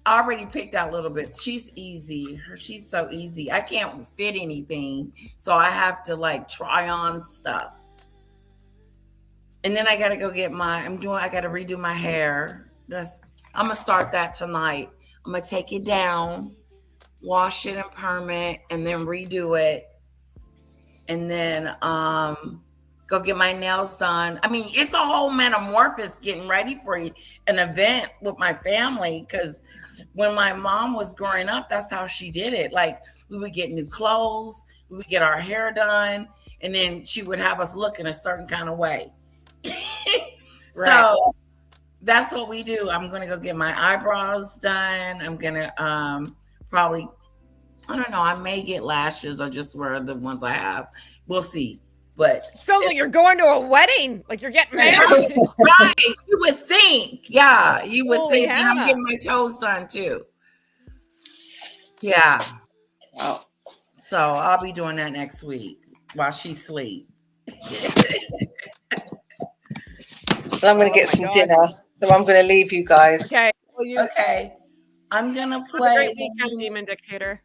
I already picked out little bits. She's easy. She's so easy. I can't fit anything, so I have to like try on stuff. And then I gotta go get I gotta redo my hair. I'm gonna start that tonight. I'm gonna take it down, wash it and perm it, and then redo it. And then go get my nails done. I mean, it's a whole metamorphosis getting ready for an event with my family, because when my mom was growing up, that's how she did it. Like, we would get new clothes, we would get our hair done, and then she would have us look in a certain kind of way. Right. So that's what we do. I'm gonna go get my eyebrows done. I'm gonna probably, I don't know, I may get lashes or just wear the ones I have. We'll see. But Sounds like you're going to a wedding, like you're getting married. right, you would think. Yeah, you would Holy think. And I'm heck. getting my toes done too. Yeah. Wow. So I'll be doing that next week while she sleep. Well, I'm going to Oh get my some God. dinner, so I'm going to leave you guys. Okay. Well, you Okay. I'm gonna have a play great weekend, Demon Dictator.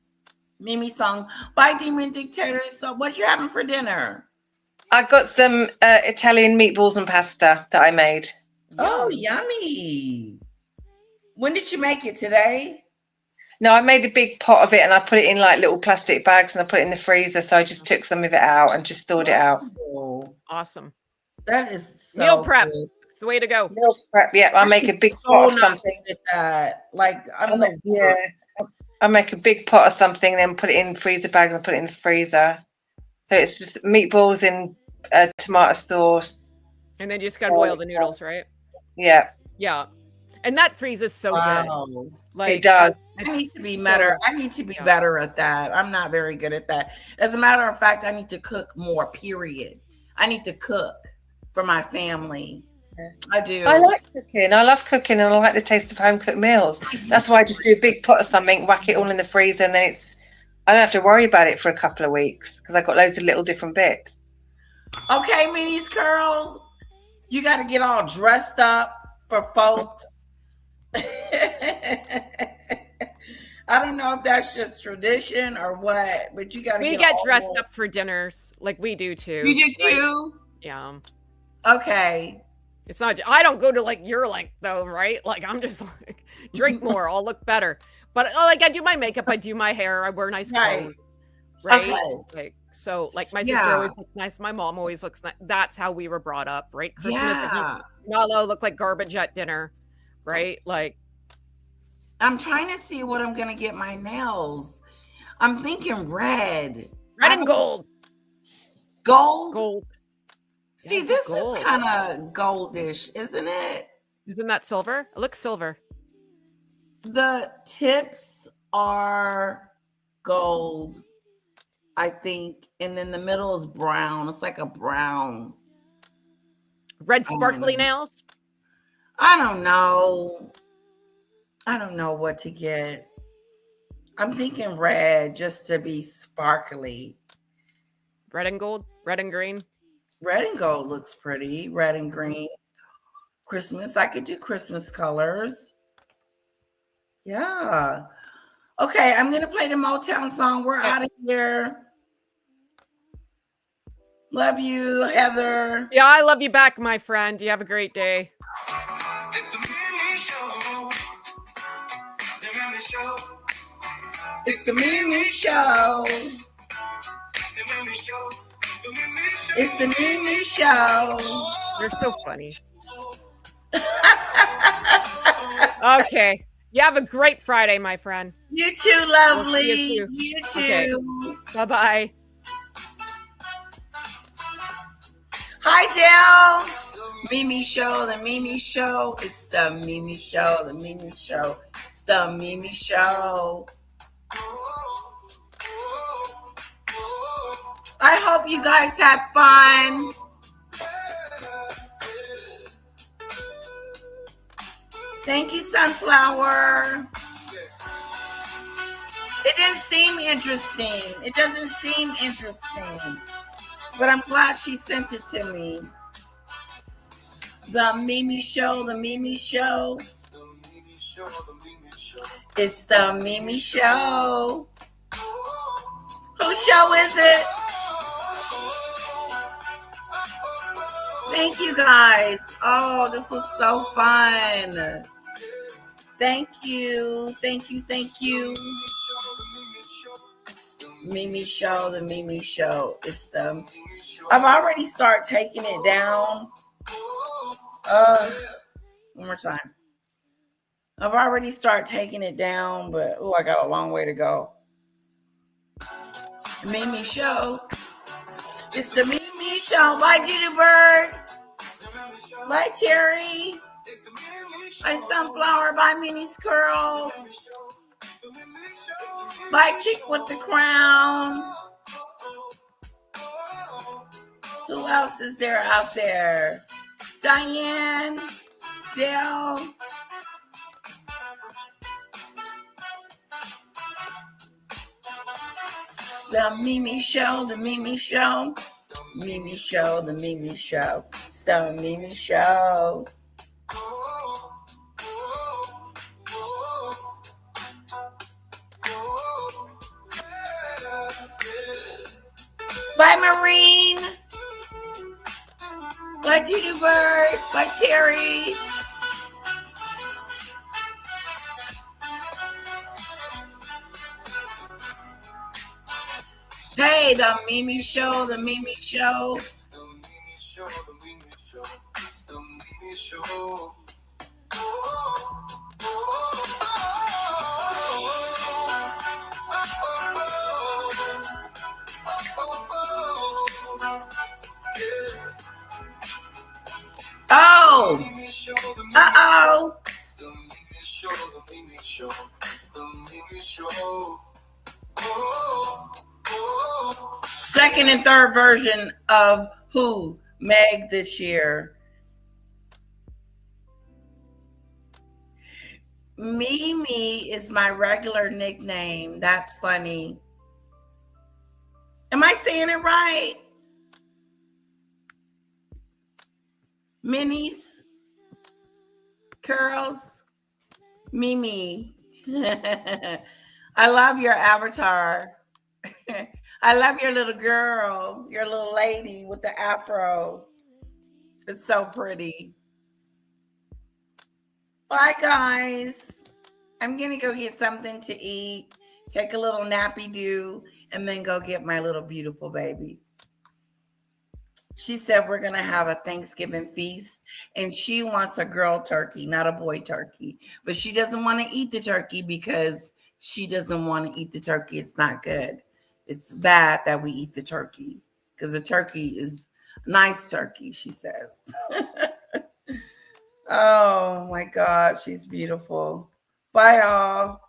Mimi song. Bye, Demon Dictator. So what you having for dinner? I got some Italian meatballs and pasta that I made. Oh, yummy. When did you make it? Today? No, I made a big pot of it and I put it in like little plastic bags and I put it in the freezer. So I just took some of it out and just thawed it out. Oh, Awesome. that is so Meal prep. good. It's the way to go. Meal prep, yeah. I make a big So pot of not something. good at that. Like, I'm Yeah, I make a big pot of something, then put it in freezer bags and put it in the freezer. So it's just meatballs in tomato sauce. And then you just got to boil the noodles, right? Yeah, Yeah. And that freezes so good. wow. it does. I need to be better. I need to be better at that. I'm not very good at that. As a matter of fact, I need to cook more, period. I need to cook for my family. I do. I like cooking. I love cooking and I like the taste of home cooked meals. That's why I just do a big pot of something, whack it all in the freezer, and then I don't have to worry about it for a couple of weeks because I've got loads of little different bits. Okay, Minnie's Curls, you got to get all dressed up for folks. I don't know if that's just tradition or what, but you got to We get dressed up for dinners like we do too. You do too? Like, yeah. Okay. It's not, I don't go to like you're like though, right? Like I'm just like drink more, I'll look better. But like I do my makeup, I do my hair, I wear nice clothes. Right? Okay. Like so like my sister always looks nice, my mom always looks nice. That's how we were brought up, right? Christmas Nalo look like garbage at dinner, right? Like I'm trying to see what I'm gonna get my nails. I'm thinking red. Red and gold. Gold? Gold. See, Yeah, this gold. is kind of goldish, isn't it? Isn't that silver? It looks silver. The tips are gold, I think, and then the middle is brown. It's like a brown. Red sparkly nails? I don't know. I don't know what to get. I'm thinking red just to be sparkly. Red and gold? Red and green? Red and gold looks pretty. Red and green. Christmas. I could do Christmas colors. Yeah. Okay, I'm going to play the Motown song. We're out of here. Love you, Heather. Yeah, I love you back, my friend. You have a great day. It's the Mimi Show. The Mimi Show. It's the Mimi Show. The Mimi Show. The Mimi Show. It's the Mimi Show. You're so funny. Okay. You have a great Friday, my friend. You too, lovely. We'll see you You too. Okay. Bye-bye. Hi, Dale. Mimi Show, the Mimi Show. It's the Mimi Show, the Mimi Show. It's the Mimi Show. I hope you guys had fun. Thank you, Sunflower. It didn't seem interesting. It doesn't seem interesting. But I'm glad she sent it to me. The Mimi Show, the Mimi Show. It's the Mimi Show. Whose show is it? Thank you, guys. Oh, this was so fun. Thank you. Thank you. Thank you. Mimi Show, the Mimi Show. It's the. I've already started taking it down. One more time. I've already started taking it down, but I got a long way to go. The Mimi Show. It's the Mimi Show. Bye, Judy Bird. Bye, Terry. Bye, Sunflower. Bye, Minnie's Curls. Bye, Chick with the Crown. Who else is there out there? Diane. Dale. The Mimi Show, the Mimi Show. Mimi Show, the Mimi Show. It's the Mimi Show. Bye, Marine. Bye, Judy Bird. Bye, Terry. Hey, the Mimi Show, the Mimi Show. It's the Mimi Show, the Mimi Show. It's the Mimi Show. Oh. Uh-oh. It's the Mimi Show, the Mimi Show. It's the Mimi Show. Second and third version of who? Meg this year. Mimi is my regular nickname. That's funny. Am I saying it right? Minnie's Curls. Mimi. I love your avatar. I love your little girl, your little lady with the afro. It's so pretty. Bye, guys. I'm going to go get something to eat, take a little nappy do, and then go get my little beautiful baby. She said we're going to have a Thanksgiving feast, and she wants a girl turkey, not a boy turkey. But she doesn't want to eat the turkey because she doesn't want to eat the turkey. It's not good. It's bad that we eat the turkey because the turkey is nice turkey, she says. Oh, my God. She's beautiful. Bye, all.